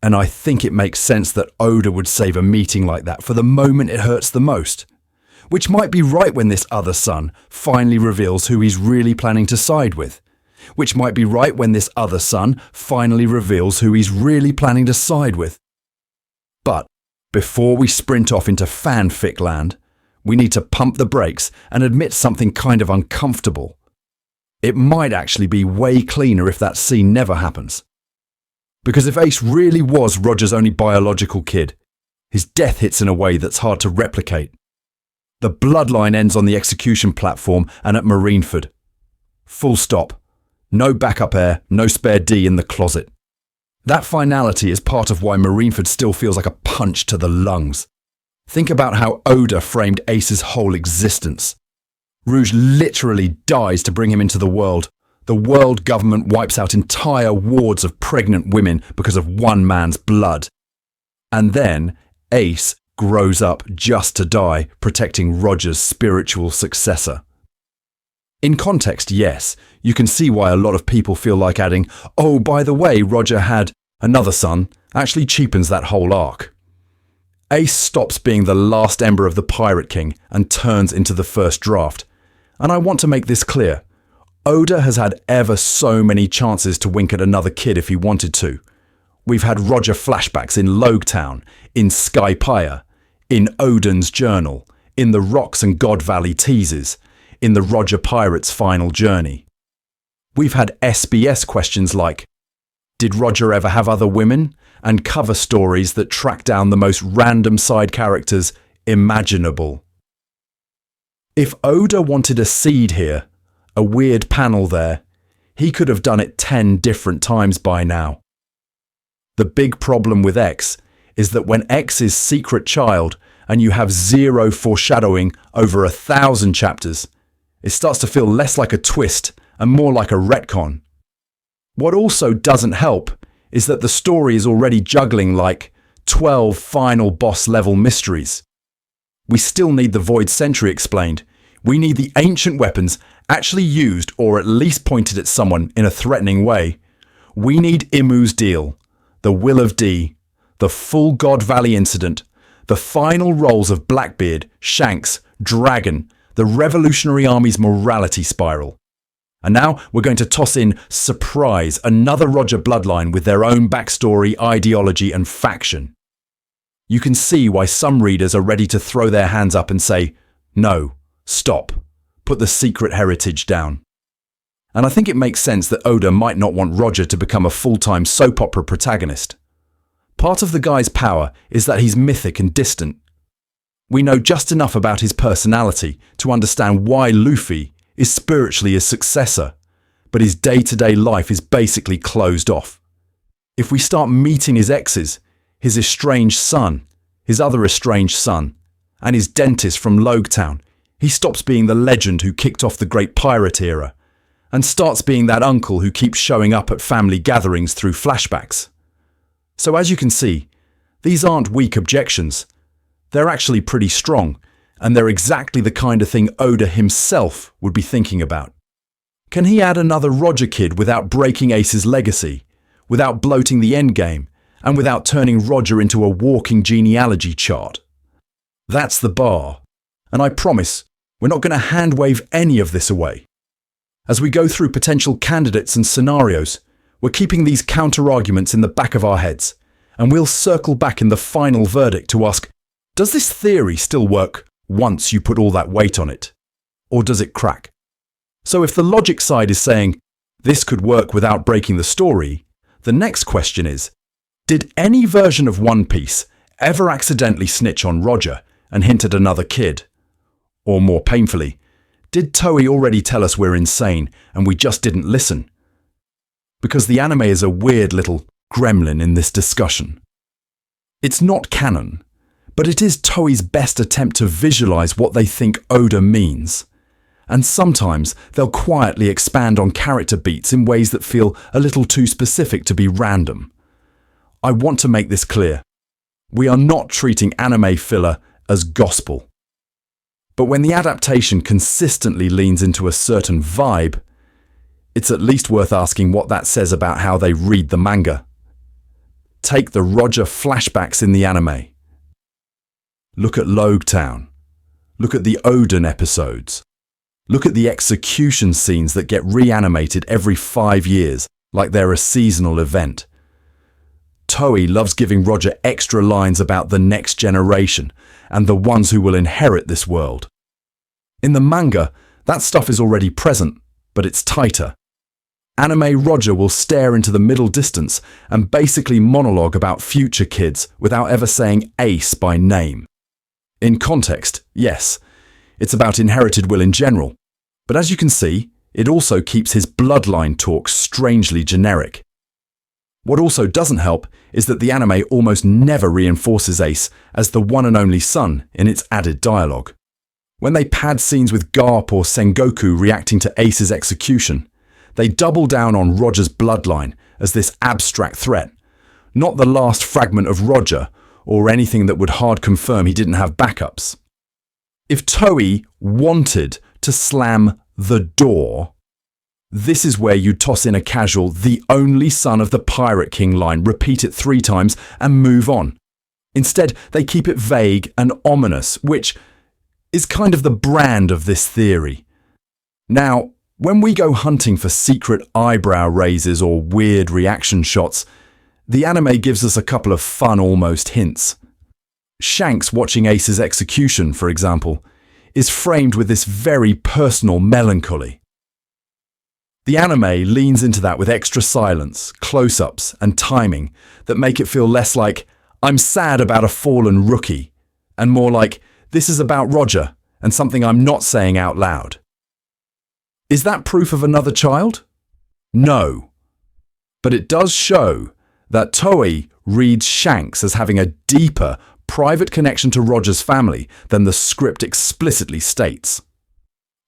And I think it makes sense that Oda would save a meeting like that for the moment it hurts the most. Which might be right when this other son finally reveals who he's really planning to side with. Which might be right when this other son finally reveals who he's really planning to side with. But before we sprint off into fanfic land, we need to pump the brakes and admit something kind of uncomfortable. It might actually be way cleaner if that scene never happens. Because if Ace really was Roger's only biological kid, his death hits in a way that's hard to replicate. The bloodline ends on the execution platform and at Marineford. Full stop. No backup heir, no spare D in the closet. That finality is part of why Marineford still feels like a punch to the lungs. Think about how Oda framed Ace's whole existence. Rouge literally dies to bring him into the world. The world government wipes out entire wards of pregnant women because of one man's blood. And then Ace grows up just to die, protecting Roger's spiritual successor. In context, yes, you can see why a lot of people feel like adding, "Oh, by the way, Roger had another son," actually cheapens that whole arc. Ace stops being the last ember of the Pirate King and turns into the first draft. And I want to make this clear. Oda has had ever so many chances to wink at another kid if he wanted to. We've had Roger flashbacks in Logetown, in Skypire, in Odin's Journal, in the Rocks and God Valley teases, in the Roger Pirate's final journey. We've had SBS questions like, did Roger ever have other women? And cover stories that track down the most random side characters imaginable. If Oda wanted a seed here, a weird panel there, he could have done it 10 different times by now. The big problem with X is that when X is secret child and you have zero foreshadowing over 1,000 chapters, it starts to feel less like a twist and more like a retcon. What also doesn't help is that the story is already juggling like 12 final boss level mysteries. We still need the Void Sentry explained. We need the ancient weapons actually used or at least pointed at someone in a threatening way. We need Imu's deal, the Will of D, the full God Valley incident, the final roles of Blackbeard, Shanks, Dragon, the Revolutionary Army's morality spiral. And now we're going to toss in surprise, another Roger bloodline with their own backstory, ideology and faction. You can see why some readers are ready to throw their hands up and say, no, stop, put the secret heritage down. And I think it makes sense that Oda might not want Roger to become a full-time soap opera protagonist. Part of the guy's power is that he's mythic and distant. We know just enough about his personality to understand why Luffy is spiritually his successor, but his day-to-day life is basically closed off. If we start meeting his exes, his estranged son, his other estranged son, and his dentist from Logetown, he stops being the legend who kicked off the Great Pirate era, and starts being that uncle who keeps showing up at family gatherings through flashbacks. So as you can see, these aren't weak objections. They're actually pretty strong, and they're exactly the kind of thing Oda himself would be thinking about. Can he add another Roger kid without breaking Ace's legacy, without bloating the endgame, and without turning Roger into a walking genealogy chart? That's the bar, and I promise we're not going to hand-wave any of this away. As we go through potential candidates and scenarios, we're keeping these counter-arguments in the back of our heads, and we'll circle back in the final verdict to ask, does this theory still work once you put all that weight on it? Or does it crack? So if the logic side is saying, this could work without breaking the story, the next question is, did any version of One Piece ever accidentally snitch on Roger and hint at another kid? Or more painfully, did Toei already tell us we're insane and we just didn't listen? Because the anime is a weird little gremlin in this discussion. It's not canon, but it is Toei's best attempt to visualize what they think Oda means. And sometimes they'll quietly expand on character beats in ways that feel a little too specific to be random. I want to make this clear. We are not treating anime filler as gospel. But when the adaptation consistently leans into a certain vibe, it's at least worth asking what that says about how they read the manga. Take the Roger flashbacks in the anime. Look at Logetown. Look at the Odin episodes. Look at the execution scenes that get reanimated every 5 years, like they're a seasonal event. Toei loves giving Roger extra lines about the next generation and the ones who will inherit this world. In the manga, that stuff is already present, but it's tighter. Anime Roger will stare into the middle distance and basically monologue about future kids without ever saying Ace by name. In context, yes, it's about inherited will in general, but as you can see, it also keeps his bloodline talk strangely generic. What also doesn't help is that the anime almost never reinforces Ace as the one and only son in its added dialogue. When they pad scenes with Garp or Sengoku reacting to Ace's execution, they double down on Roger's bloodline as this abstract threat, not the last fragment of Roger or anything that would hard confirm he didn't have backups. If Toei wanted to slam the door, this is where you toss in a casual "the only son of the Pirate King" line, repeat it 3 times and move on. Instead, they keep it vague and ominous, which is kind of the brand of this theory. Now, when we go hunting for secret eyebrow raises or weird reaction shots, the anime gives us a couple of fun almost hints. Shanks watching Ace's execution, for example, is framed with this very personal melancholy. The anime leans into that with extra silence, close-ups, and timing that make it feel less like, "I'm sad about a fallen rookie," and more like, "This is about Roger and something I'm not saying out loud." Is that proof of another child? No. But it does show that Toei reads Shanks as having a deeper, private connection to Roger's family than the script explicitly states.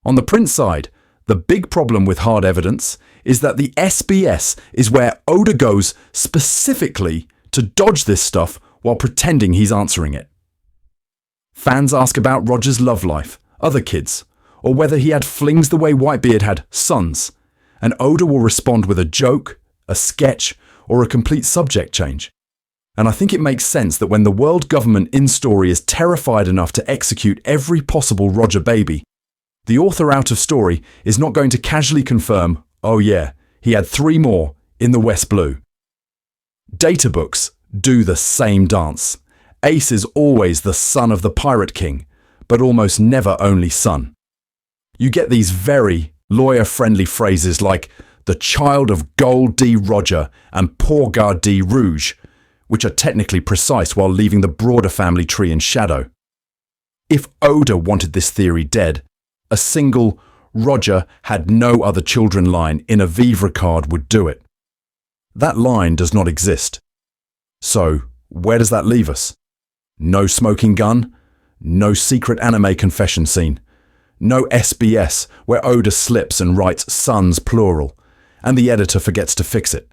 On the print side, the big problem with hard evidence is that the SBS is where Oda goes specifically to dodge this stuff while pretending he's answering it. Fans ask about Roger's love life, other kids, or whether he had flings the way Whitebeard had sons, and Oda will respond with a joke, a sketch, or a complete subject change. And I think it makes sense that when the world government in story is terrified enough to execute every possible Roger baby, the author out of story is not going to casually confirm, "Oh yeah, he had 3 more in the West Blue." Data books do the same dance. Ace is always the son of the Pirate King, but almost never only son. You get these very lawyer-friendly phrases like the child of Gol D Roger and Porgar D Rouge, which are technically precise while leaving the broader family tree in shadow. If Oda wanted this theory dead, a single "Roger had no other children" line in a Vivre card would do it. That line does not exist. So, where does that leave us? No smoking gun, no secret anime confession scene, no SBS where Oda slips and writes sons plural, and the editor forgets to fix it.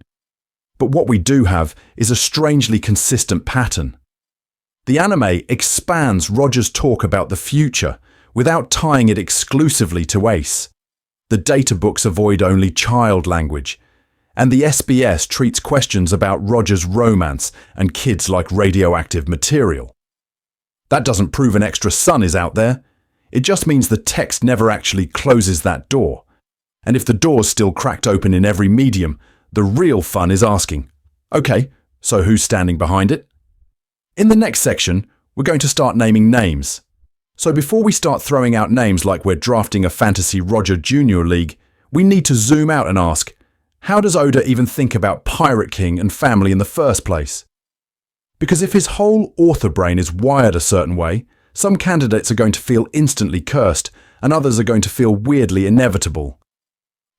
But what we do have is a strangely consistent pattern. The anime expands Roger's talk about the future without tying it exclusively to Ace. The data books avoid only child language, and the SBS treats questions about Roger's romance and kids like radioactive material. That doesn't prove an extra son is out there. It just means the text never actually closes that door. And if the door's still cracked open in every medium, the real fun is asking, okay, so who's standing behind it? In the next section, we're going to start naming names. So before we start throwing out names like we're drafting a fantasy Roger Jr. League, we need to zoom out and ask, how does Oda even think about Pirate King and family in the first place? Because if his whole author brain is wired a certain way, some candidates are going to feel instantly cursed and others are going to feel weirdly inevitable.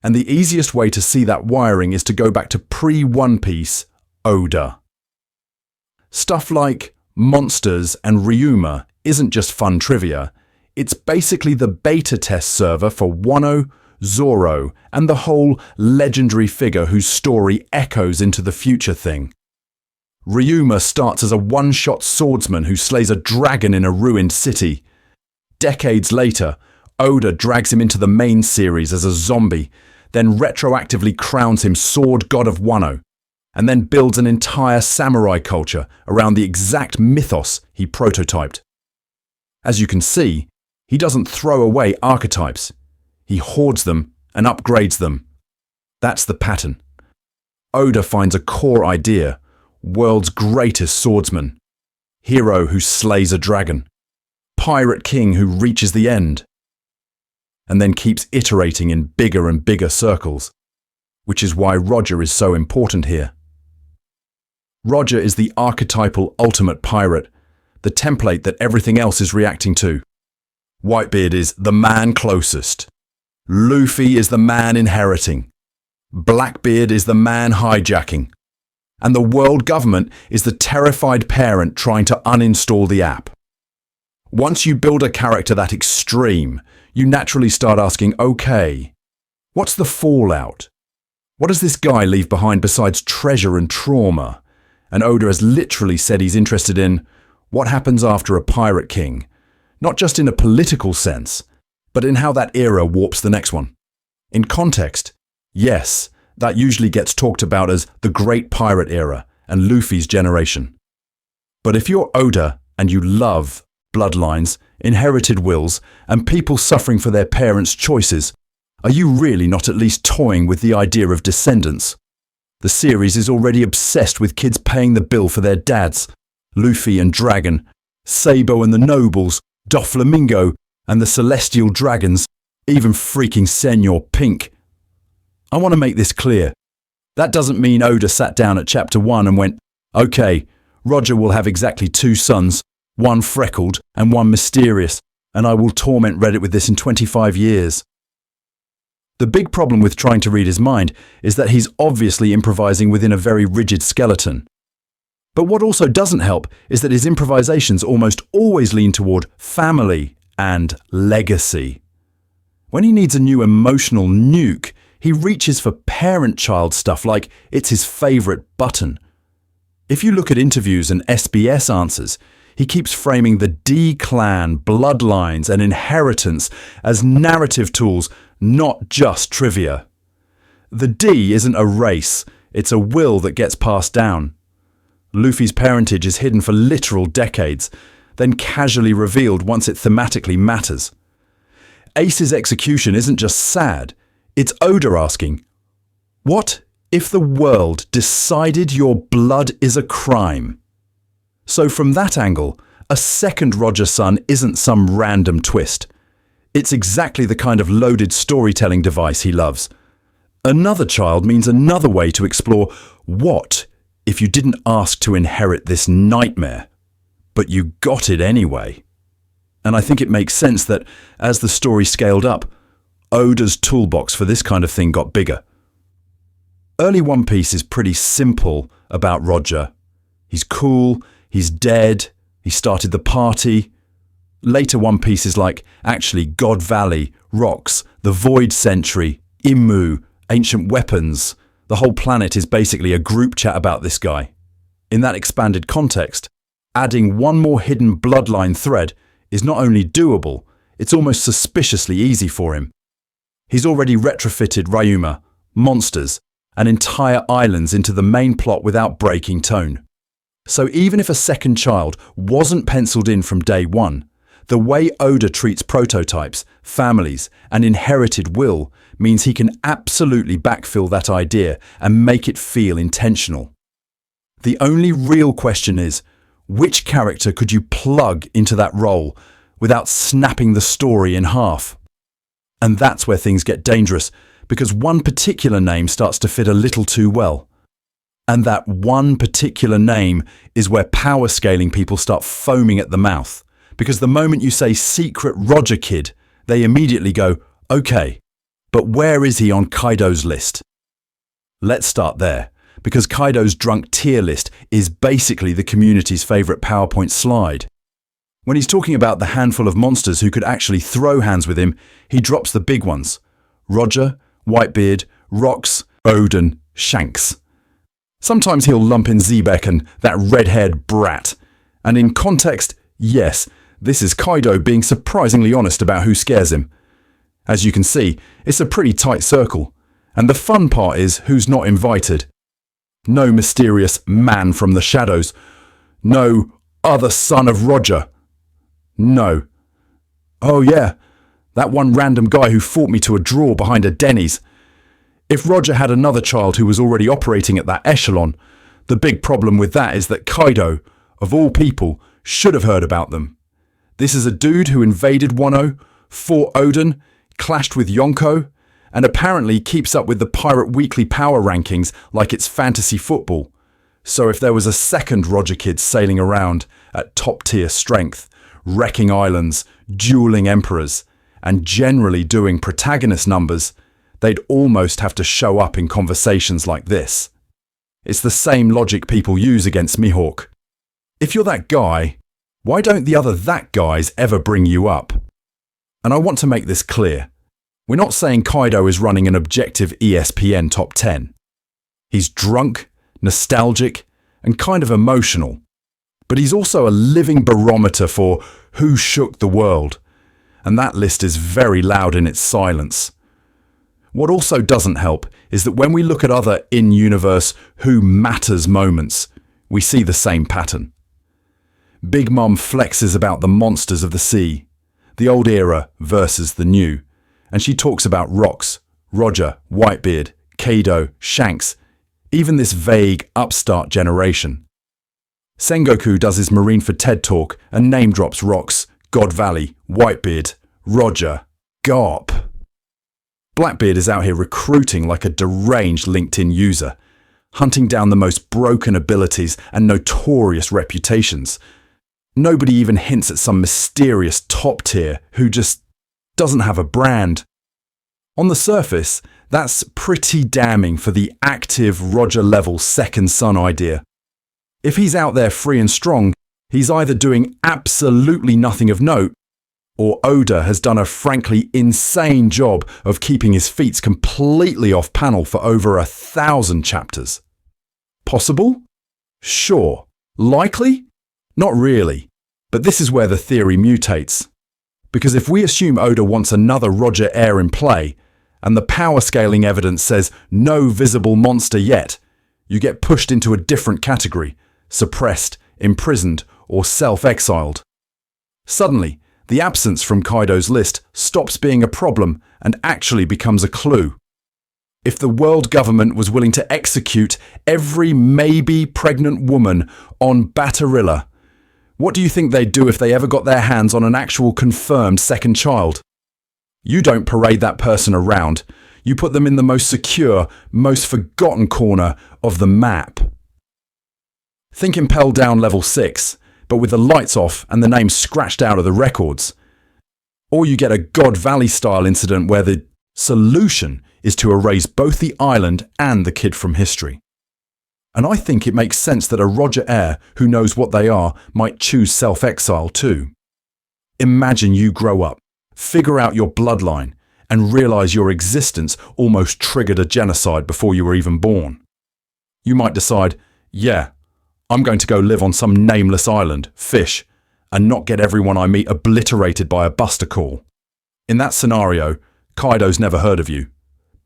And the easiest way to see that wiring is to go back to pre-One Piece Oda. Stuff like monsters and Ryuma isn't just fun trivia, it's basically the beta test server for Wano, Zoro, and the whole legendary figure whose story echoes into the future thing. Ryuma starts as a one-shot swordsman who slays a dragon in a ruined city. Decades later, Oda drags him into the main series as a zombie, then retroactively crowns him Sword God of Wano, and then builds an entire samurai culture around the exact mythos he prototyped. As you can see, he doesn't throw away archetypes. He hoards them and upgrades them. That's the pattern. Oda finds a core idea, world's greatest swordsman, hero who slays a dragon, pirate king who reaches the end, and then keeps iterating in bigger and bigger circles, which is why Roger is so important here. Roger is the archetypal ultimate pirate, the template that everything else is reacting to. Whitebeard is the man closest. Luffy is the man inheriting. Blackbeard is the man hijacking. And the world government is the terrified parent trying to uninstall the app. Once you build a character that extreme, you naturally start asking, okay, what's the fallout? What does this guy leave behind besides treasure and trauma? And Oda has literally said he's interested in what happens after a pirate king, not just in a political sense, but in how that era warps the next one. In context, yes, that usually gets talked about as the Great Pirate Era and Luffy's generation. But if you're Oda and you love bloodlines, inherited wills, and people suffering for their parents' choices, are you really not at least toying with the idea of descendants? The series is already obsessed with kids paying the bill for their dads. Luffy and Dragon, Sabo and the Nobles, Doflamingo and the Celestial Dragons, even freaking Senor Pink. I want to make this clear. That doesn't mean Oda sat down at chapter 1 and went, okay, Roger will have exactly 2 sons, one freckled and one mysterious, and I will torment Reddit with this in 25 years. The big problem with trying to read his mind is that he's obviously improvising within a very rigid skeleton. But what also doesn't help is that his improvisations almost always lean toward family and legacy. When he needs a new emotional nuke, he reaches for parent-child stuff like it's his favourite button. If you look at interviews and SBS answers, he keeps framing the D-clan, bloodlines and inheritance as narrative tools, not just trivia. The D isn't a race, it's a will that gets passed down. Luffy's parentage is hidden for literal decades, then casually revealed once it thematically matters. Ace's execution isn't just sad, it's Oda asking, what if the world decided your blood is a crime? So from that angle, a second Roger son isn't some random twist. It's exactly the kind of loaded storytelling device he loves. Another child means another way to explore what if you didn't ask to inherit this nightmare, but you got it anyway. And I think it makes sense that as the story scaled up, Oda's toolbox for this kind of thing got bigger. Early One Piece is pretty simple about Roger. He's cool, he's dead, he started the party. Later One Piece is like, actually, God Valley, rocks, the Void Century, Immu, ancient weapons. The whole planet is basically a group chat about this guy. In that expanded context, adding one more hidden bloodline thread is not only doable, it's almost suspiciously easy for him. He's already retrofitted Ryuma, monsters, and entire islands into the main plot without breaking tone. So even if a second child wasn't penciled in from day one, the way Oda treats prototypes, families, and inherited will means he can absolutely backfill that idea and make it feel intentional. The only real question is, which character could you plug into that role without snapping the story in half? And that's where things get dangerous, because one particular name starts to fit a little too well. And that one particular name is where power scaling people start foaming at the mouth. Because the moment you say Secret Roger Kid, they immediately go, okay, but where is he on Kaido's list? Let's start there, because Kaido's drunk tier list is basically the community's favourite PowerPoint slide. When he's talking about the handful of monsters who could actually throw hands with him, he drops the big ones. Roger, Whitebeard, Rox, Odin, Shanks. Sometimes he'll lump in Zebek and that red-haired brat. And in context, yes, this is Kaido being surprisingly honest about who scares him. As you can see, it's a pretty tight circle. And the fun part is who's not invited. No mysterious man from the shadows. No other son of Roger. No. Oh yeah, that one random guy who fought me to a draw behind a Denny's. If Roger had another child who was already operating at that echelon, the big problem with that is that Kaido, of all people, should have heard about them. This is a dude who invaded Wano, fought Odin, clashed with Yonko, and apparently keeps up with the Pirate Weekly power rankings like it's fantasy football. So if there was a second Roger Kid sailing around at top-tier strength, wrecking islands, dueling emperors, and generally doing protagonist numbers, they'd almost have to show up in conversations like this. It's the same logic people use against Mihawk. If you're that guy, Why don't the other that guys ever bring you up? And I want to make this clear. We're not saying Kaido is running an objective ESPN top 10. He's drunk, nostalgic, and kind of emotional. But he's also a living barometer for who shook the world. And that list is very loud in its silence. What also doesn't help is that when we look at other in-universe who matters moments, we see the same pattern. Big Mom flexes about the monsters of the sea, the old era versus the new, and she talks about rocks, Roger, Whitebeard, Kaido, Shanks, even this vague upstart generation. Sengoku does his Marineford TED Talk and name drops rocks, God Valley, Whitebeard, Roger, Garp. Blackbeard is out here recruiting like a deranged LinkedIn user, hunting down the most broken abilities and notorious reputations. Nobody even hints at some mysterious top tier who just doesn't have a brand. On the surface, that's pretty damning for the active Roger level second son idea. If he's out there free and strong, he's either doing absolutely nothing of note, or Oda has done a frankly insane job of keeping his feet completely off panel for over 1,000 chapters. Possible? Sure. Likely? Not really. But this is where the theory mutates. Because if we assume Oda wants another Roger heir in play, and the power scaling evidence says no visible monster yet, you get pushed into a different category, suppressed, imprisoned, or self-exiled. Suddenly, the absence from Kaido's list stops being a problem and actually becomes a clue. If the world government was willing to execute every maybe pregnant woman on Baterilla, what do you think they'd do if they ever got their hands on an actual confirmed second child? You don't parade that person around. You put them in the most secure, most forgotten corner of the map. Think Impel down level 6, but with the lights off and the name scratched out of the records. Or you get a God Valley style incident where the solution is to erase both the island and the kid from history. And I think it makes sense that a Roger heir who knows what they are might choose self-exile too. Imagine you grow up, figure out your bloodline, and realise your existence almost triggered a genocide before you were even born. You might decide, yeah, I'm going to go live on some nameless island, fish, and not get everyone I meet obliterated by a buster call. In that scenario, Kaido's never heard of you.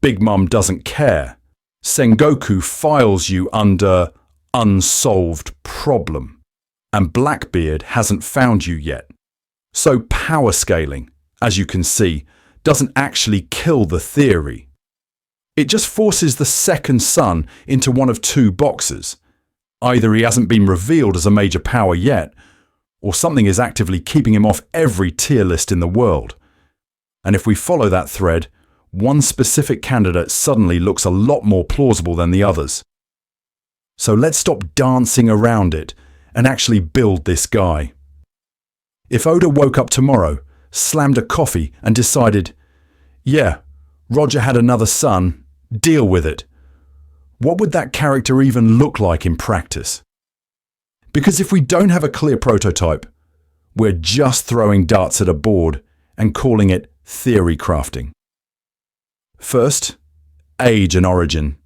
Big Mum doesn't care. Sengoku files you under unsolved problem. And Blackbeard hasn't found you yet. So power scaling, as you can see, doesn't actually kill the theory. It just forces the second son into one of two boxes. Either he hasn't been revealed as a major power yet, or something is actively keeping him off every tier list in the world. And if we follow that thread, one specific candidate suddenly looks a lot more plausible than the others. So let's stop dancing around it and actually build this guy. If Oda woke up tomorrow, slammed a coffee and decided, yeah, Roger had another son, deal with it, what would that character even look like in practice? Because if we don't have a clear prototype, we're just throwing darts at a board and calling it theory crafting. First, age and origin.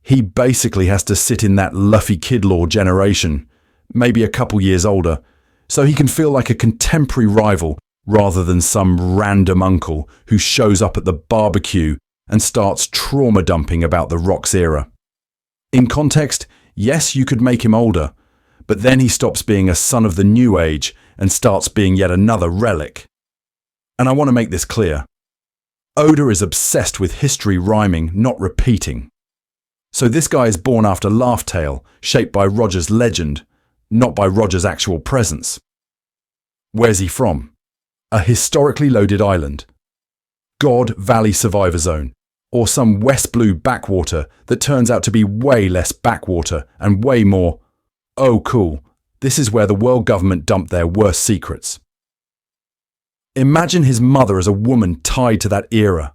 He basically has to sit in that Luffy Kid Law generation, maybe a couple years older, so he can feel like a contemporary rival rather than some random uncle who shows up at the barbecue and starts trauma dumping about the Rocks era. In context, yes, you could make him older, but then he stops being a son of the new age and starts being yet another relic. And I want to make this clear. Oda is obsessed with history rhyming, not repeating. So this guy is born after Laugh Tale, shaped by Roger's legend, not by Roger's actual presence. Where's he from? A historically loaded island. God Valley Survivor Zone, or some West Blue backwater that turns out to be way less backwater and way more, oh cool, this is where the world government dumped their worst secrets. Imagine his mother as a woman tied to that era.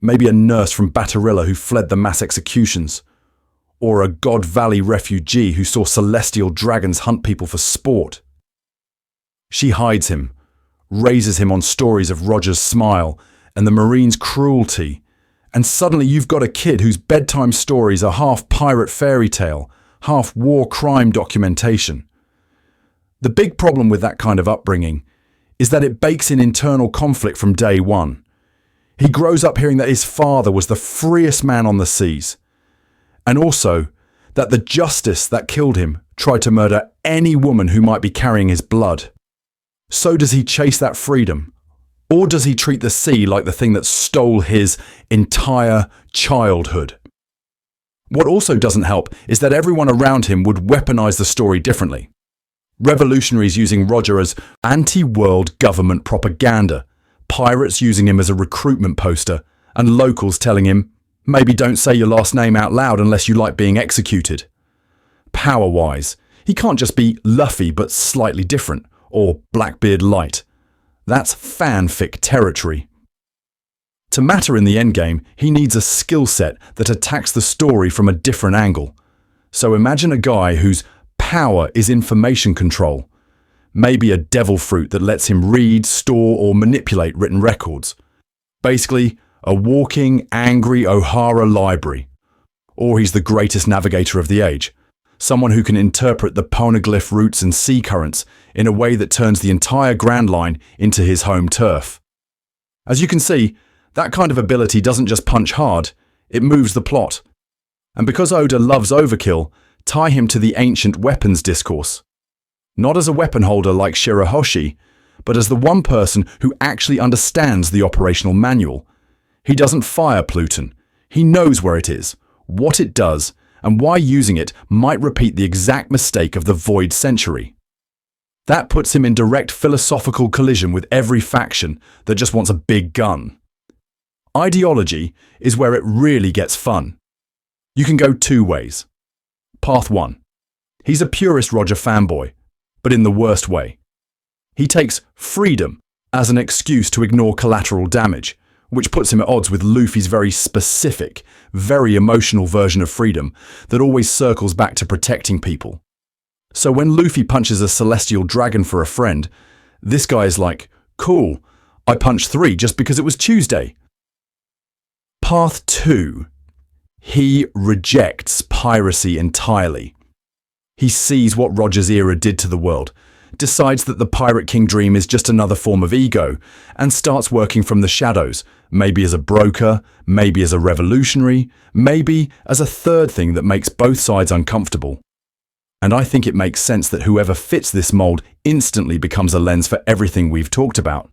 Maybe a nurse from Baterilla who fled the mass executions, or a God Valley refugee who saw celestial dragons hunt people for sport. She hides him, raises him on stories of Roger's smile and the Marine's cruelty, and suddenly you've got a kid whose bedtime stories are half pirate fairy tale, half war crime documentation. The big problem with that kind of upbringing is that it bakes in internal conflict from day one. He grows up hearing that his father was the freest man on the seas, and also that the justice that killed him tried to murder any woman who might be carrying his blood. So does he chase that freedom? Or does he treat the sea like the thing that stole his entire childhood? What also doesn't help is that everyone around him would weaponize the story differently. Revolutionaries using Roger as anti-world government propaganda, pirates using him as a recruitment poster, and locals telling him, maybe don't say your last name out loud unless you like being executed. Power-wise, he can't just be Luffy but slightly different, or Blackbeard light. That's fanfic territory. To matter in the endgame, he needs a skill set that attacks the story from a different angle. So imagine a guy whose power is information control. Maybe a devil fruit that lets him read, store, or manipulate written records. Basically, a walking, angry O'Hara library. Or he's the greatest navigator of the age. Someone who can interpret the poneglyph routes and sea currents in a way that turns the entire Grand Line into his home turf. As you can see, that kind of ability doesn't just punch hard, it moves the plot. And because Oda loves overkill, tie him to the ancient weapons discourse. Not as a weapon holder like Shirahoshi, but as the one person who actually understands the operational manual. He doesn't fire Pluton. He knows where it is, what it does, and why using it might repeat the exact mistake of the Void Century. That puts him in direct philosophical collision with every faction that just wants a big gun. Ideology is where it really gets fun. You can go two ways. Path 1. He's a purist Roger fanboy, but in the worst way. He takes freedom as an excuse to ignore collateral damage, which puts him at odds with Luffy's very specific, very emotional version of freedom that always circles back to protecting people. So when Luffy punches a celestial dragon for a friend, this guy is like, cool, I punched 3 just because it was Tuesday. Path 2. He rejects piracy entirely. He sees what Roger's era did to the world, decides that the Pirate King dream is just another form of ego, and starts working from the shadows, maybe as a broker, maybe as a revolutionary, maybe as a third thing that makes both sides uncomfortable. And I think it makes sense that whoever fits this mold instantly becomes a lens for everything we've talked about.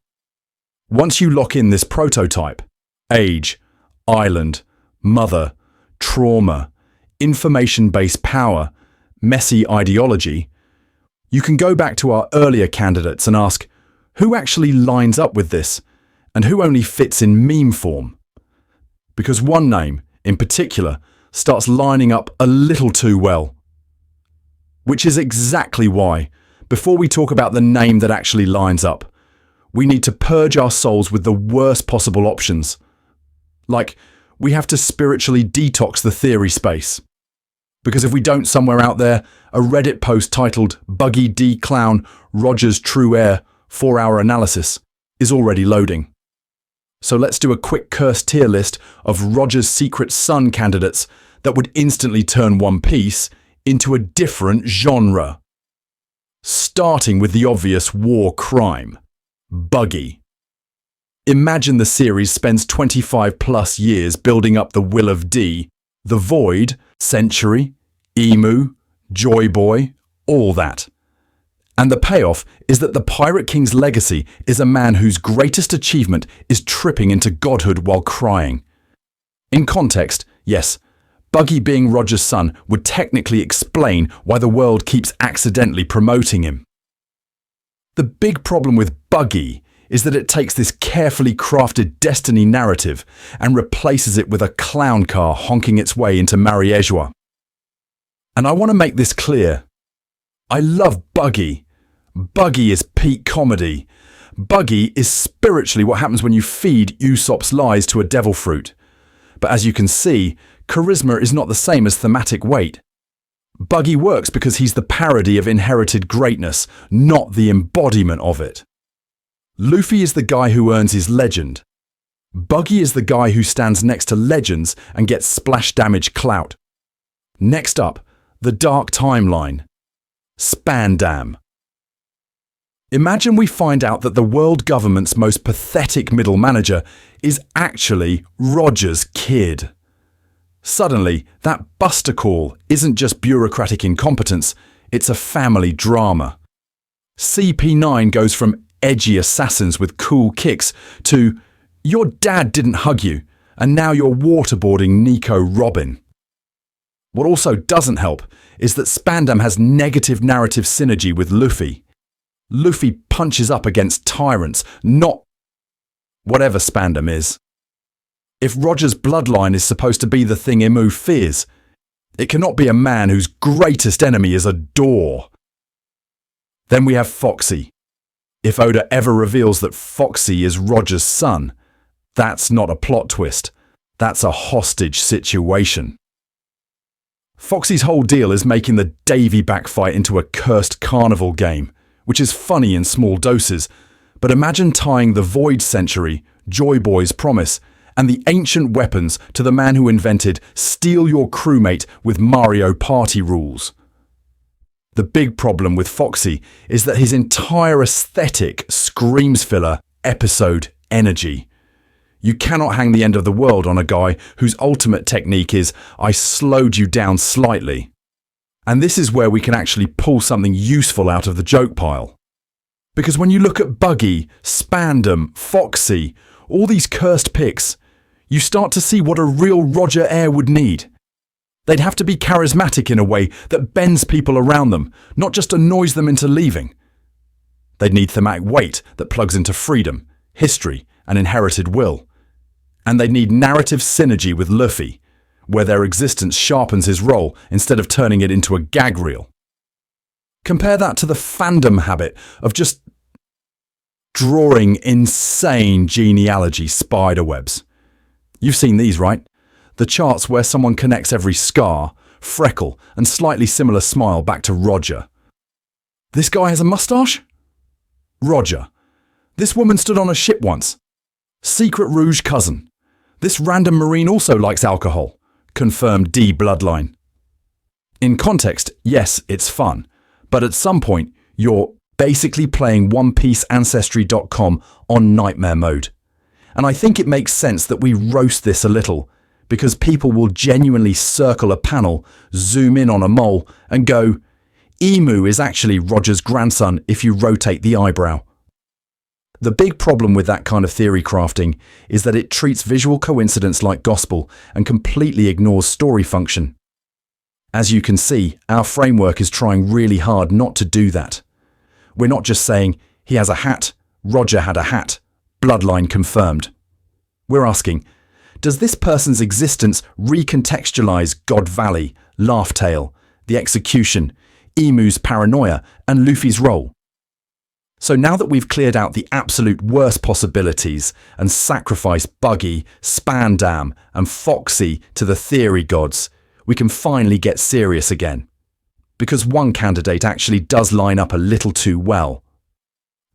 Once you lock in this prototype, age, island, mother, trauma, information-based power, messy ideology, you can go back to our earlier candidates and ask, who actually lines up with this, and who only fits in meme form? Because one name, in particular, starts lining up a little too well. Which is exactly why, before we talk about the name that actually lines up, we need to purge our souls with the worst possible options. Like, we have to spiritually detox the theory space. Because if we don't, somewhere out there, a Reddit post titled Buggy D Clown Roger's True Heir 4-hour analysis is already loading. So let's do a quick cursed tier list of Roger's secret son candidates that would instantly turn One Piece into a different genre. Starting with the obvious war crime, Buggy. Imagine the series spends 25 plus years building up the Will of D, the Void, Century, Emu, Joy Boy, all that. And the payoff is that the Pirate King's legacy is a man whose greatest achievement is tripping into godhood while crying. In context, yes, Buggy being Roger's son would technically explain why the world keeps accidentally promoting him. The big problem with Buggy is that it takes this carefully crafted destiny narrative and replaces it with a clown car honking its way into Marineford. And I want to make this clear. I love Buggy. Buggy is peak comedy. Buggy is spiritually what happens when you feed Usopp's lies to a devil fruit. But as you can see, charisma is not the same as thematic weight. Buggy works because he's the parody of inherited greatness, not the embodiment of it. Luffy is the guy who earns his legend. Buggy is the guy who stands next to legends and gets splash damage clout. Next up, the Dark Timeline. Spandam. Imagine we find out that the world government's most pathetic middle manager is actually Roger's kid. Suddenly, that Buster call isn't just bureaucratic incompetence, it's a family drama. CP9 goes from edgy assassins with cool kicks to your dad didn't hug you, and now you're waterboarding Nico Robin. What also doesn't help is that Spandam has negative narrative synergy with Luffy. Luffy punches up against tyrants, not whatever Spandam is. If Roger's bloodline is supposed to be the thing Imu fears, it cannot be a man whose greatest enemy is a door. Then we have Foxy. If Oda ever reveals that Foxy is Roger's son, that's not a plot twist, that's a hostage situation. Foxy's whole deal is making the Davy back fight into a cursed carnival game, which is funny in small doses, but imagine tying the Void Century, Joy Boy's promise, and the ancient weapons to the man who invented steal your crewmate with Mario Party rules. The big problem with Foxy is that his entire aesthetic screams filler episode energy. You cannot hang the end of the world on a guy whose ultimate technique is, I slowed you down slightly. And this is where we can actually pull something useful out of the joke pile. Because when you look at Buggy, Spandam, Foxy, all these cursed picks, you start to see what a real Roger heir would need. They'd have to be charismatic in a way that bends people around them, not just annoys them into leaving. They'd need thematic weight that plugs into freedom, history, and inherited will. And they'd need narrative synergy with Luffy, where their existence sharpens his role instead of turning it into a gag reel. Compare that to the fandom habit of just drawing insane genealogy spiderwebs. You've seen these, right? The charts where someone connects every scar, freckle, and slightly similar smile back to Roger. This guy has a mustache? Roger. This woman stood on a ship once. Secret Rouge cousin. This random Marine also likes alcohol. Confirmed D bloodline. In context, yes, it's fun, but at some point, you're basically playing OnePieceAncestry.com on nightmare mode. And I think it makes sense that we roast this a little, because people will genuinely circle a panel, zoom in on a mole, and go, Emu is actually Roger's grandson if you rotate the eyebrow. The big problem with that kind of theory crafting is that it treats visual coincidence like gospel and completely ignores story function. As you can see, our framework is trying really hard not to do that. We're not just saying, he has a hat, Roger had a hat, bloodline confirmed. We're asking, does this person's existence recontextualize God Valley, Laugh Tale, the execution, Emu's paranoia, and Luffy's role? So now that we've cleared out the absolute worst possibilities and sacrificed Buggy, Spandam, and Foxy to the theory gods, we can finally get serious again. Because one candidate actually does line up a little too well.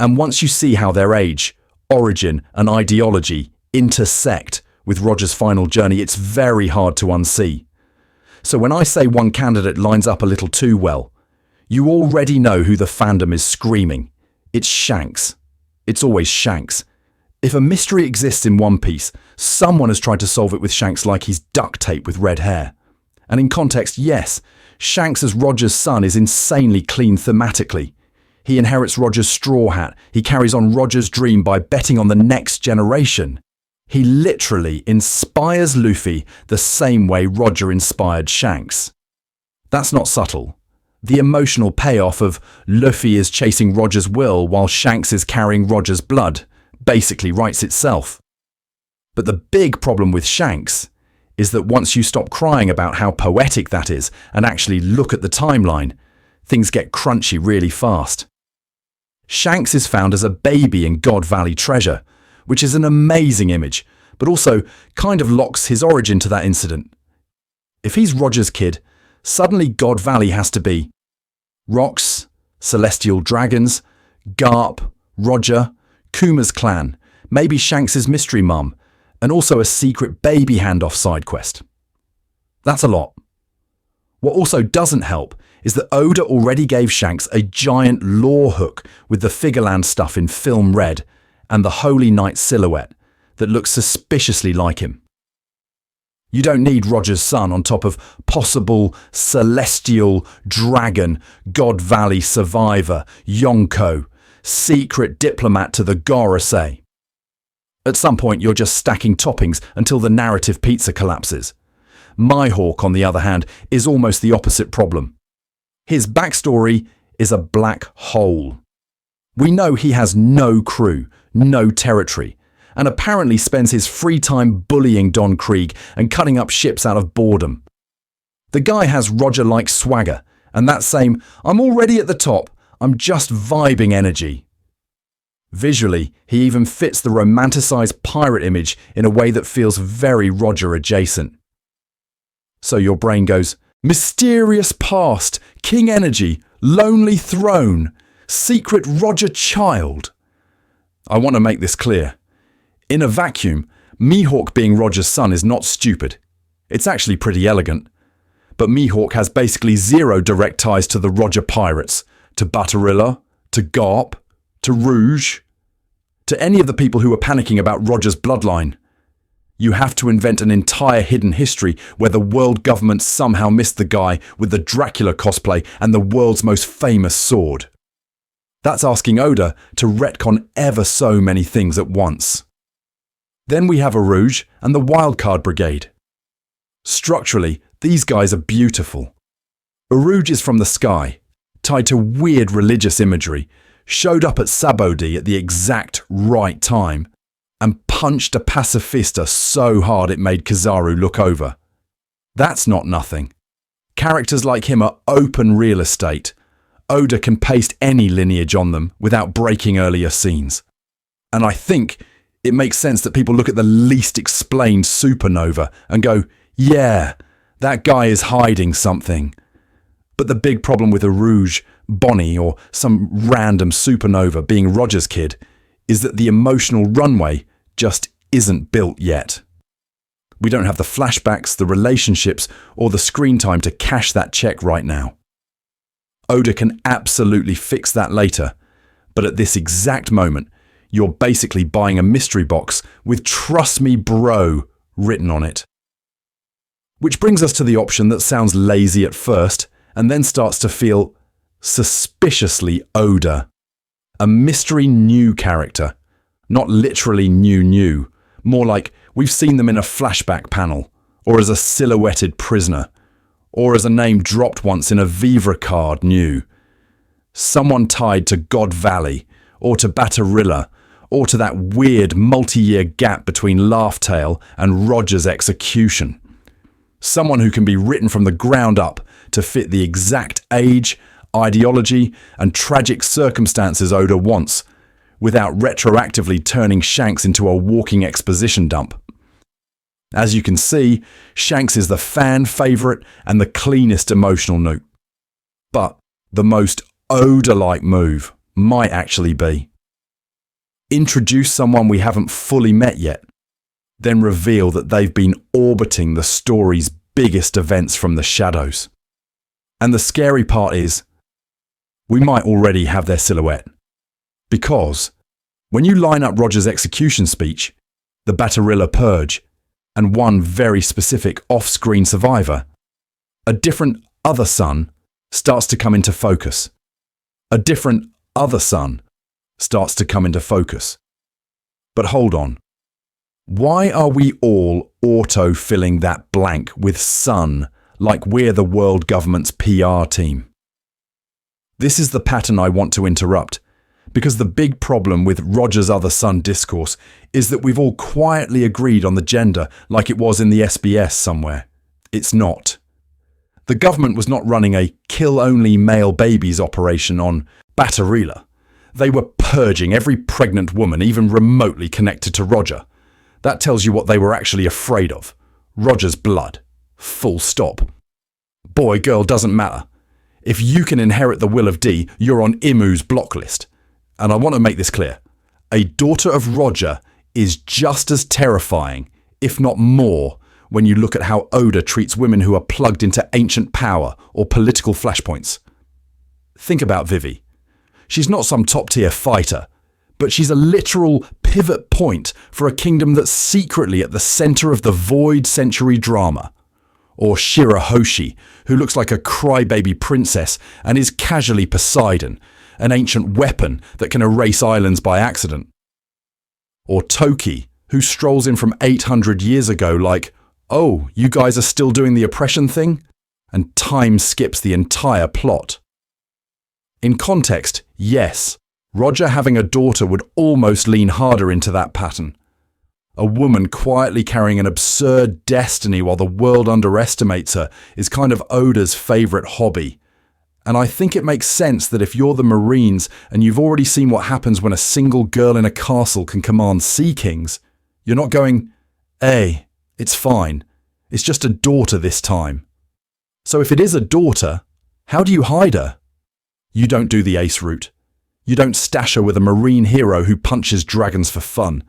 And once you see how their age, origin, and ideology intersect with Roger's final journey, it's very hard to unsee. So when I say one candidate lines up a little too well, you already know who the fandom is screaming. It's Shanks. It's always Shanks. If a mystery exists in One Piece, someone has tried to solve it with Shanks like he's duct tape with red hair. And in context, yes, Shanks as Roger's son is insanely clean thematically. He inherits Roger's straw hat. He carries on Roger's dream by betting on the next generation. He literally inspires Luffy the same way Roger inspired Shanks. That's not subtle. The emotional payoff of Luffy is chasing Roger's will while Shanks is carrying Roger's blood basically writes itself. But the big problem with Shanks is that once you stop crying about how poetic that is and actually look at the timeline, things get crunchy really fast. Shanks is found as a baby in God Valley Treasure, which is an amazing image, but also kind of locks his origin to that incident. If he's Roger's kid, Suddenly God Valley has to be rocks, celestial dragons, Garp, Roger, Kuma's clan, maybe Shanks' mystery mum, and also a secret baby handoff side quest. That's a lot. What also doesn't help is that Oda already gave Shanks a giant lore hook with the Figureland stuff in film red and the Holy Knight silhouette that looks suspiciously like him. You don't need Roger's son on top of possible celestial dragon, God Valley survivor, Yonko, secret diplomat to the Gorosei. At some point you're just stacking toppings until the narrative pizza collapses. Mihawk, on the other hand, is almost the opposite problem. His backstory is a black hole. We know he has no crew, no territory, and apparently spends his free time bullying Don Krieg and cutting up ships out of boredom. The guy has Roger-like swagger, and that same, I'm already at the top, I'm just vibing energy. Visually, he even fits the romanticized pirate image in a way that feels very Roger adjacent. So your brain goes, mysterious past, king energy, lonely throne, secret Roger child. I want to make this clear. In a vacuum, Mihawk being Roger's son is not stupid. It's actually pretty elegant. But Mihawk has basically zero direct ties to the Roger pirates, to Baterilla, to Garp, to Rouge, to any of the people who are panicking about Roger's bloodline. You have to invent an entire hidden history where the world government somehow missed the guy with the Dracula cosplay and the world's most famous sword. That's asking Oda to retcon ever so many things at once. Then we have a Rouge and the Wildcard Brigade. Structurally, these guys are beautiful. Rouge is from the sky, tied to weird religious imagery, showed up at Sabodi at the exact right time, and punched a pacifista so hard it made Kizaru look over. That's not nothing. Characters like him are open real estate. Oda can paste any lineage on them without breaking earlier scenes. And I think it makes sense that people look at the least explained supernova and go, yeah, that guy is hiding something. But the big problem with a Rouge, Bonnie, or some random supernova being Roger's kid is that the emotional runway just isn't built yet. We don't have the flashbacks, the relationships, or the screen time to cash that check right now. Oda can absolutely fix that later, but at this exact moment, you're basically buying a mystery box with "Trust me, bro" written on it. Which brings us to the option that sounds lazy at first and then starts to feel suspiciously Oda. A mystery new character. Not literally new, more like we've seen them in a flashback panel, or as a silhouetted prisoner, or as a name dropped once in a Vivre card new. Someone tied to God Valley, or to Baterilla, or to that weird multi-year gap between Laugh Tale and Roger's execution. Someone who can be written from the ground up to fit the exact age, ideology, and tragic circumstances Oda wants, without retroactively turning Shanks into a walking exposition dump. As you can see, Shanks is the fan favourite and the cleanest emotional note. But the most Oda-like move might actually be introduce someone we haven't fully met yet, then reveal that they've been orbiting the story's biggest events from the shadows. And the scary part is, we might already have their silhouette. Because when you line up Roger's execution speech, the Baterilla purge, and one very specific off-screen survivor, a different other son starts to come into focus. A different other son starts to come into focus. But hold on. Why are we all auto-filling that blank with son like we're the world government's PR team? This is the pattern I want to interrupt, because the big problem with Roger's other son discourse is that we've all quietly agreed on the gender like it was in the SBS somewhere. It's not. The government was not running a kill-only male babies operation on Baterilla. They were purging every pregnant woman even remotely connected to Roger. That tells you what they were actually afraid of. Roger's blood. Full stop. Boy, girl, doesn't matter. If you can inherit the will of D, you're on Imu's block list. And I want to make this clear. A daughter of Roger is just as terrifying, if not more, when you look at how Oda treats women who are plugged into ancient power or political flashpoints. Think about Vivi. She's not some top-tier fighter, but she's a literal pivot point for a kingdom that's secretly at the center of the Void Century drama. Or Shirahoshi, who looks like a crybaby princess and is casually Poseidon, an ancient weapon that can erase islands by accident. Or Toki, who strolls in from 800 years ago like, oh, you guys are still doing the oppression thing? And time skips the entire plot. In context, yes, Roger having a daughter would almost lean harder into that pattern. A woman quietly carrying an absurd destiny while the world underestimates her is kind of Oda's favourite hobby. And I think it makes sense that if you're the Marines and you've already seen what happens when a single girl in a castle can command sea kings, you're not going, hey, it's fine. It's just a daughter this time. So if it is a daughter, how do you hide her? You don't do the ace route. You don't stash her with a Marine hero who punches dragons for fun.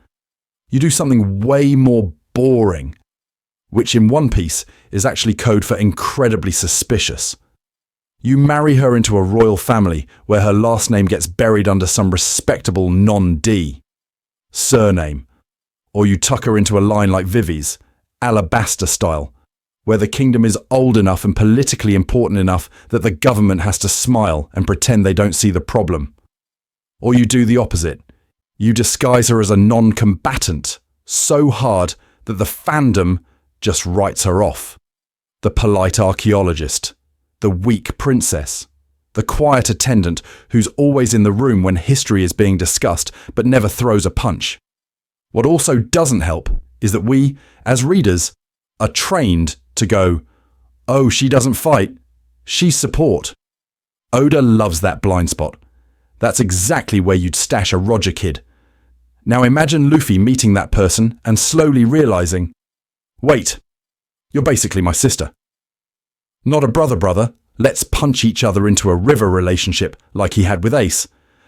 You do something way more boring, which in One Piece is actually code for incredibly suspicious. You marry her into a royal family where her last name gets buried under some respectable non-D surname, or you tuck her into a line like Vivi's, Alabaster style, where the kingdom is old enough and politically important enough that the government has to smile and pretend they don't see the problem. Or you do the opposite. You disguise her as a non-combatant so hard that the fandom just writes her off. The polite archaeologist, the weak princess, the quiet attendant who's always in the room when history is being discussed but never throws a punch. What also doesn't help is that we, as readers, are trained to go, oh, she doesn't fight, she's support. Oda loves that blind spot. That's exactly where you'd stash a Roger kid. Now imagine Luffy meeting that person and slowly realizing, wait, you're basically my sister. Not a brother, let's punch each other into a river relationship like he had with Ace,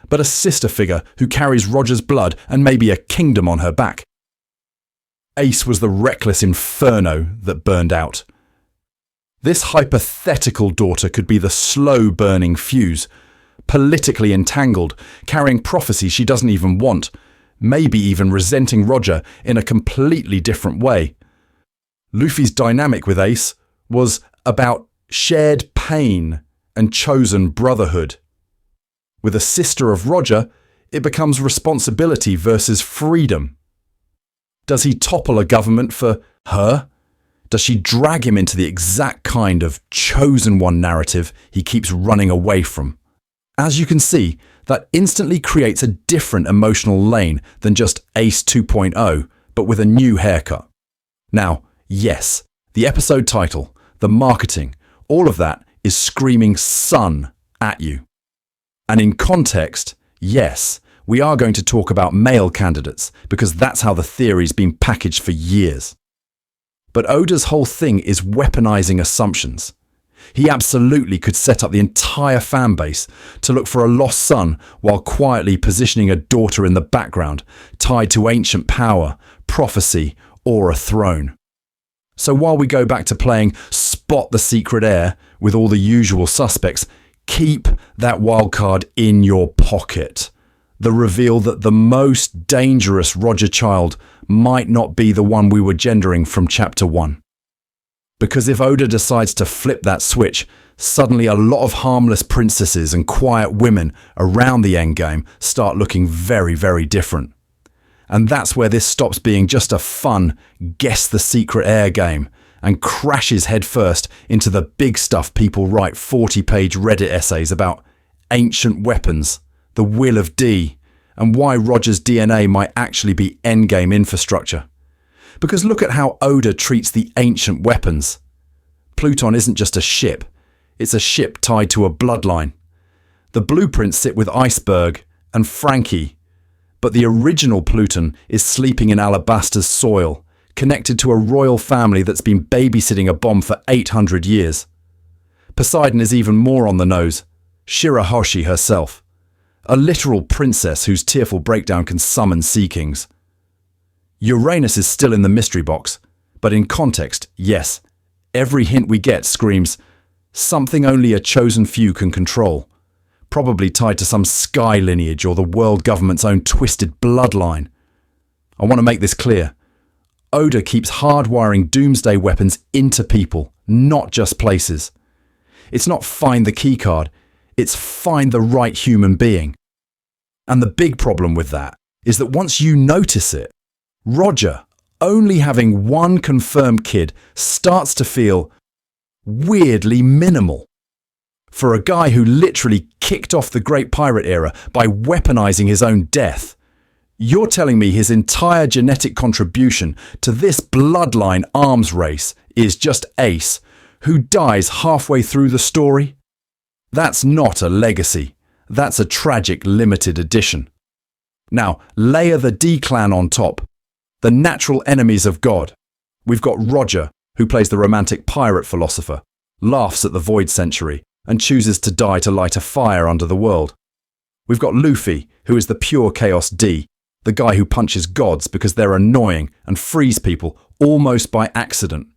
but a sister figure who carries Roger's blood and maybe a kingdom on her back. Ace was the reckless inferno that burned out. This hypothetical daughter could be the slow-burning fuse, politically entangled, carrying prophecy she doesn't even want, maybe even resenting Roger in a completely different way. Luffy's dynamic with Ace was about shared pain and chosen brotherhood. With a sister of Roger, it becomes responsibility versus freedom. Does he topple a government for her? Does she drag him into the exact kind of chosen one narrative he keeps running away from? As you can see, that instantly creates a different emotional lane than just Ace 2.0, but with a new haircut. Now, yes, the episode title, the marketing, all of that is screaming son at you. And in context, yes, we are going to talk about male candidates because that's how the theory's been packaged for years. But Oda's whole thing is weaponizing assumptions. He absolutely could set up the entire fan base to look for a lost son while quietly positioning a daughter in the background, tied to ancient power, prophecy, or a throne. So while we go back to playing Spot the Secret Heir with all the usual suspects, keep that wildcard in your pocket. The reveal that the most dangerous Roger child might not be the one we were gendering from Chapter 1. Because if Oda decides to flip that switch, suddenly a lot of harmless princesses and quiet women around the endgame start looking very, very different. And that's where this stops being just a fun guess the secret heir game and crashes headfirst into the big stuff people write 40-page Reddit essays about: ancient weapons, the will of D, and why Roger's DNA might actually be endgame infrastructure. Because look at how Oda treats the ancient weapons. Pluton isn't just a ship, it's a ship tied to a bloodline. The blueprints sit with Iceberg and Frankie, but the original Pluton is sleeping in Alabaster's soil, connected to a royal family that's been babysitting a bomb for 800 years. Poseidon is even more on the nose. Shirahoshi herself. A literal princess whose tearful breakdown can summon sea kings. Uranus is still in the mystery box, but in context, yes, every hint we get screams, something only a chosen few can control, probably tied to some sky lineage or the world government's own twisted bloodline. I want to make this clear. Oda keeps hardwiring doomsday weapons into people, not just places. It's not find the keycard, it's find the right human being. And the big problem with that is that once you notice it, Roger, only having one confirmed kid, starts to feel weirdly minimal. For a guy who literally kicked off the Great Pirate era by weaponizing his own death, you're telling me his entire genetic contribution to this bloodline arms race is just Ace, who dies halfway through the story? That's not a legacy. That's a tragic limited edition. Now, layer the D clan on top. The natural enemies of God. We've got Roger, who plays the romantic pirate philosopher, laughs at the Void Century, and chooses to die to light a fire under the world. We've got Luffy, who is the pure Chaos D, the guy who punches gods because they're annoying and frees people almost by accident.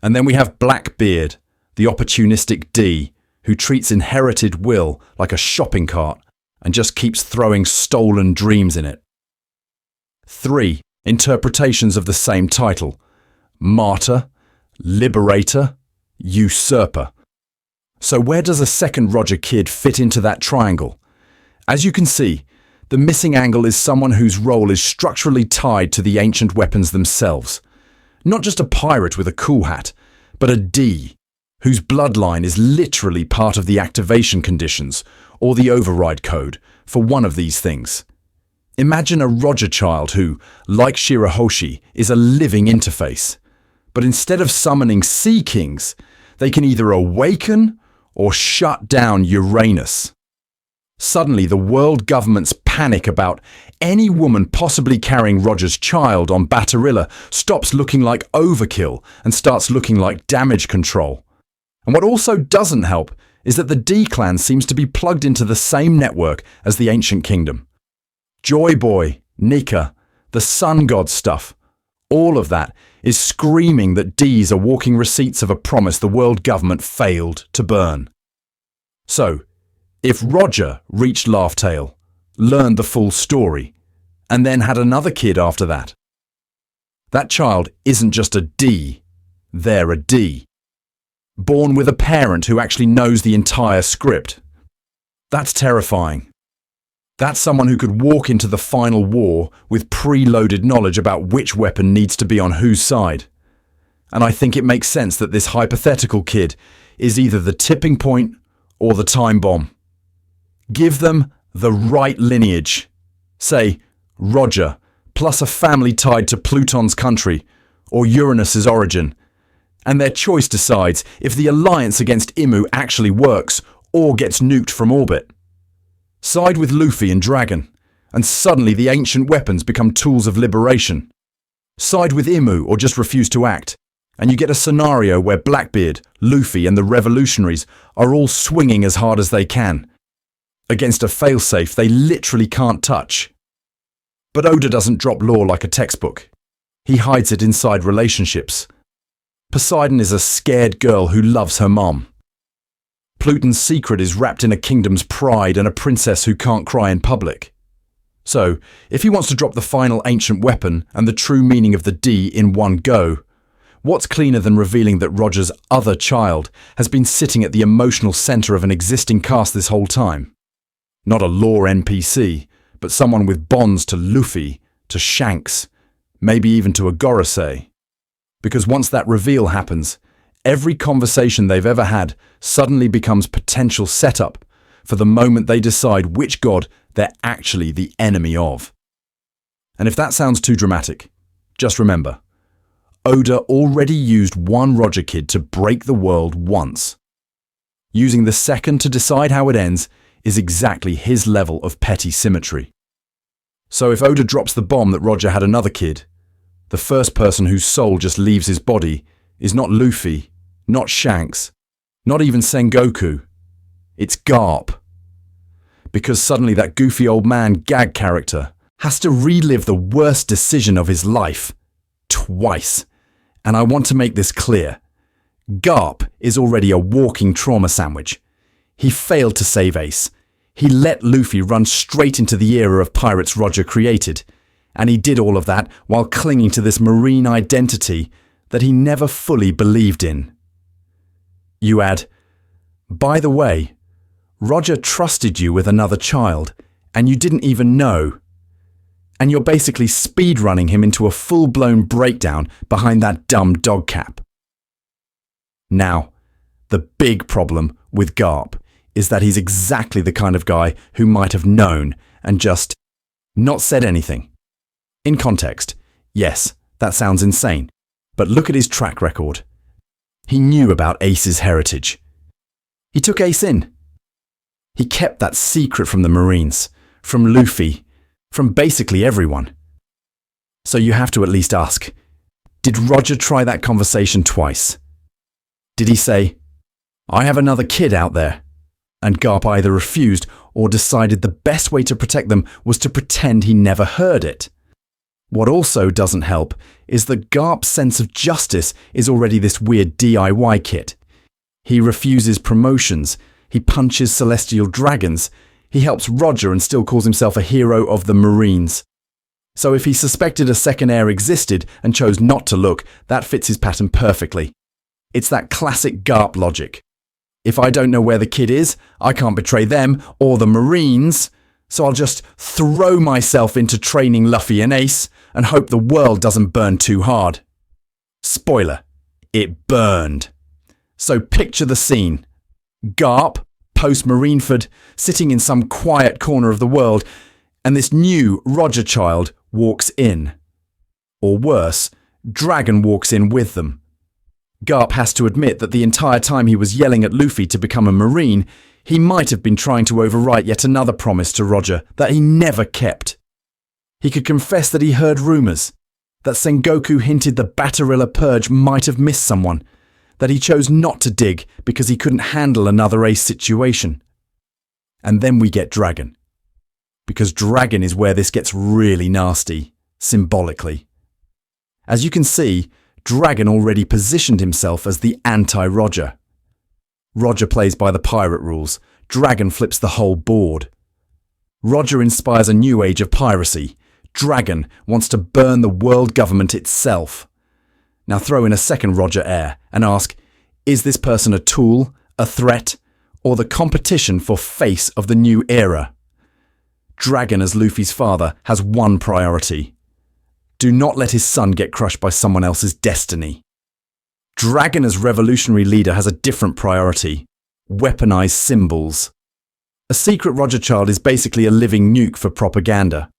And then we have Blackbeard, the opportunistic D, who treats inherited will like a shopping cart and just keeps throwing stolen dreams in it. 3 interpretations of the same title: Martyr, Liberator, Usurper. So where does a second Roger kid fit into that triangle? As you can see, the missing angle is someone whose role is structurally tied to the ancient weapons themselves. Not just a pirate with a cool hat, but a D, whose bloodline is literally part of the activation conditions or the override code for one of these things. Imagine a Roger child who, like Shirahoshi, is a living interface. But instead of summoning Sea Kings, they can either awaken or shut down Uranus. Suddenly, the world government's panic about any woman possibly carrying Roger's child on Baterilla stops looking like overkill and starts looking like damage control. And what also doesn't help is that the D clan seems to be plugged into the same network as the Ancient Kingdom. Joy Boy, Nika, the Sun God stuff, all of that is screaming that D's are walking receipts of a promise the world government failed to burn. So, if Roger reached Laugh-Tale, learned the full story, and then had another kid after that, that child isn't just a D, they're a D. Born with a parent who actually knows the entire script. That's terrifying. That's someone who could walk into the final war with preloaded knowledge about which weapon needs to be on whose side. And I think it makes sense that this hypothetical kid is either the tipping point or the time bomb. Give them the right lineage. Say, Roger, plus a family tied to Pluton's country, or Uranus's origin. And their choice decides if the alliance against Imu actually works or gets nuked from orbit. Side with Luffy and Dragon, and suddenly the ancient weapons become tools of liberation. Side with Imu or just refuse to act, and you get a scenario where Blackbeard, Luffy and the revolutionaries are all swinging as hard as they can, against a failsafe they literally can't touch. But Oda doesn't drop lore like a textbook. He hides it inside relationships. Poseidon is a scared girl who loves her mom. Pluton's secret is wrapped in a kingdom's pride and a princess who can't cry in public. So, if he wants to drop the final ancient weapon and the true meaning of the D in one go, what's cleaner than revealing that Roger's other child has been sitting at the emotional center of an existing cast this whole time? Not a lore NPC, but someone with bonds to Luffy, to Shanks, maybe even to a Gorosei. Because once that reveal happens, every conversation they've ever had suddenly becomes potential setup for the moment they decide which god they're actually the enemy of. And if that sounds too dramatic, just remember, Oda already used one Roger kid to break the world once. Using the second to decide how it ends is exactly his level of petty symmetry. So if Oda drops the bomb that Roger had another kid, the first person whose soul just leaves his body is not Luffy, not Shanks, Not even Sengoku. It's Garp. Because suddenly that goofy old man gag character has to relive the worst decision of his life. Twice. And I want to make this clear. Garp is already a walking trauma sandwich. He failed to save Ace. He let Luffy run straight into the era of pirates Roger created. And he did all of that while clinging to this marine identity that he never fully believed in. You add, by the way, Roger trusted you with another child, and you didn't even know. And you're basically speedrunning him into a full-blown breakdown behind that dumb dog cap. Now, the big problem with Garp is that he's exactly the kind of guy who might have known and just not said anything. In context, yes, that sounds insane, but look at his track record. He knew about Ace's heritage. He took Ace in. He kept that secret from the Marines, from Luffy, from basically everyone. So you have to at least ask, did Roger try that conversation twice? Did he say, I have another kid out there? And Garp either refused or decided the best way to protect them was to pretend he never heard it. What also doesn't help is that Garp's sense of justice is already this weird DIY kit. He refuses promotions, he punches celestial dragons, he helps Roger and still calls himself a hero of the Marines. So if he suspected a second heir existed and chose not to look, that fits his pattern perfectly. It's that classic Garp logic. If I don't know where the kid is, I can't betray them or the Marines, so I'll just throw myself into training Luffy and Ace and hope the world doesn't burn too hard. Spoiler, it burned. So picture the scene. Garp, post-Marineford, sitting in some quiet corner of the world, and this new Roger child walks in. Or worse, Dragon walks in with them. Garp has to admit that the entire time he was yelling at Luffy to become a Marine, he might have been trying to overwrite yet another promise to Roger that he never kept. He could confess that he heard rumours, that Sengoku hinted the Baterilla purge might have missed someone, that he chose not to dig because he couldn't handle another Ace situation. And then we get Dragon. Because Dragon is where this gets really nasty, symbolically. As you can see, Dragon already positioned himself as the anti-Roger. Roger plays by the pirate rules. Dragon flips the whole board. Roger inspires a new age of piracy. Dragon wants to burn the world government itself. Now throw in a second Roger heir and ask, is this person a tool, a threat, or the competition for face of the new era? Dragon, as Luffy's father, has one priority. Do not let his son get crushed by someone else's destiny. Dragon as revolutionary leader has a different priority. Weaponize symbols. A secret Roger child is basically a living nuke for propaganda.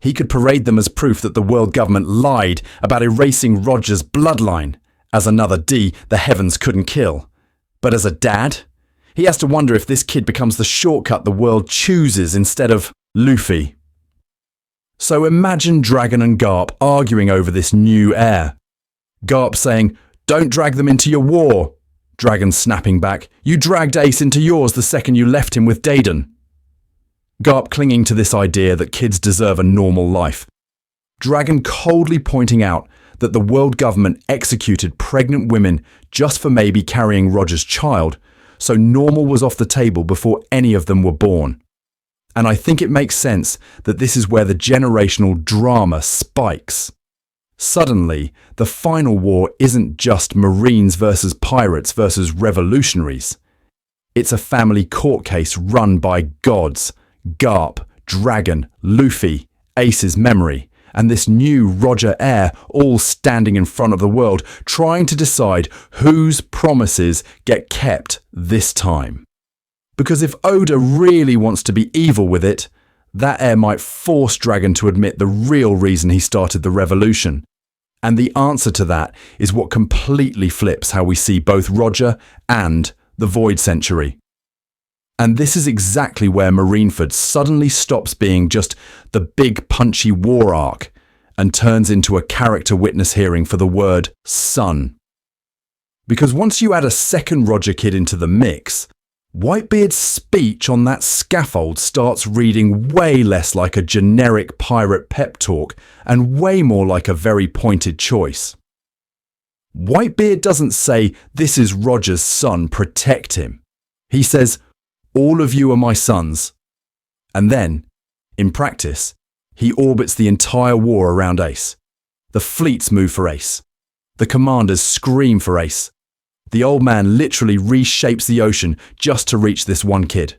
He could parade them as proof that the world government lied about erasing Roger's bloodline. As another D, the heavens couldn't kill. But as a dad, he has to wonder if this kid becomes the shortcut the world chooses instead of Luffy. So imagine Dragon and Garp arguing over this new heir. Garp saying, don't drag them into your war. Dragon snapping back, you dragged Ace into yours the second you left him with Dedan. Garp clinging to this idea that kids deserve a normal life. Dragon coldly pointing out that the world government executed pregnant women just for maybe carrying Roger's child, so normal was off the table before any of them were born. And I think it makes sense that this is where the generational drama spikes. Suddenly, the final war isn't just Marines versus pirates versus revolutionaries. It's a family court case run by gods, Garp, Dragon, Luffy, Ace's memory, and this new Roger heir all standing in front of the world trying to decide whose promises get kept this time. Because if Oda really wants to be evil with it, that heir might force Dragon to admit the real reason he started the revolution. And the answer to that is what completely flips how we see both Roger and the Void Century. And this is exactly where Marineford suddenly stops being just the big punchy war arc and turns into a character witness hearing for the word son. Because once you add a second Roger kid into the mix, Whitebeard's speech on that scaffold starts reading way less like a generic pirate pep talk and way more like a very pointed choice. Whitebeard doesn't say, "This is Roger's son, protect him." He says, "All of you are my sons." And then, in practice, he orbits the entire war around Ace. The fleets move for Ace. The commanders scream for Ace. The old man literally reshapes the ocean just to reach this one kid.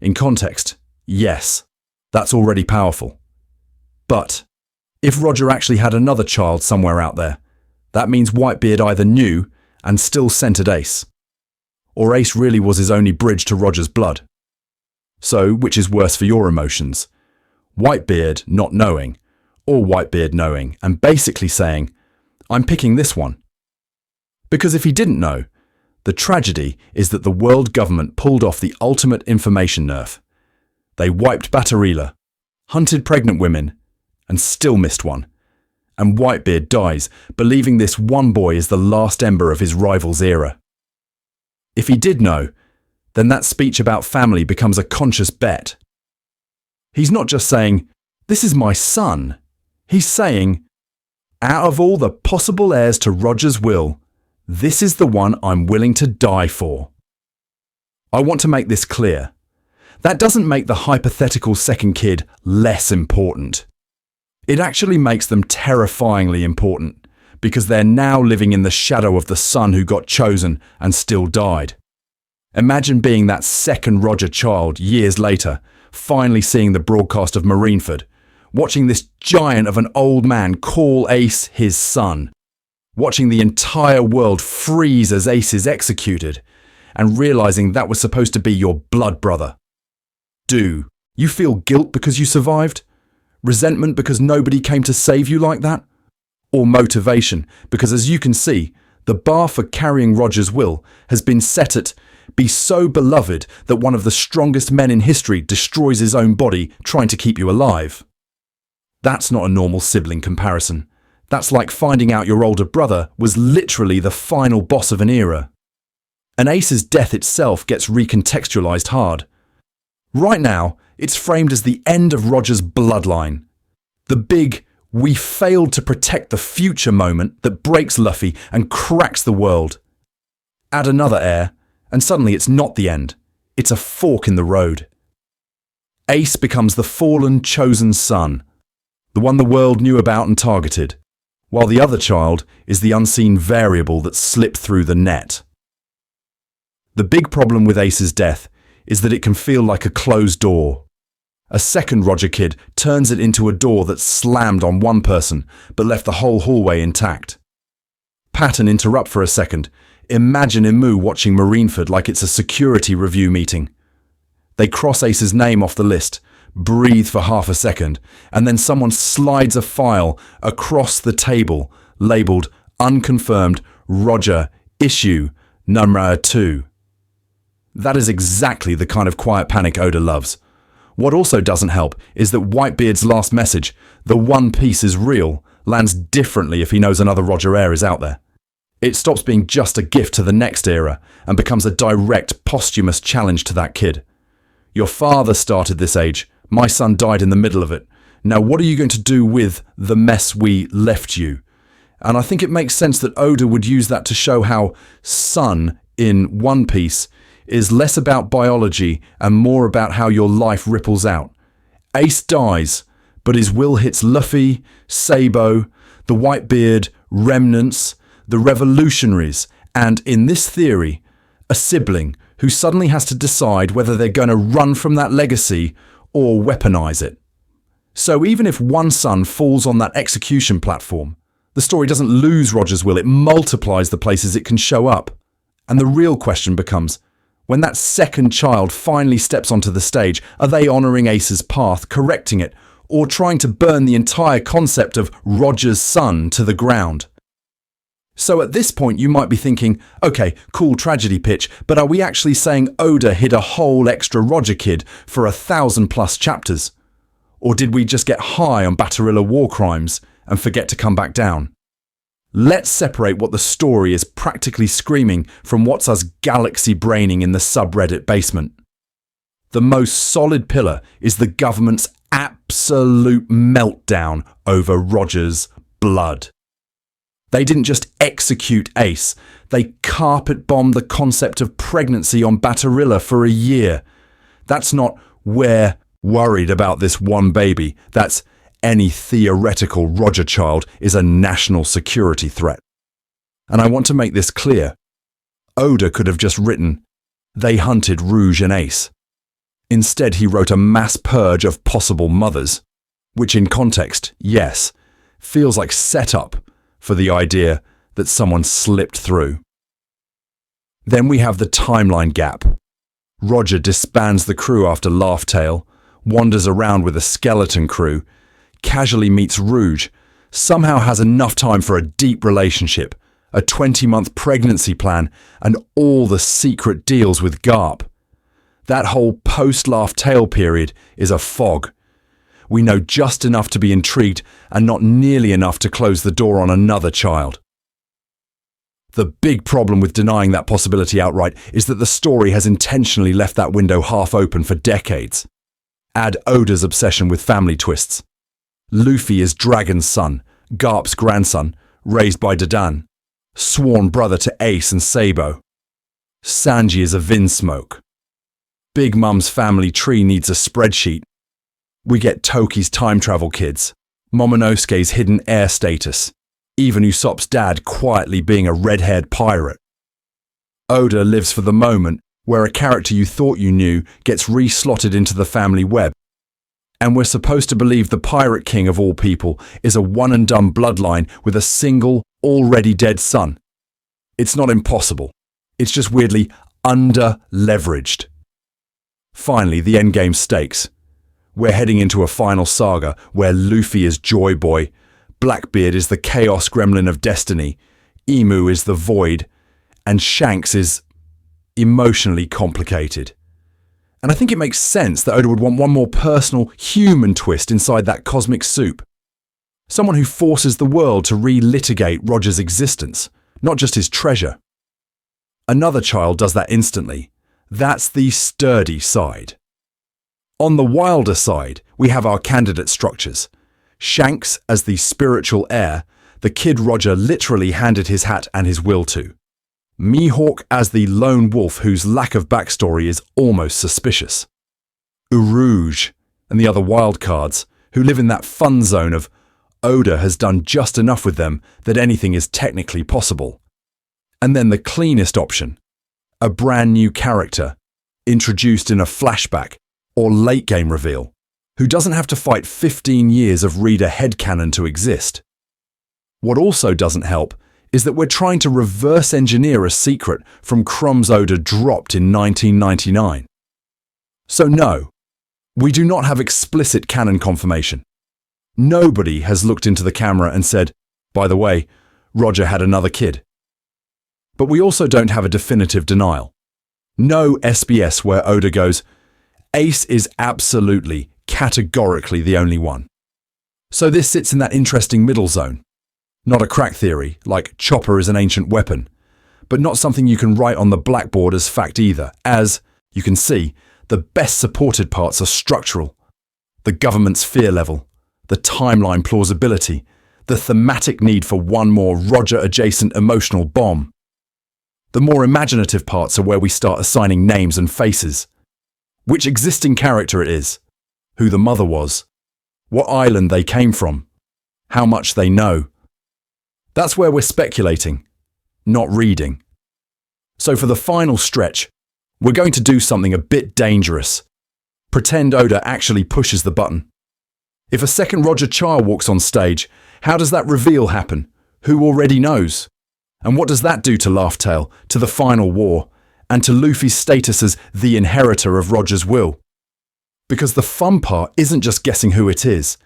In context, yes, that's already powerful. But if Roger actually had another child somewhere out there, that means Whitebeard either knew and still sent at Ace, or Ace really was his only bridge to Roger's blood. So, which is worse for your emotions? Whitebeard not knowing, or Whitebeard knowing and basically saying, "I'm picking this one." Because if he didn't know, the tragedy is that the world government pulled off the ultimate information nerf. They wiped Baterilla, hunted pregnant women, and still missed one. And Whitebeard dies, believing this one boy is the last ember of his rival's era. If he did know, then that speech about family becomes a conscious bet. He's not just saying, "This is my son." He's saying, "Out of all the possible heirs to Roger's will, this is the one I'm willing to die for." I want to make this clear. That doesn't make the hypothetical second kid less important. It actually makes them terrifyingly important, because they're now living in the shadow of the son who got chosen and still died. Imagine being that second Roger child years later, finally seeing the broadcast of Marineford, watching this giant of an old man call Ace his son, watching the entire world freeze as Ace is executed, and realizing that was supposed to be your blood brother. Do you feel guilt because you survived? Resentment because nobody came to save you like that? Or motivation because, as you can see, the bar for carrying Roger's will has been set at be so beloved that one of the strongest men in history destroys his own body trying to keep you alive? That's not a normal sibling comparison. That's like finding out your older brother was literally the final boss of an era. And Ace's death itself gets recontextualized hard. Right now, it's framed as the end of Roger's bloodline. The big, "we failed to protect the future" moment that breaks Luffy and cracks the world. Add another heir, and suddenly it's not the end. It's a fork in the road. Ace becomes the fallen chosen son, the one the world knew about and targeted, while the other child is the unseen variable that slipped through the net. The big problem with Ace's death is that it can feel like a closed door. A second Roger kid turns it into a door that slammed on one person but left the whole hallway intact. Pat and interrupt for a second. Imagine Imu watching Marineford like it's a security review meeting. They cross Ace's name off the list, breathe for half a second, and then someone slides a file across the table labelled "Unconfirmed Roger Issue Number 2. That is exactly the kind of quiet panic Oda loves. What also doesn't help is that Whitebeard's last message, "The One Piece is real," lands differently if he knows another Roger heir is out there. It stops being just a gift to the next era and becomes a direct, posthumous challenge to that kid. Your father started this age. My son died in the middle of it. Now what are you going to do with the mess we left you? And I think it makes sense that Oda would use that to show how son in One Piece is less about biology and more about how your life ripples out. Ace dies, but his will hits Luffy, Sabo, the Whitebeard, remnants, the revolutionaries, and, in this theory, a sibling who suddenly has to decide whether they're going to run from that legacy or weaponize it. So even if one son falls on that execution platform, the story doesn't lose Roger's will, it multiplies the places it can show up. And the real question becomes, when that second child finally steps onto the stage, are they honouring Ace's path, correcting it, or trying to burn the entire concept of Roger's son to the ground? So at this point you might be thinking, okay, cool tragedy pitch, but are we actually saying Oda hid a whole extra Roger kid for 1,000+ chapters? Or did we just get high on Baterilla war crimes and forget to come back down? Let's separate what the story is practically screaming from what's us galaxy braining in the subreddit basement. The most solid pillar is the government's absolute meltdown over Roger's blood. They didn't just execute Ace, they carpet-bombed the concept of pregnancy on Baterilla for a year. That's not "we're worried about this one baby", that's any theoretical Roger child is a national security threat. And I want to make this clear. Oda could have just written, "They hunted Rouge and Ace." Instead, he wrote a mass purge of possible mothers, which in context, yes, feels like setup for the idea that someone slipped through. Then we have the timeline gap. Roger disbands the crew after Laugh Tale, wanders around with a skeleton crew, casually meets Rouge, somehow has enough time for a deep relationship, a 20-month pregnancy plan, and all the secret deals with Garp. That whole post-Laugh Tale period is a fog. We know just enough to be intrigued and not nearly enough to close the door on another child. The big problem with denying that possibility outright is that the story has intentionally left that window half open for decades. Add Oda's obsession with family twists. Luffy is Dragon's son, Garp's grandson, raised by Dadan, sworn brother to Ace and Sabo. Sanji is a Vinsmoke. Big Mum's family tree needs a spreadsheet. We get Toki's time travel kids, Momonosuke's hidden heir status, even Usopp's dad quietly being a red-haired pirate. Oda lives for the moment where a character you thought you knew gets re-slotted into the family web. And we're supposed to believe the Pirate King of all people is a one-and-done bloodline with a single, already dead son. It's not impossible. It's just weirdly under-leveraged. Finally, the endgame stakes. We're heading into a Final Saga where Luffy is Joy Boy, Blackbeard is the Chaos Gremlin of Destiny, Emu is the Void, and Shanks is emotionally complicated. And I think it makes sense that Oda would want one more personal, human twist inside that cosmic soup. Someone who forces the world to relitigate Roger's existence, not just his treasure. Another child does that instantly. That's the sturdy side. On the wilder side, we have our candidate structures. Shanks as the spiritual heir, the kid Roger literally handed his hat and his will to. Mihawk as the lone wolf whose lack of backstory is almost suspicious. Urouge and the other wildcards who live in that fun zone of Oda has done just enough with them that anything is technically possible. And then the cleanest option, a brand new character, introduced in a flashback or late game reveal, who doesn't have to fight 15 years of reader headcanon to exist. What also doesn't help is that we're trying to reverse engineer a secret from crumbs Oda dropped in 1999. So no, we do not have explicit canon confirmation. Nobody has looked into the camera and said, by the way, Roger had another kid. But we also don't have a definitive denial. No SBS where Oda goes, Ace is absolutely, categorically the only one. So this sits in that interesting middle zone. Not a crack theory, like Chopper is an ancient weapon, but not something you can write on the blackboard as fact either, as, you can see, the best supported parts are structural. The government's fear level, the timeline plausibility, the thematic need for one more Roger-adjacent emotional bomb. The more imaginative parts are where we start assigning names and faces. Which existing character it is, who the mother was, what island they came from, how much they know. That's where we're speculating, not reading. So for the final stretch, we're going to do something a bit dangerous. Pretend Oda actually pushes the button. If a second Roger child walks on stage, how does that reveal happen? Who already knows? And what does that do to Laugh Tale, to the final war, and to Luffy's status as the inheritor of Roger's will? Because the fun part isn't just guessing who it is,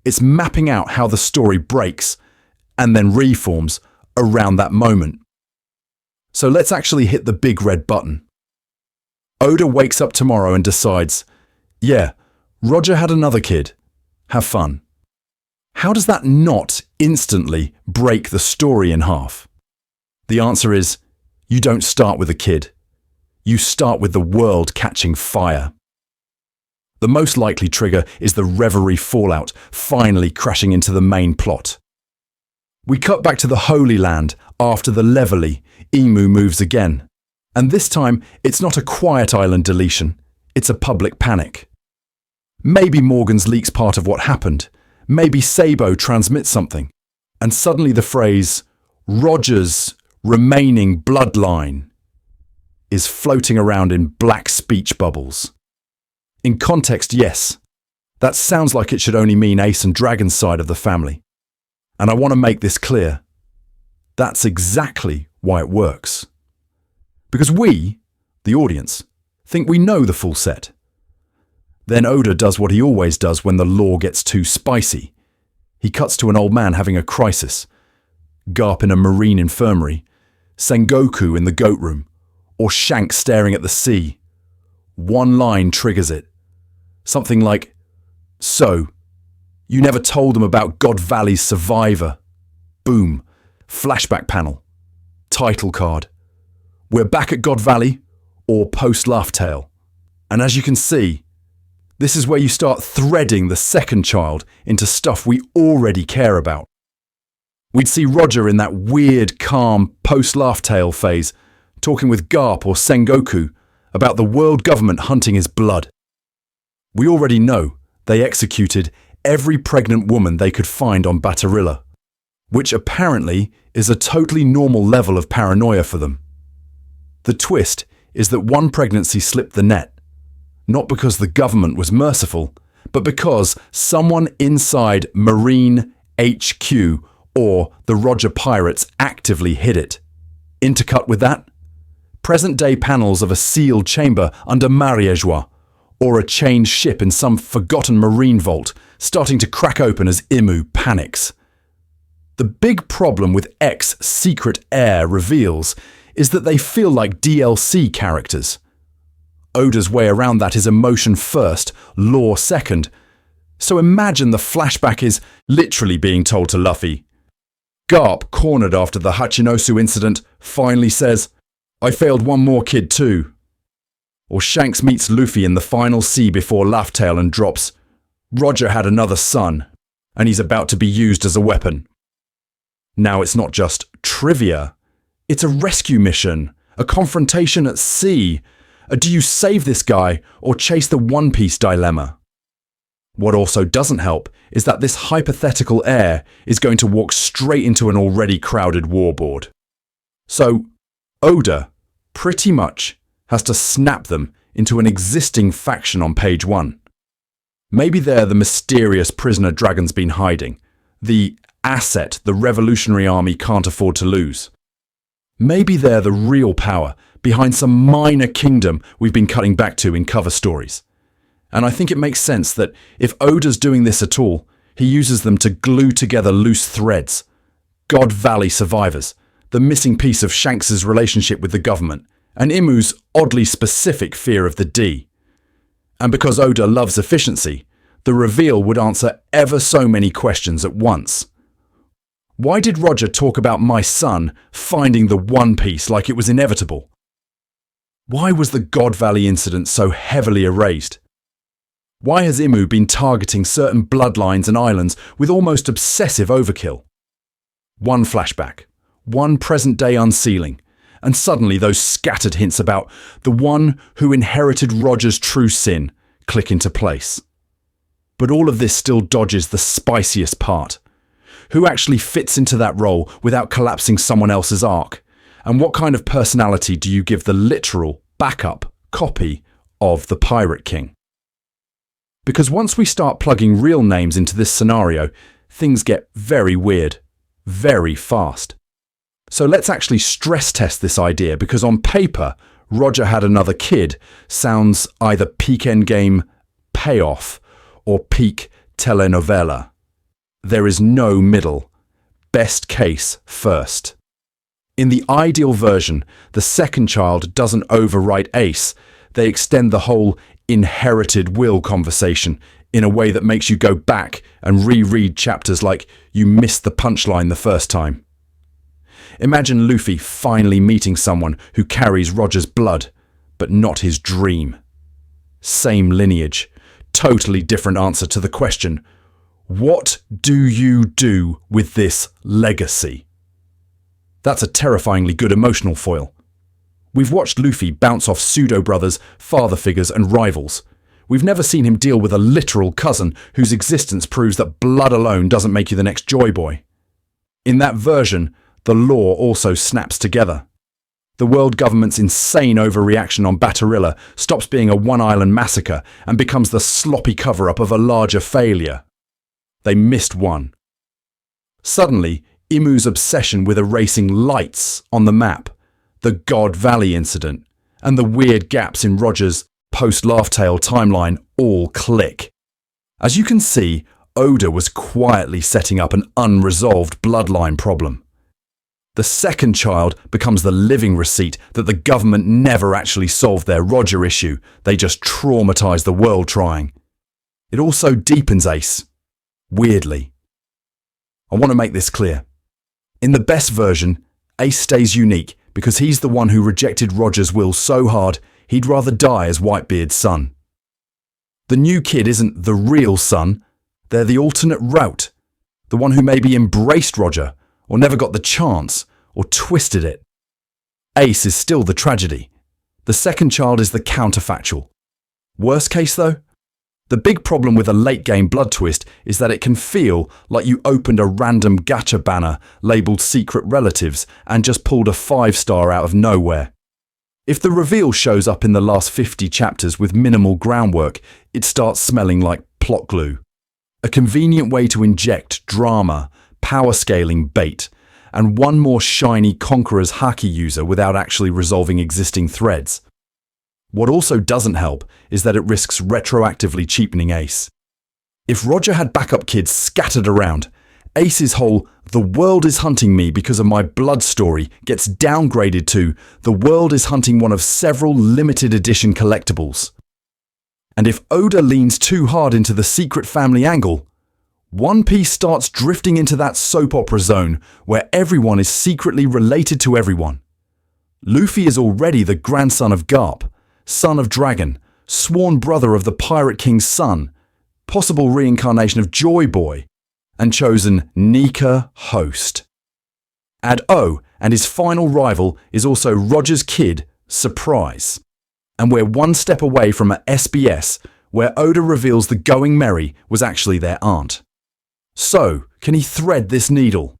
it's mapping out how the story breaks and then reforms around that moment. So let's actually hit the big red button. Oda wakes up tomorrow and decides, yeah, Roger had another kid. Have fun. How does that not instantly break the story in half? The answer is, you don't start with a kid. You start with the world catching fire. The most likely trigger is the Reverie fallout finally crashing into the main plot. We cut back to the Holy Land after the Leverly. Emu moves again. And this time, it's not a quiet island deletion, it's a public panic. Maybe Morgan's leaks part of what happened. Maybe Sabo transmits something. And suddenly the phrase, Roger's remaining bloodline, is floating around in black speech bubbles. In context, yes, that sounds like it should only mean Ace and Dragon's side of the family. And I want to make this clear. That's exactly why it works. Because we, the audience, think we know the full set. Then Oda does what he always does when the lore gets too spicy. He cuts to an old man having a crisis. Garp in a marine infirmary, Sengoku in the goat room, or Shanks staring at the sea. One line triggers it. Something like, "So, you never told them about God Valley's survivor." Boom. Flashback panel. Title card. We're back at God Valley, or post-Laugh Tale. And as you can see, this is where you start threading the second child into stuff we already care about. We'd see Roger in that weird, calm, post-Laugh Tale phase, talking with Garp or Sengoku about the world government hunting his blood. We already know they executed every pregnant woman they could find on Baterilla, which apparently is a totally normal level of paranoia for them. The twist is that one pregnancy slipped the net, not because the government was merciful, but because someone inside Marine HQ or the Roger Pirates actively hid it. Intercut with that, present-day panels of a sealed chamber under Marineford, or a chained ship in some forgotten marine vault starting to crack open as Imu panics. The big problem with X's secret heir reveals is that they feel like DLC characters. Oda's way around that is emotion first, lore second. So imagine the flashback is literally being told to Luffy. Garp, cornered after the Hachinosu incident, finally says, "I failed one more kid too." Or Shanks meets Luffy in the final sea before Laugh Tale and drops, "Roger had another son, and he's about to be used as a weapon." Now it's not just trivia, it's a rescue mission, a confrontation at sea, a do you save this guy or chase the One Piece dilemma? What also doesn't help is that this hypothetical heir is going to walk straight into an already crowded warboard. So, Oda, pretty much, has to snap them into an existing faction on page 1. Maybe they're the mysterious prisoner Dragon's been hiding, the asset the Revolutionary Army can't afford to lose. Maybe they're the real power behind some minor kingdom we've been cutting back to in cover stories. And I think it makes sense that if Oda's doing this at all, he uses them to glue together loose threads. God Valley survivors, the missing piece of Shanks' relationship with the government, and Imu's oddly specific fear of the D. And because Oda loves efficiency, the reveal would answer ever so many questions at once. Why did Roger talk about my son finding the One Piece like it was inevitable? Why was the God Valley incident so heavily erased? Why has Imu been targeting certain bloodlines and islands with almost obsessive overkill? One flashback, one present-day unsealing, and suddenly those scattered hints about the one who inherited Roger's true sin click into place. But all of this still dodges the spiciest part. Who actually fits into that role without collapsing someone else's arc? And what kind of personality do you give the literal backup copy of the Pirate King? Because once we start plugging real names into this scenario, things get very weird, very fast. So let's actually stress test this idea, because on paper, Roger had another kid sounds either peak endgame payoff or peak telenovela. There is no middle. Best case first. In the ideal version, the second child doesn't overwrite Ace. They extend the whole inherited will conversation in a way that makes you go back and reread chapters like you missed the punchline the first time. Imagine Luffy finally meeting someone who carries Roger's blood, but not his dream. Same lineage, totally different answer to the question, what do you do with this legacy? That's a terrifyingly good emotional foil. We've watched Luffy bounce off pseudo-brothers, father figures and rivals. We've never seen him deal with a literal cousin whose existence proves that blood alone doesn't make you the next Joy Boy. In that version, the law also snaps together. The world government's insane overreaction on Baterilla stops being a one-island massacre and becomes the sloppy cover-up of a larger failure. They missed one. Suddenly, Imu's obsession with erasing lights on the map, the God Valley incident, and the weird gaps in Roger's post-Laugh Tale timeline all click. As you can see, Oda was quietly setting up an unresolved bloodline problem. The second child becomes the living receipt that the government never actually solved their Roger issue, they just traumatized the world trying. It also deepens Ace. Weirdly. I want to make this clear. In the best version, Ace stays unique because he's the one who rejected Roger's will so hard he'd rather die as Whitebeard's son. The new kid isn't the real son, they're the alternate route, the one who maybe embraced Roger, or never got the chance, or twisted it. Ace is still the tragedy. The second child is the counterfactual. Worst case though? The big problem with a late-game blood twist is that it can feel like you opened a random gacha banner labelled Secret Relatives and just pulled a 5-star out of nowhere. If the reveal shows up in the last 50 chapters with minimal groundwork, it starts smelling like plot glue. A convenient way to inject drama, power scaling bait, and one more shiny Conqueror's Haki user without actually resolving existing threads. What also doesn't help is that it risks retroactively cheapening Ace. If Roger had backup kids scattered around, Ace's whole "the world is hunting me because of my blood" story gets downgraded to "the world is hunting one of several limited edition collectibles." And if Oda leans too hard into the secret family angle, One Piece starts drifting into that soap opera zone where everyone is secretly related to everyone. Luffy is already the grandson of Garp, son of Dragon, sworn brother of the Pirate King's son, possible reincarnation of Joy Boy, and chosen Nika host. Add O, and his final rival is also Roger's kid, Surprise. And we're one step away from a SBS where Oda reveals the Going Merry was actually their aunt. So, can he thread this needle?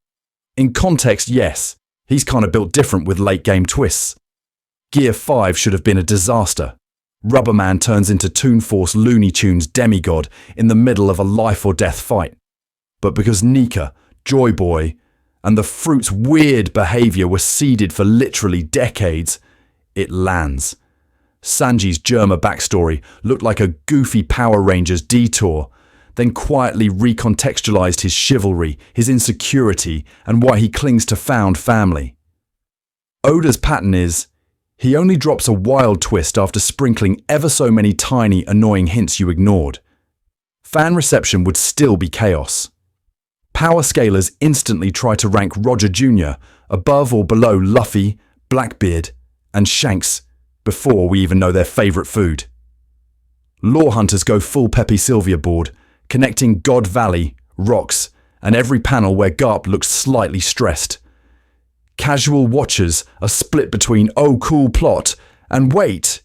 In context, yes. He's kind of built different with late-game twists. Gear 5 should have been a disaster. Rubberman turns into Toon Force Looney Tunes demigod in the middle of a life-or-death fight. But because Nika, Joy Boy, and the Fruit's weird behaviour were seeded for literally decades, it lands. Sanji's Germa backstory looked like a goofy Power Rangers detour, then quietly recontextualized his chivalry, his insecurity, and why he clings to found family. Oda's pattern is, he only drops a wild twist after sprinkling ever so many tiny, annoying hints you ignored. Fan reception would still be chaos. Power scalers instantly try to rank Roger Jr. above or below Luffy, Blackbeard, and Shanks before we even know their favourite food. Lore hunters go full Pepe Sylvia board, connecting God Valley, rocks, and every panel where Garp looks slightly stressed. Casual watchers are split between "oh cool plot" and "wait,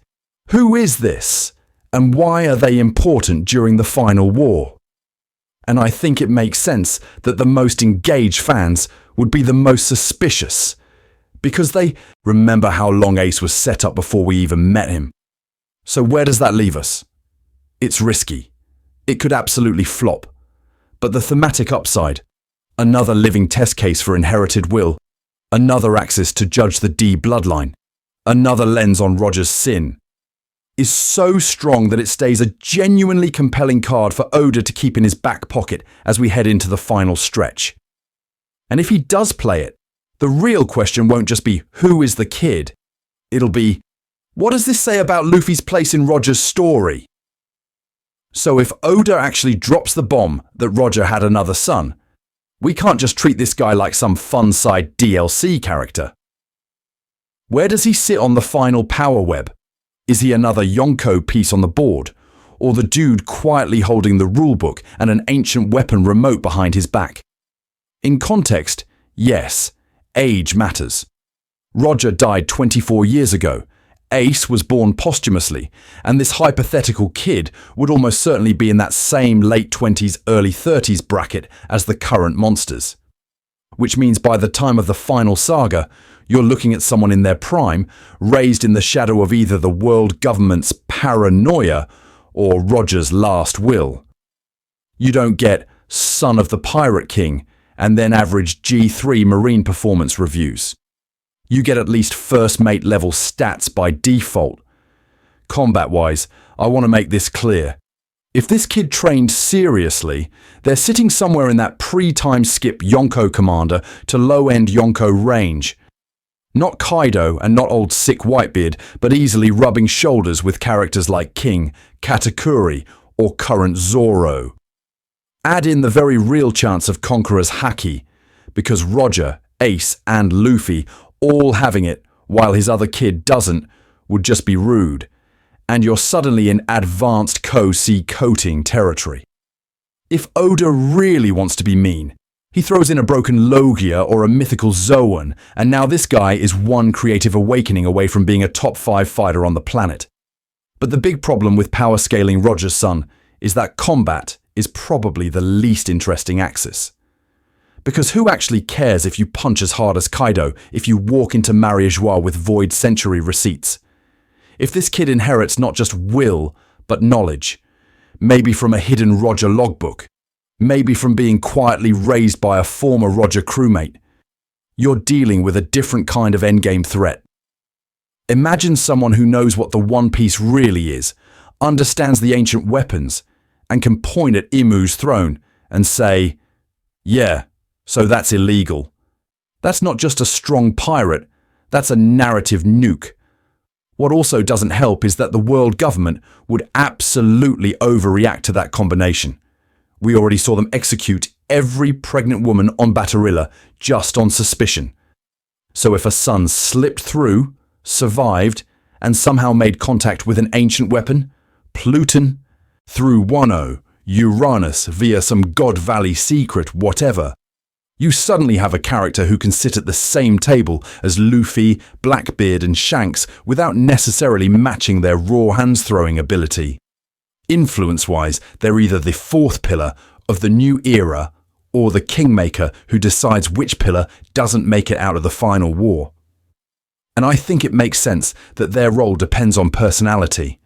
who is this? And why are they important during the final war?" And I think it makes sense that the most engaged fans would be the most suspicious, because they remember how long Ace was set up before we even met him. So where does that leave us? It's risky. It could absolutely flop. But the thematic upside, another living test case for inherited will, another axis to judge the D bloodline, another lens on Roger's sin, is so strong that it stays a genuinely compelling card for Oda to keep in his back pocket as we head into the final stretch. And if he does play it, the real question won't just be who is the kid, it'll be what does this say about Luffy's place in Roger's story? So if Oda actually drops the bomb that Roger had another son, we can't just treat this guy like some fun side DLC character. Where does he sit on the final power web? Is he another Yonko piece on the board? Or the dude quietly holding the rulebook and an ancient weapon remote behind his back? In context, yes, age matters. Roger died 24 years ago. Ace was born posthumously, and this hypothetical kid would almost certainly be in that same late 20s, early 30s bracket as the current monsters. Which means by the time of the Final Saga, you're looking at someone in their prime, raised in the shadow of either the world government's paranoia or Roger's last will. You don't get Son of the Pirate King and then average G3 Marine performance reviews. You get at least first mate level stats by default. Combat-wise, I want to make this clear. If this kid trained seriously, they're sitting somewhere in that pre-time skip Yonko commander to low-end Yonko range. Not Kaido and not old sick Whitebeard, but easily rubbing shoulders with characters like King, Katakuri, or current Zoro. Add in the very real chance of Conqueror's Haki, because Roger, Ace, and Luffy all having it while his other kid doesn't would just be rude, and you're suddenly in advanced Co-C coating territory. If Oda really wants to be mean, he throws in a broken Logia or a mythical Zoan, and now this guy is one creative awakening away from being a top 5 fighter on the planet. But the big problem with power scaling Roger's son is that combat is probably the least interesting axis. Because who actually cares if you punch as hard as Kaido if you walk into Mariajois with Void Century receipts? If this kid inherits not just will, but knowledge, maybe from a hidden Roger logbook, maybe from being quietly raised by a former Roger crewmate, you're dealing with a different kind of endgame threat. Imagine someone who knows what the One Piece really is, understands the ancient weapons, and can point at Imu's throne and say, yeah, so that's illegal. That's not just a strong pirate, that's a narrative nuke. What also doesn't help is that the world government would absolutely overreact to that combination. We already saw them execute every pregnant woman on Baterilla just on suspicion. So if a son slipped through, survived, and somehow made contact with an ancient weapon, Pluton, through Wano, Uranus via some God Valley secret, whatever, you suddenly have a character who can sit at the same table as Luffy, Blackbeard, and Shanks without necessarily matching their raw hands-throwing ability. Influence-wise, they're either the fourth pillar of the new era or the kingmaker who decides which pillar doesn't make it out of the final war. And I think it makes sense that their role depends on personality.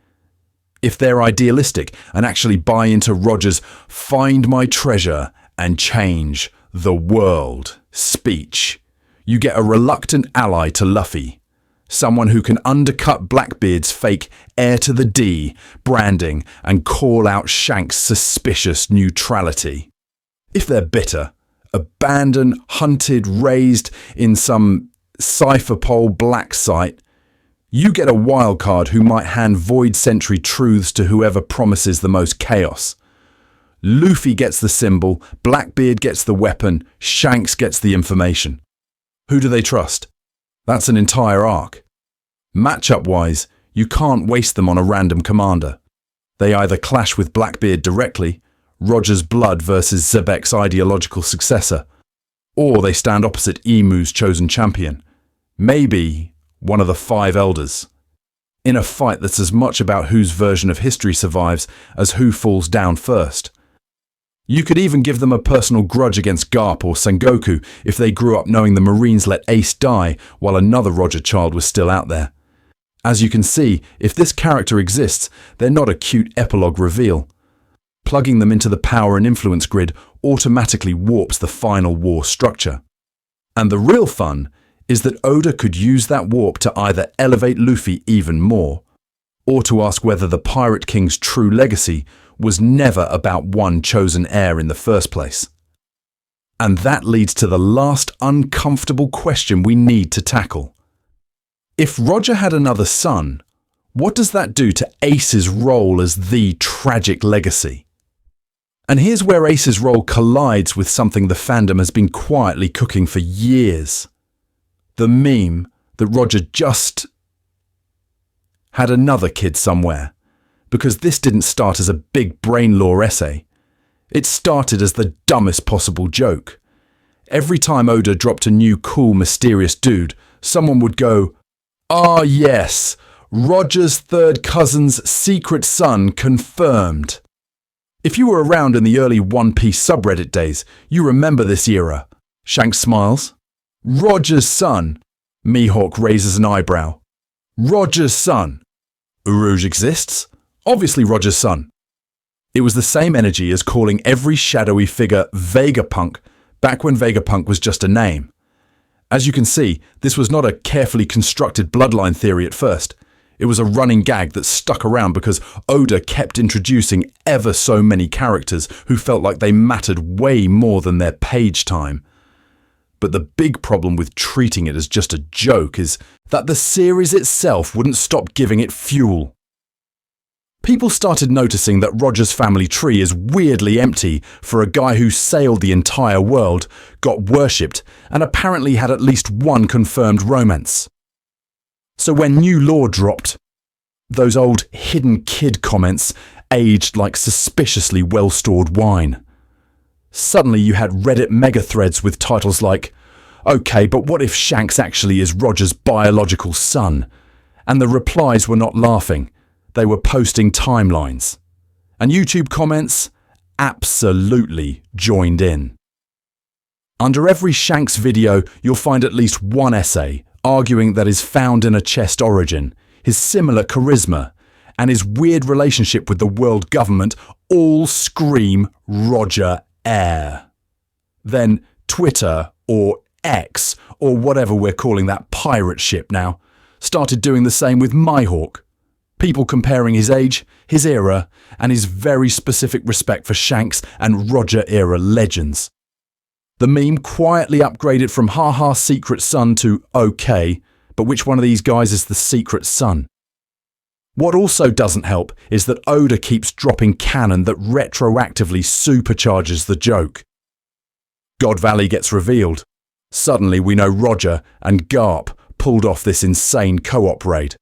If they're idealistic and actually buy into Roger's "find my treasure and change the world" speech, you get a reluctant ally to Luffy, someone who can undercut Blackbeard's fake heir to the D branding and call out Shanks' suspicious neutrality. If they're bitter, abandoned, hunted, raised in some cypherpole black site, you get a wildcard who might hand Void Sentry truths to whoever promises the most chaos. Luffy gets the symbol, Blackbeard gets the weapon, Shanks gets the information. Who do they trust? That's an entire arc. Matchup-wise, you can't waste them on a random commander. They either clash with Blackbeard directly, Roger's blood versus Zebek's ideological successor, or they stand opposite Imu's chosen champion, maybe one of the 5 elders, in a fight that's as much about whose version of history survives as who falls down first. You could even give them a personal grudge against Garp or Sengoku if they grew up knowing the Marines let Ace die while another Roger child was still out there. As you can see, if this character exists, they're not a cute epilogue reveal. Plugging them into the power and influence grid automatically warps the final war structure. And the real fun is that Oda could use that warp to either elevate Luffy even more, or to ask whether the Pirate King's true legacy was never about one chosen heir in the first place. And that leads to the last uncomfortable question we need to tackle. If Roger had another son, What does that do to Ace's role as the tragic legacy? And here's where Ace's role collides with something the fandom has been quietly cooking for years. The meme that Roger just had another kid somewhere. Because this didn't start as a big brain lore essay. It started as the dumbest possible joke. Every time Oda dropped a new cool mysterious dude, someone would go, "Ah yes, Roger's third cousin's secret son confirmed." If you were around in the early One Piece subreddit days, you remember this era. Shanks smiles. "Roger's son." Mihawk raises an eyebrow. "Roger's son." Urouge exists? Obviously Roger's son. It was the same energy as calling every shadowy figure Vegapunk back when Vegapunk was just a name. As you can see, this was not a carefully constructed bloodline theory at first. It was a running gag that stuck around because Oda kept introducing ever so many characters who felt like they mattered way more than their page time. But the big problem with treating it as just a joke is that the series itself wouldn't stop giving it fuel. People started noticing that Roger's family tree is weirdly empty for a guy who sailed the entire world, got worshipped, and apparently had at least one confirmed romance. So when new lore dropped, those old hidden kid comments aged like suspiciously well-stored wine. Suddenly you had Reddit mega-threads with titles like, "Okay, but what if Shanks actually is Roger's biological son?" And the replies were not laughing. They were posting timelines. And YouTube comments absolutely joined in. Under every Shanks video, you'll find at least one essay arguing that his found in a chest origin, his similar charisma, and his weird relationship with the world government all scream Roger heir. Then Twitter, or X, or whatever we're calling that pirate ship now, started doing the same with Mihawk. People comparing his age, his era, and his very specific respect for Shanks and Roger-era legends. The meme quietly upgraded from "haha secret son" to "okay, but which one of these guys is the secret son?" What also doesn't help is that Oda keeps dropping canon that retroactively supercharges the joke. God Valley gets revealed. Suddenly we know Roger and Garp pulled off this insane co-op raid.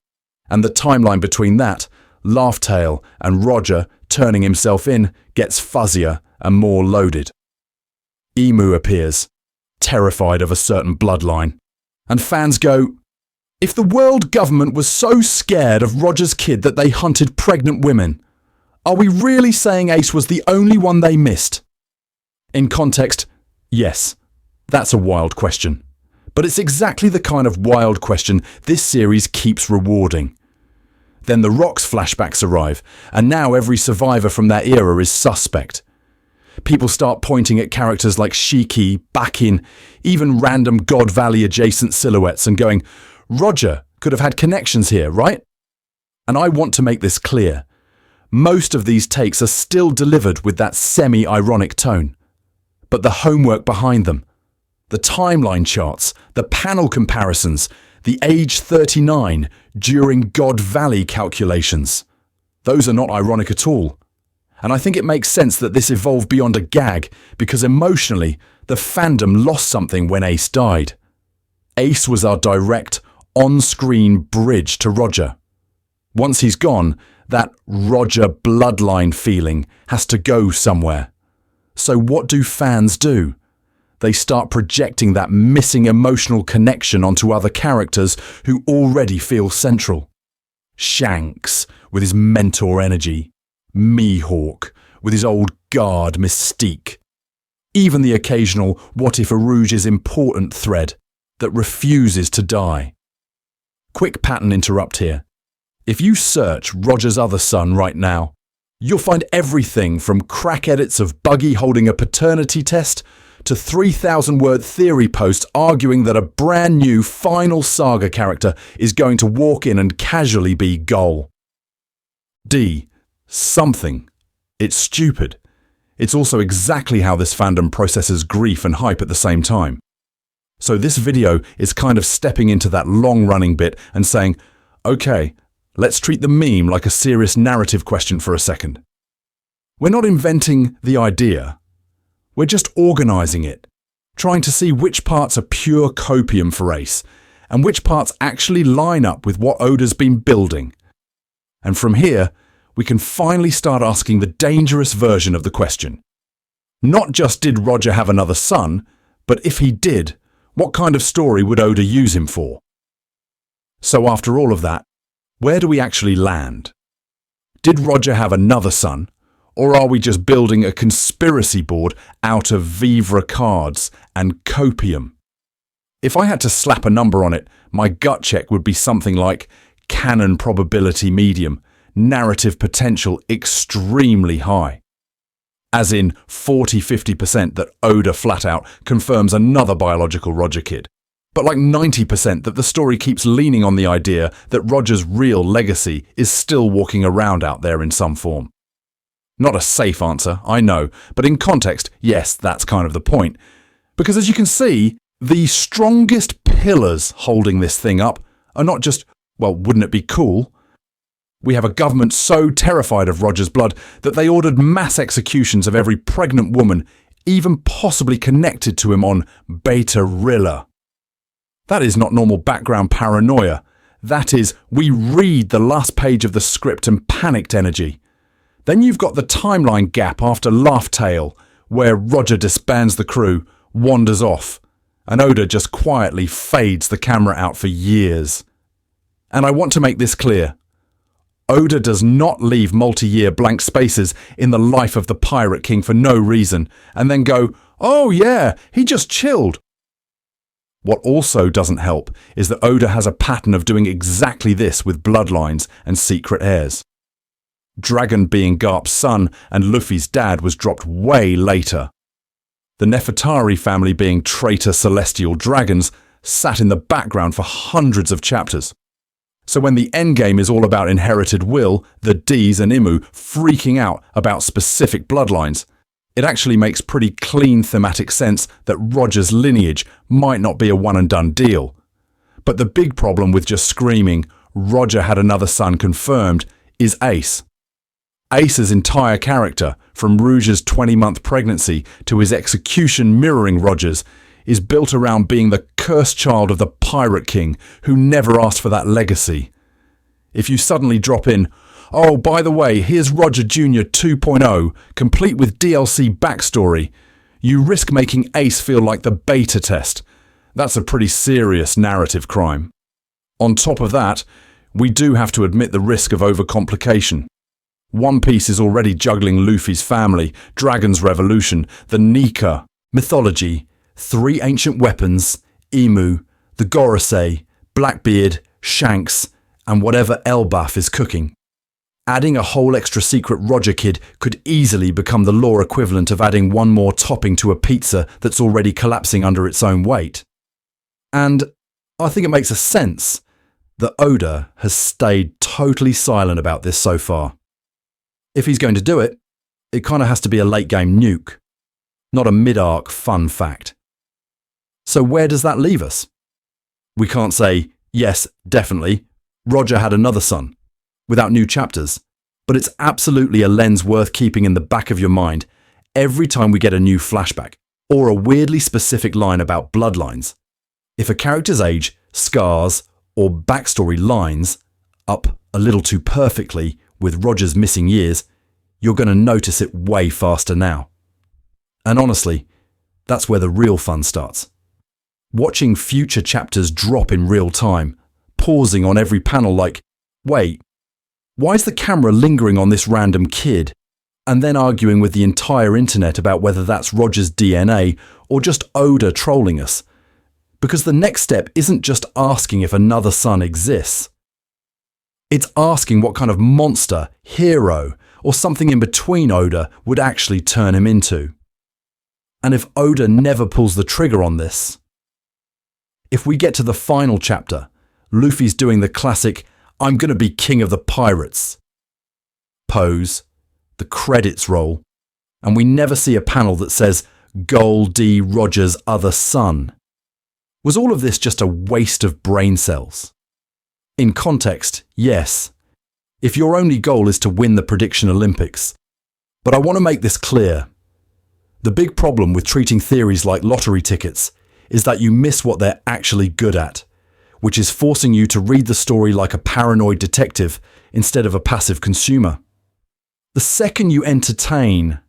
And the timeline between that, Laughtail, and Roger turning himself in gets fuzzier and more loaded. Emu appears, terrified of a certain bloodline. And fans go, if the world government was so scared of Roger's kid that they hunted pregnant women, are we really saying Ace was the only one they missed? In context, yes, that's a wild question. But it's exactly the kind of wild question this series keeps rewarding. Then the Rock's flashbacks arrive, and now every survivor from that era is suspect. People start pointing at characters like Shiki, Bakin, even random God Valley adjacent silhouettes and going, Roger could have had connections here, right? And I want to make this clear. Most of these takes are still delivered with that semi-ironic tone. But the homework behind them, the timeline charts, the panel comparisons, the age 39 during God Valley calculations, those are not ironic at all. And I think it makes sense that this evolved beyond a gag because emotionally, the fandom lost something when Ace died. Ace was our direct, on-screen bridge to Roger. Once he's gone, that Roger bloodline feeling has to go somewhere. So what do fans do? They start projecting that missing emotional connection onto other characters who already feel central. Shanks, with his mentor energy. Mihawk, with his old guard mystique. Even the occasional what if Urouge is important thread that refuses to die. Quick pattern interrupt here. If you search Roger's other son right now, you'll find everything from crack edits of Buggy holding a paternity test to 3,000-word theory posts arguing that a brand new Final Saga character is going to walk in and casually be Gol D. Something. It's stupid. It's also exactly how this fandom processes grief and hype at the same time. So this video is kind of stepping into that long-running bit and saying, okay, let's treat the meme like a serious narrative question for a second. We're not inventing the idea. We're just organising it, trying to see which parts are pure copium for Ace and which parts actually line up with what Oda's been building. And from here, we can finally start asking the dangerous version of the question. Not just did Roger have another son, but if he did, what kind of story would Oda use him for? So after all of that, where do we actually land? Did Roger have another son, or are we just building a conspiracy board out of vivre cards and copium? If I had to slap a number on it, my gut check would be something like canon probability medium, narrative potential extremely high. As in 40-50% that Oda flat out confirms another biological Roger kid, but like 90% that the story keeps leaning on the idea that Roger's real legacy is still walking around out there in some form. Not a safe answer, I know, but in context, yes, that's kind of the point. Because as you can see, the strongest pillars holding this thing up are not just, well, wouldn't it be cool? We have a government so terrified of Roger's blood that they ordered mass executions of every pregnant woman, even possibly connected to him on Baterilla. That is not normal background paranoia. That is, we read the last page of the script and panicked energy. Then you've got the timeline gap after Laugh Tale, where Roger disbands the crew, wanders off, and Oda just quietly fades the camera out for years. And I want to make this clear. Oda does not leave multi-year blank spaces in the life of the Pirate King for no reason, and then go, oh yeah, he just chilled. What also doesn't help is that Oda has a pattern of doing exactly this with bloodlines and secret heirs. Dragon being Garp's son and Luffy's dad was dropped way later. The Nefertari family being traitor celestial dragons sat in the background for hundreds of chapters. So when the endgame is all about inherited will, the D's and Imu freaking out about specific bloodlines, it actually makes pretty clean thematic sense that Roger's lineage might not be a one-and-done deal. But the big problem with just screaming, Roger had another son confirmed, is Ace. Ace's entire character, from Rouge's 20-month pregnancy to his execution mirroring Roger's, is built around being the cursed child of the Pirate King who never asked for that legacy. If you suddenly drop in, oh, by the way, here's Roger Jr. 2.0, complete with DLC backstory, you risk making Ace feel like the beta test. That's a pretty serious narrative crime. On top of that, we do have to admit the risk of overcomplication. One Piece is already juggling Luffy's family, Dragon's Revolution, the Nika, mythology, 3 ancient weapons, Imu, the Gorosei, Blackbeard, Shanks, and whatever Elbaf is cooking. Adding a whole extra secret Roger kid could easily become the lore equivalent of adding one more topping to a pizza that's already collapsing under its own weight. And I think it makes a sense that Oda has stayed totally silent about this so far. If he's going to do it, it kind of has to be a late-game nuke, not a mid-arc fun fact. So where does that leave us? We can't say, yes, definitely, Roger had another son, without new chapters, but it's absolutely a lens worth keeping in the back of your mind every time we get a new flashback, or a weirdly specific line about bloodlines. If a character's age, scars, or backstory lines up a little too perfectly with Roger's missing years, you're going to notice it way faster now. And honestly, that's where the real fun starts. Watching future chapters drop in real time, pausing on every panel like, wait, why is the camera lingering on this random kid? And then arguing with the entire internet about whether that's Roger's DNA or just Oda trolling us. Because the next step isn't just asking if another son exists. It's asking what kind of monster, hero, or something in between Oda would actually turn him into. And if Oda never pulls the trigger on this, if we get to the final chapter, Luffy's doing the classic, I'm gonna be king of the pirates pose, the credits roll, and we never see a panel that says Gol D, Roger's other son. Was all of this just a waste of brain cells? In context, yes, if your only goal is to win the prediction Olympics. But I want to make this clear. The big problem with treating theories like lottery tickets is that you miss what they're actually good at, which is forcing you to read the story like a paranoid detective instead of a passive consumer. The second you entertain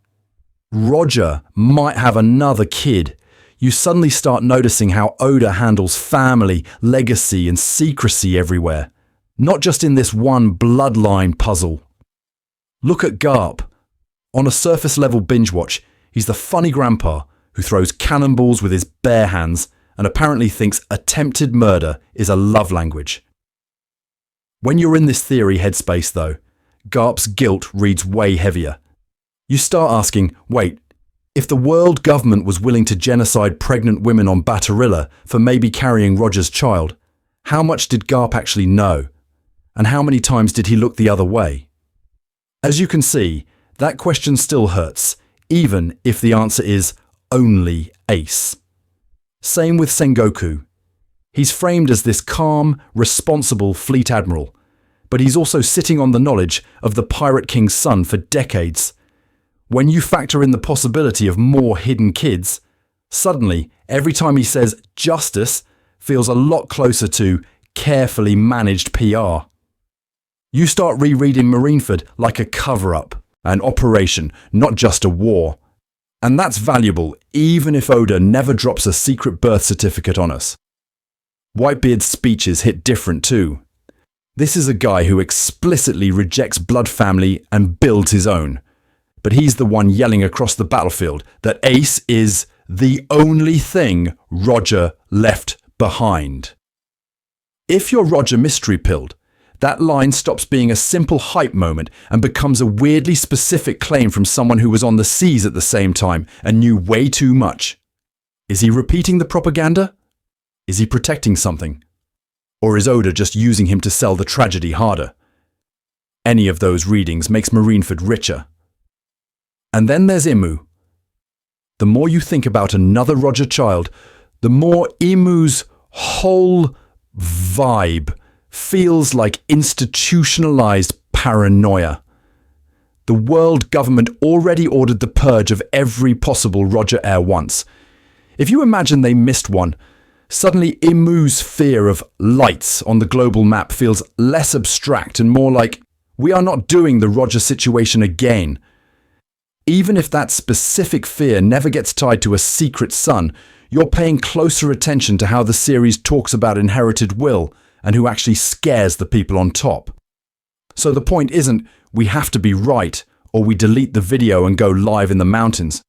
Roger might have another kid, you suddenly start noticing how Oda handles family, legacy, and secrecy everywhere, not just in this one bloodline puzzle. Look at Garp. On a surface-level binge watch, he's the funny grandpa who throws cannonballs with his bare hands and apparently thinks attempted murder is a love language. When you're in this theory headspace, though, Garp's guilt reads way heavier. You start asking, wait, if the world government was willing to genocide pregnant women on Baterilla for maybe carrying Roger's child, how much did Garp actually know? And how many times did he look the other way? As you can see, that question still hurts, even if the answer is only Ace. Same with Sengoku. He's framed as this calm, responsible fleet admiral, but he's also sitting on the knowledge of the Pirate King's son for decades. When you factor in the possibility of more hidden kids, suddenly, every time he says justice feels a lot closer to carefully managed PR. You start rereading Marineford like a cover-up, an operation, not just a war. And that's valuable, even if Oda never drops a secret birth certificate on us. Whitebeard's speeches hit different too. This is a guy who explicitly rejects blood family and builds his own. But he's the one yelling across the battlefield that Ace is the only thing Roger left behind. If you're Roger mystery-pilled, that line stops being a simple hype moment and becomes a weirdly specific claim from someone who was on the seas at the same time and knew way too much. Is he repeating the propaganda? Is he protecting something? Or is Oda just using him to sell the tragedy harder? Any of those readings makes Marineford richer. And then there's Imu. The more you think about another Roger child, the more Imu's whole vibe feels like institutionalized paranoia. The world government already ordered the purge of every possible Roger heir once. If you imagine they missed one, suddenly Imu's fear of lights on the global map feels less abstract and more like, we are not doing the Roger situation again. Even if that specific fear never gets tied to a secret son, you're paying closer attention to how the series talks about inherited will and who actually scares the people on top. So the point isn't, we have to be right, or we delete the video and go live in the mountains.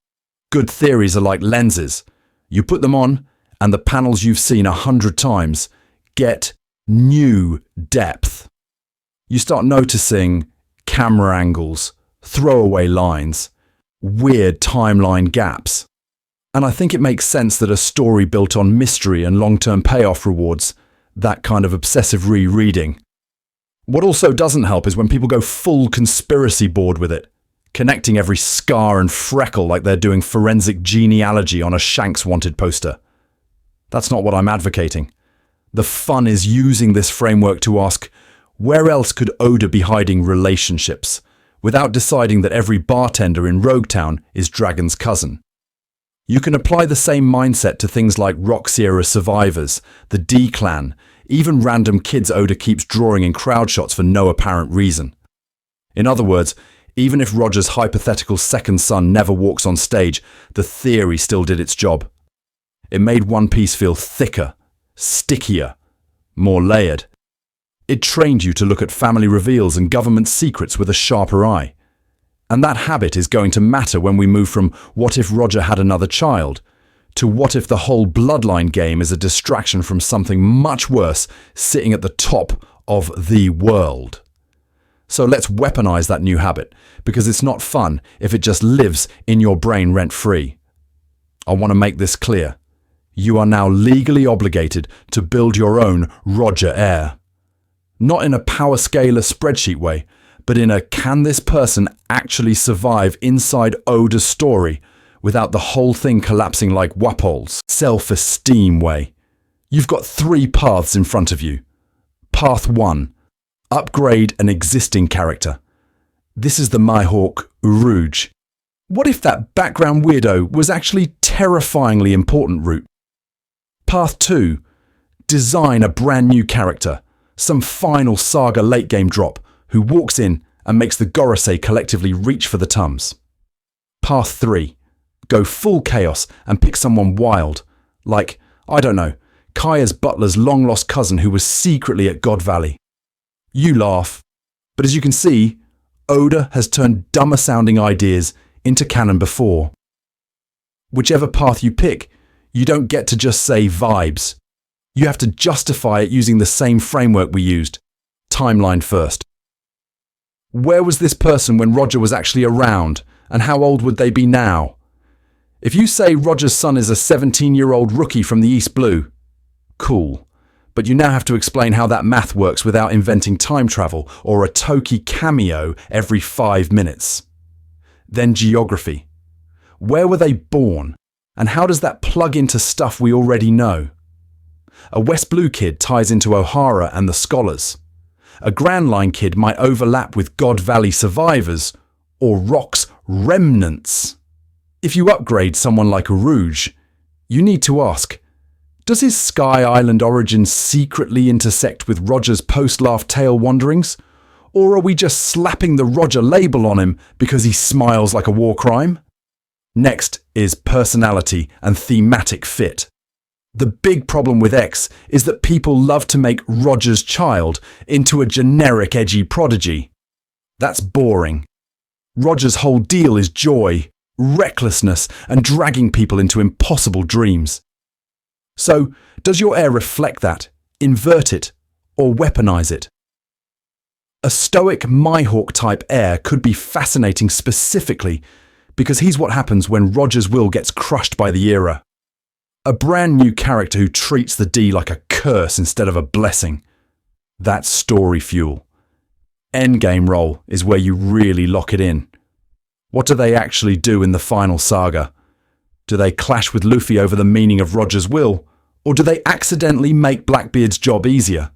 Good theories are like lenses. You put them on, and the panels you've seen 100 times get new depth. You start noticing camera angles, throwaway lines, weird timeline gaps. And I think it makes sense that a story built on mystery and long-term payoff rewards that kind of obsessive rereading. What also doesn't help is when people go full conspiracy board with it, connecting every scar and freckle like they're doing forensic genealogy on a Shanks wanted poster. That's not what I'm advocating. The fun is using this framework to ask, where else could Oda be hiding relationships, without deciding that every bartender in Roguetown is Dragon's cousin? You can apply the same mindset to things like Rock-era survivors, the D-Clan, even random kids Oda keeps drawing in crowd shots for no apparent reason. In other words, even if Roger's hypothetical second son never walks on stage, the theory still did its job. It made One Piece feel thicker, stickier, more layered. It trained you to look at family reveals and government secrets with a sharper eye. And that habit is going to matter when we move from what if Roger had another child to what if the whole bloodline game is a distraction from something much worse sitting at the top of the world. So let's weaponize that new habit, because it's not fun if it just lives in your brain rent-free. I want to make this clear. You are now legally obligated to build your own Roger heir. Not in a power scalar spreadsheet way, but in a can this person actually survive inside Oda's story without the whole thing collapsing like Wapol's self-esteem way. You've got 3 paths in front of you. Path 1. Upgrade an existing character. This is the Mihawk Rouge. What if that background weirdo was actually terrifyingly important route? Path 2. Design a brand new character, some Final Saga late game drop, who walks in and makes the Gorosei collectively reach for the Tums. Path 3. Go full chaos and pick someone wild, like, I don't know, Kaya's butler's long-lost cousin who was secretly at God Valley. You laugh, but as you can see, Oda has turned dumber-sounding ideas into canon before. Whichever path you pick, you don't get to just say vibes. You have to justify it using the same framework we used. Timeline first. Where was this person when Roger was actually around, and how old would they be now? If you say Roger's son is a 17-year-old rookie from the East Blue, cool. But you now have to explain how that math works without inventing time travel or a Toki cameo every 5 minutes. Then geography. Where were they born? And how does that plug into stuff we already know? A West Blue kid ties into O'Hara and the Scholars. A Grand Line kid might overlap with God Valley survivors or Rock's remnants. If you upgrade someone like a Rouge, you need to ask, does his Sky Island origins secretly intersect with Roger's post-Laugh Tale wanderings? Or are we just slapping the Roger label on him because he smiles like a war crime? Next is personality and thematic fit. The big problem with X is that people love to make Roger's child into a generic edgy prodigy. That's boring. Roger's whole deal is joy, recklessness, and dragging people into impossible dreams. So, does your heir reflect that, invert it, or weaponize it? A stoic Mihawk-type heir could be fascinating specifically because he's what happens when Roger's will gets crushed by the era. A brand new character who treats the D like a curse instead of a blessing. That's story fuel. Endgame role is where you really lock it in. What do they actually do in the Final Saga? Do they clash with Luffy over the meaning of Roger's will? Or do they accidentally make Blackbeard's job easier?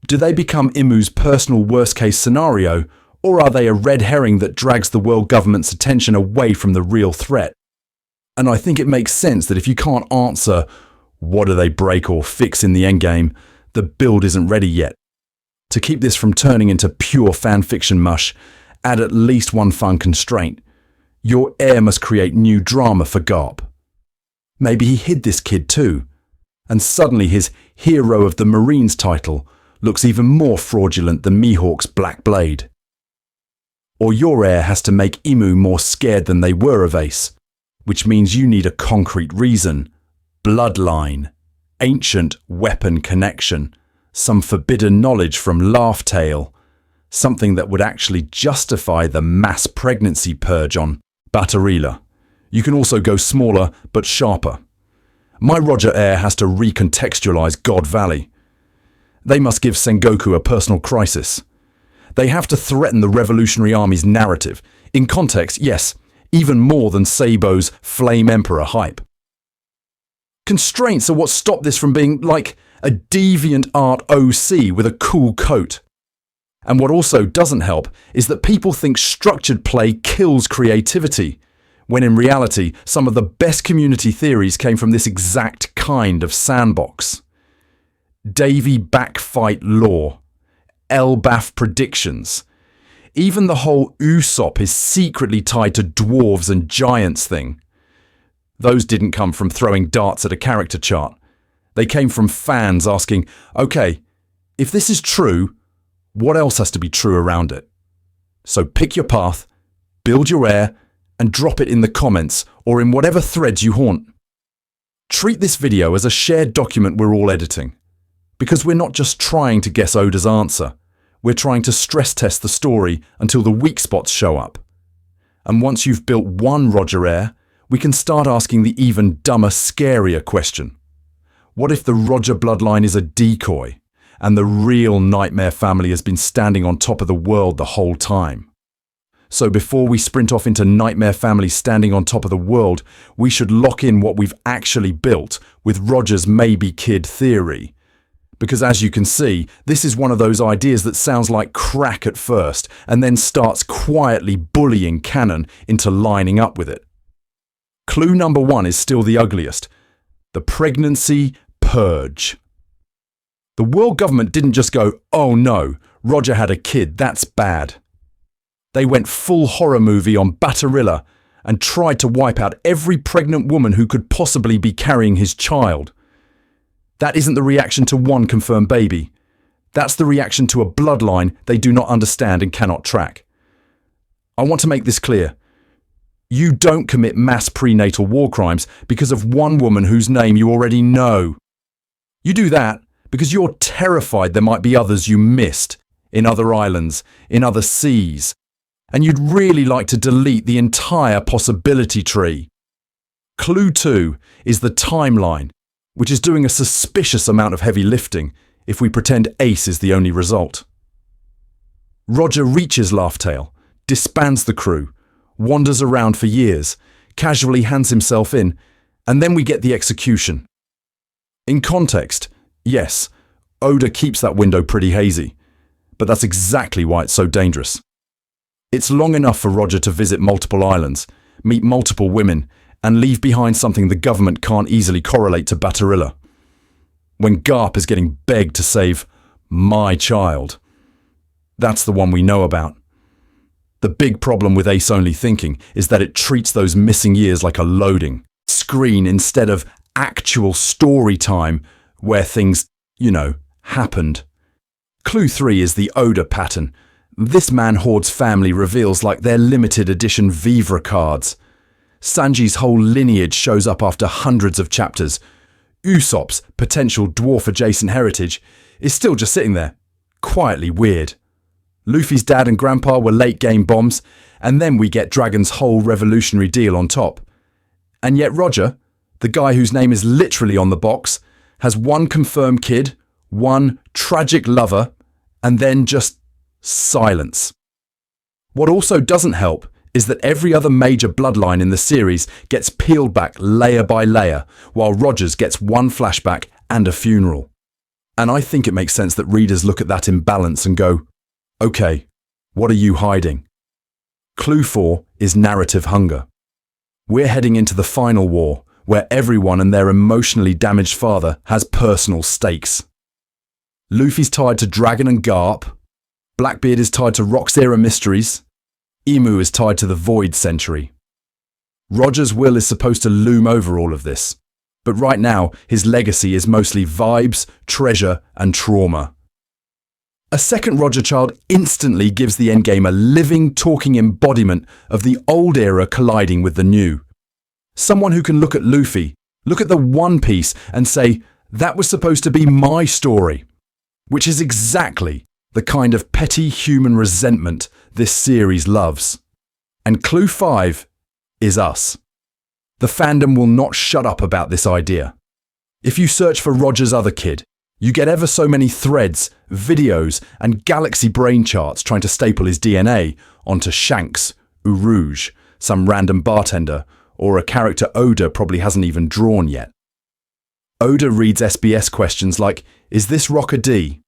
Do they become Imu's personal worst-case scenario, or are they a red herring that drags the world government's attention away from the real threat? And I think it makes sense that if you can't answer what do they break or fix in the endgame, the build isn't ready yet. To keep this from turning into pure fanfiction mush, add at least one fun constraint. Your heir must create new drama for Garp. Maybe he hid this kid too, and suddenly his Hero of the Marines title looks even more fraudulent than Mihawk's Black Blade. Or your heir has to make Imu more scared than they were of Ace, which means you need a concrete reason. Bloodline, ancient weapon connection, some forbidden knowledge from Laugh Tale, something that would actually justify the mass pregnancy purge on Baterilla. You can also go smaller but sharper. My Roger heir has to recontextualize God Valley. They must give Sengoku a personal crisis. They have to threaten the Revolutionary Army's narrative. In context, yes, even more than Sabo's Flame Emperor hype. Constraints are what stop this from being like a deviant art OC with a cool coat. And what also doesn't help is that people think structured play kills creativity, when in reality some of the best community theories came from this exact kind of sandbox. Davy backfight lore, Elbaf predictions. Even the whole Usopp is secretly tied to dwarves and giants thing. Those didn't come from throwing darts at a character chart. They came from fans asking, okay, if this is true, what else has to be true around it? So pick your path, build your heir, and drop it in the comments or in whatever threads you haunt. Treat this video as a shared document we're all editing. Because we're not just trying to guess Oda's answer, we're trying to stress test the story until the weak spots show up. And once you've built one Roger heir, we can start asking the even dumber, scarier question. What if the Roger bloodline is a decoy, and the real Nightmare family has been standing on top of the world the whole time? So before we sprint off into Nightmare family standing on top of the world, we should lock in what we've actually built with Roger's maybe kid theory. Because as you can see, this is one of those ideas that sounds like crack at first and then starts quietly bullying canon into lining up with it. Clue number 1 is still the ugliest. The pregnancy purge. The world government didn't just go, "Oh no, Roger had a kid, that's bad." They went full horror movie on Baterilla and tried to wipe out every pregnant woman who could possibly be carrying his child. That isn't the reaction to one confirmed baby. That's the reaction to a bloodline they do not understand and cannot track. I want to make this clear. You don't commit mass prenatal war crimes because of one woman whose name you already know. You do that because you're terrified there might be others you missed in other islands, in other seas, and you'd really like to delete the entire possibility tree. Clue 2 is the timeline, which is doing a suspicious amount of heavy lifting if we pretend Ace is the only result. Roger reaches Laughtail, disbands the crew, wanders around for years, casually hands himself in, and then we get the execution. In context, yes, Oda keeps that window pretty hazy, but that's exactly why it's so dangerous. It's long enough for Roger to visit multiple islands, meet multiple women, and leave behind something the government can't easily correlate to Baterilla. When Garp is getting begged to save my child. That's the one we know about. The big problem with Ace-only thinking is that it treats those missing years like a loading screen instead of actual story time where things, happened. Clue 3 is the Oda pattern. This man hoards family reveals like they're limited edition Vivre cards. Sanji's whole lineage shows up after hundreds of chapters. Usopp's potential dwarf-adjacent heritage is still just sitting there, quietly weird. Luffy's dad and grandpa were late-game bombs, and then we get Dragon's whole revolutionary deal on top. And yet Roger, the guy whose name is literally on the box, has one confirmed kid, one tragic lover, and then just silence. What also doesn't help is that every other major bloodline in the series gets peeled back layer by layer, while Roger's gets one flashback and a funeral. And I think it makes sense that readers look at that imbalance and go, okay, what are you hiding? Clue 4 is narrative hunger. We're heading into the final war, where everyone and their emotionally damaged father has personal stakes. Luffy's tied to Dragon and Garp, Blackbeard is tied to Rock's Era mysteries, Emu is tied to the Void Century. Roger's will is supposed to loom over all of this, but right now his legacy is mostly vibes, treasure, and trauma. A second Roger child instantly gives the endgame a living, talking embodiment of the old era colliding with the new. Someone who can look at Luffy, look at the One Piece and say, that was supposed to be my story, which is exactly the kind of petty human resentment this series loves. And Clue 5 is us. The fandom will not shut up about this idea. If you search for Roger's other kid, you get ever so many threads, videos, and galaxy brain charts trying to staple his DNA onto Shanks, Urouge, some random bartender, or a character Oda probably hasn't even drawn yet. Oda reads SBS questions like, is this Rock a D?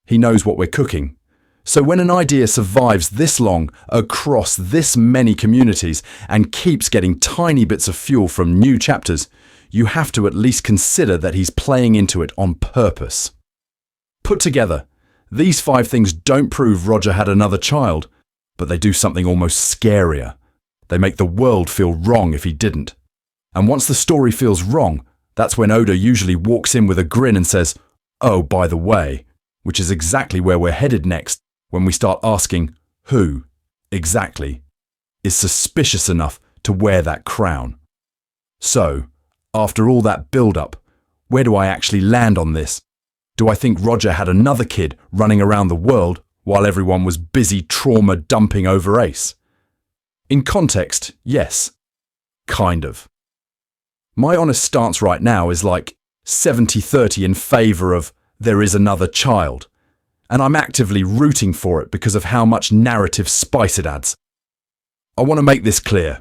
He knows what we're cooking. So when an idea survives this long across this many communities and keeps getting tiny bits of fuel from new chapters, you have to at least consider that he's playing into it on purpose. Put together, these 5 things don't prove Roger had another child, but they do something almost scarier. They make the world feel wrong if he didn't. And once the story feels wrong, that's when Oda usually walks in with a grin and says, oh, by the way, which is exactly where we're headed next when we start asking who, exactly, is suspicious enough to wear that crown. So, after all that build-up, where do I actually land on this? Do I think Roger had another kid running around the world while everyone was busy trauma dumping over Ace? In context, yes. Kind of. My honest stance right now is like 70-30 in favour of there is another child, and I'm actively rooting for it because of how much narrative spice it adds. I want to make this clear.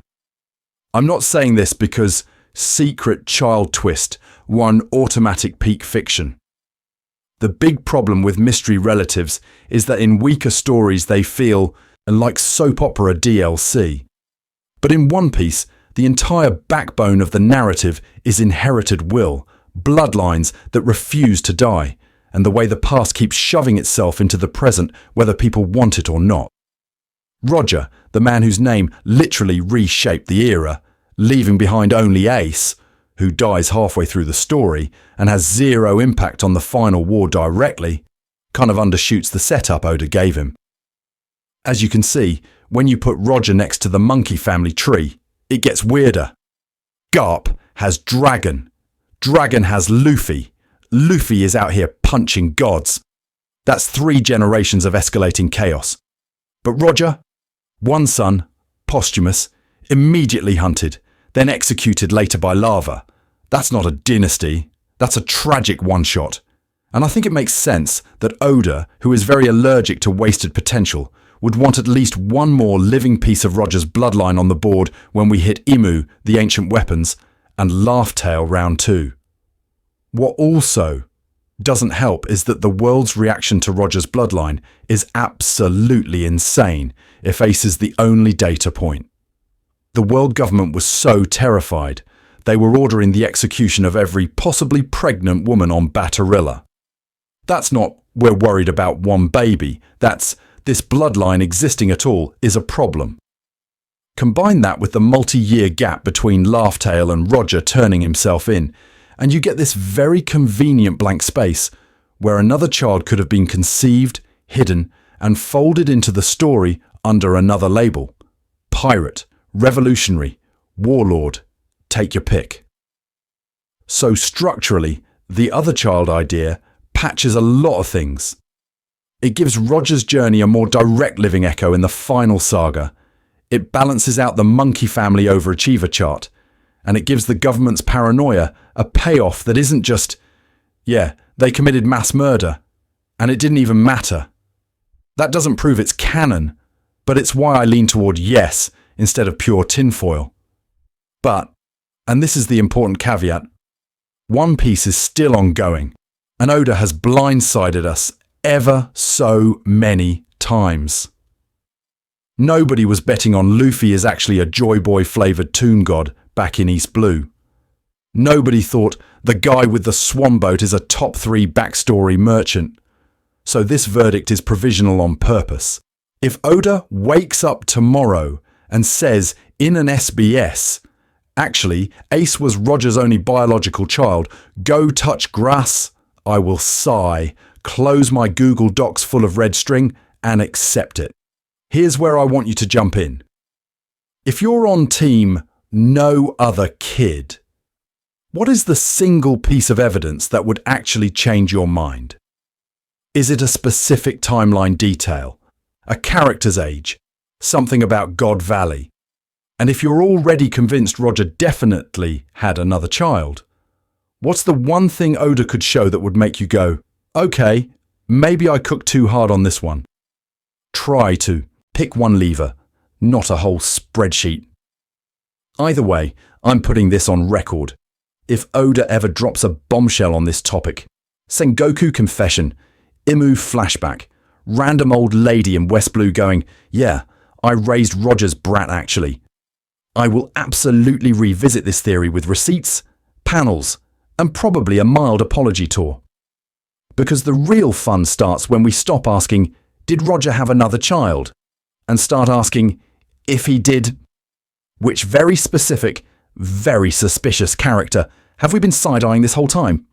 I'm not saying this because secret child twist won automatic peak fiction. The big problem with mystery relatives is that in weaker stories they feel like soap opera DLC. But in One Piece, the entire backbone of the narrative is inherited will, bloodlines that refuse to die, and the way the past keeps shoving itself into the present whether people want it or not. Roger, the man whose name literally reshaped the era, leaving behind only Ace, who dies halfway through the story and has zero impact on the final war directly, kind of undershoots the setup Oda gave him. As you can see, when you put Roger next to the monkey family tree, it gets weirder. Garp has Dragon. Dragon has Luffy. Luffy is out here punching gods. That's 3 generations of escalating chaos. But Roger, one son, posthumous, immediately hunted, then executed later by lava. That's not a dynasty. That's a tragic one-shot. And I think it makes sense that Oda, who is very allergic to wasted potential, would want at least one more living piece of Roger's bloodline on the board when we hit Imu, the Ancient Weapons, and Laugh Tale Round 2. What also doesn't help is that the world's reaction to Roger's bloodline is absolutely insane if Ace is the only data point. The world government was so terrified, they were ordering the execution of every possibly pregnant woman on Baterilla. That's not, we're worried about one baby, that's, this bloodline existing at all is a problem. Combine that with the multi-year gap between Laugh Tale and Roger turning himself in, and you get this very convenient blank space where another child could have been conceived, hidden, and folded into the story under another label. Pirate, revolutionary, warlord, take your pick. So structurally, the other child idea patches a lot of things. It gives Roger's journey a more direct living echo in the Final Saga. It balances out the monkey family overachiever chart, and it gives the government's paranoia a payoff that isn't just, yeah, they committed mass murder, and it didn't even matter. That doesn't prove it's canon, but it's why I lean toward yes instead of pure tinfoil. But, and this is the important caveat, One Piece is still ongoing, and Oda has blindsided us ever so many times. Nobody was betting on Luffy as actually a Joy Boy flavoured toon god back in East Blue. Nobody thought the guy with the swan boat is a top 3 backstory merchant. So this verdict is provisional on purpose. If Oda wakes up tomorrow and says in an SBS, actually, Ace was Roger's only biological child, go touch grass, I will sigh, close my Google Docs full of red string, and accept it. Here's where I want you to jump in. If you're on team no other kid, what is the single piece of evidence that would actually change your mind? Is it a specific timeline detail, a character's age, something about God Valley? And if you're already convinced Roger definitely had another child, what's the one thing Oda could show that would make you go, okay, maybe I cooked too hard on this one? Try to. Pick one lever, not a whole spreadsheet. Either way, I'm putting this on record. If Oda ever drops a bombshell on this topic, Sengoku confession, Imu flashback, random old lady in West Blue going, yeah, I raised Roger's brat actually. I will absolutely revisit this theory with receipts, panels, and probably a mild apology tour. Because the real fun starts when we stop asking, did Roger have another child? And start asking, if he did, which very specific, very suspicious character have we been side-eyeing this whole time?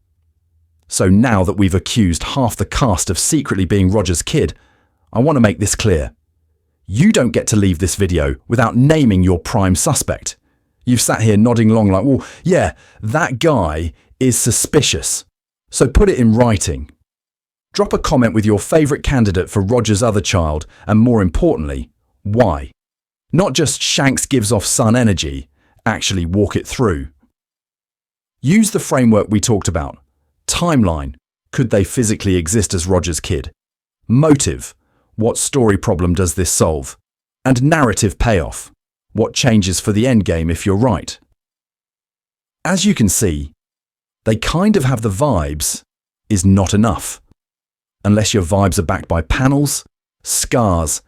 So now that we've accused half the cast of secretly being Roger's kid, I want to make this clear. You don't get to leave this video without naming your prime suspect. You've sat here nodding along like, well, yeah, that guy is suspicious. So put it in writing. Drop a comment with your favourite candidate for Roger's other child, and more importantly, why. Not just Shanks gives off sun energy, actually walk it through. Use the framework we talked about. Timeline, could they physically exist as Roger's kid? Motive, what story problem does this solve? And narrative payoff, what changes for the endgame if you're right? As you can see, they kind of have the vibes is not enough. unless your vibes are backed by panels, scars,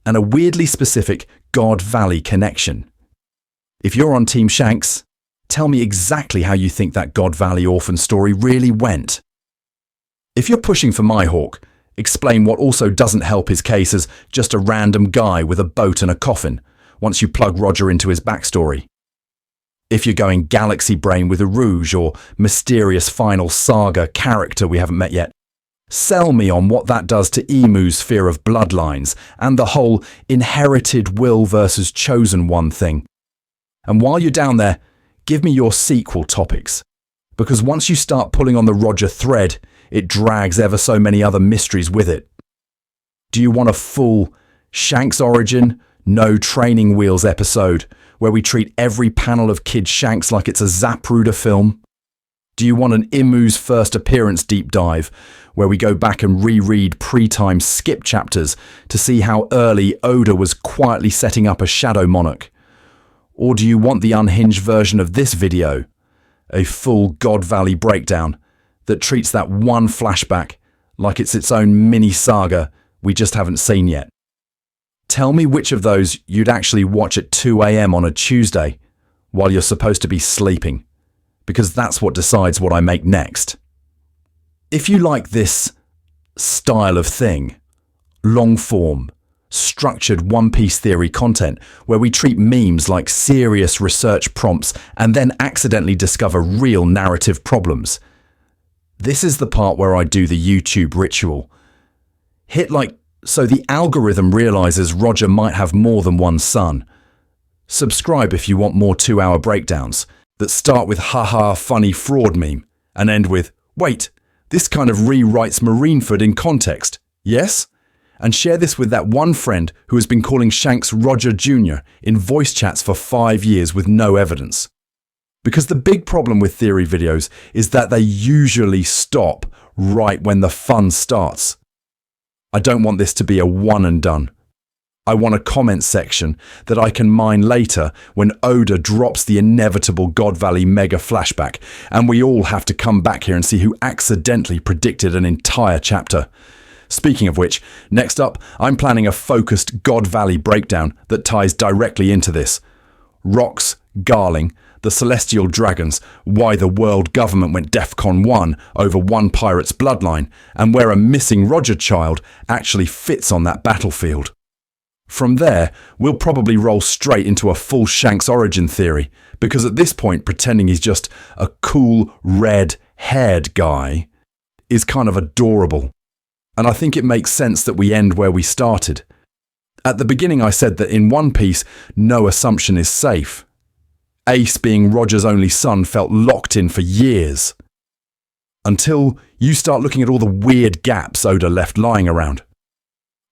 and a weirdly specific God Valley connection. If you're on Team Shanks, tell me exactly how you think that God Valley orphan story really went. If you're pushing for Mihawk, explain what also doesn't help his case as just a random guy with a boat and a coffin, once you plug Roger into his backstory. If you're going galaxy brain with a Rouge or mysterious Final Saga character we haven't met yet, sell me on what that does to Emu's fear of bloodlines and the whole inherited will versus chosen one thing. And while you're down there, give me your sequel topics, because once you start pulling on the Roger thread, it drags ever so many other mysteries with it. Do you want a full Shanks origin, no training wheels episode where we treat every panel of Kid Shanks like it's a Zapruder film? Do you want an Imu's first appearance deep dive where we go back and reread pre-time skip chapters to see how early Oda was quietly setting up a Shadow Monarch? Or do you want the unhinged version of this video, a full God Valley breakdown that treats that one flashback like it's its own mini-saga we just haven't seen yet? Tell me which of those you'd actually watch at 2 a.m. on a Tuesday while you're supposed to be sleeping, because that's what decides what I make next. If you like this style of thing, long-form, structured One Piece theory content where we treat memes like serious research prompts and then accidentally discover real narrative problems, this is the part where I do the YouTube ritual. Hit like so the algorithm realizes Roger might have more than one son. Subscribe if you want more 2-hour breakdowns that start with haha funny fraud meme and end with, wait, this kind of rewrites Marineford in context, yes? And share this with that one friend who has been calling Shanks Roger Jr. in voice chats for 5 years with no evidence. Because the big problem with theory videos is that they usually stop right when the fun starts. I don't want this to be a one and done. I want a comment section that I can mine later when Oda drops the inevitable God Valley mega flashback and we all have to come back here and see who accidentally predicted an entire chapter. Speaking of which, next up, I'm planning a focused God Valley breakdown that ties directly into this. Rocks, Garling, the Celestial Dragons, why the world government went DEFCON 1 over one pirate's bloodline, and where a missing Roger child actually fits on that battlefield. From there, we'll probably roll straight into a full Shanks origin theory, because at this point pretending he's just a cool red-haired guy is kind of adorable. And I think it makes sense that we end where we started. At the beginning I said that in One Piece, no assumption is safe. Ace being Roger's only son felt locked in for years. Until you start looking at all the weird gaps Oda left lying around.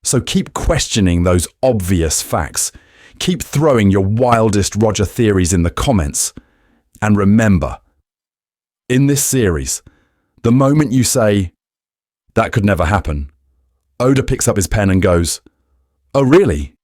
So keep questioning those obvious facts. Keep throwing your wildest Roger theories in the comments. And remember, in this series, the moment you say, that could never happen, Oda picks up his pen and goes, oh really?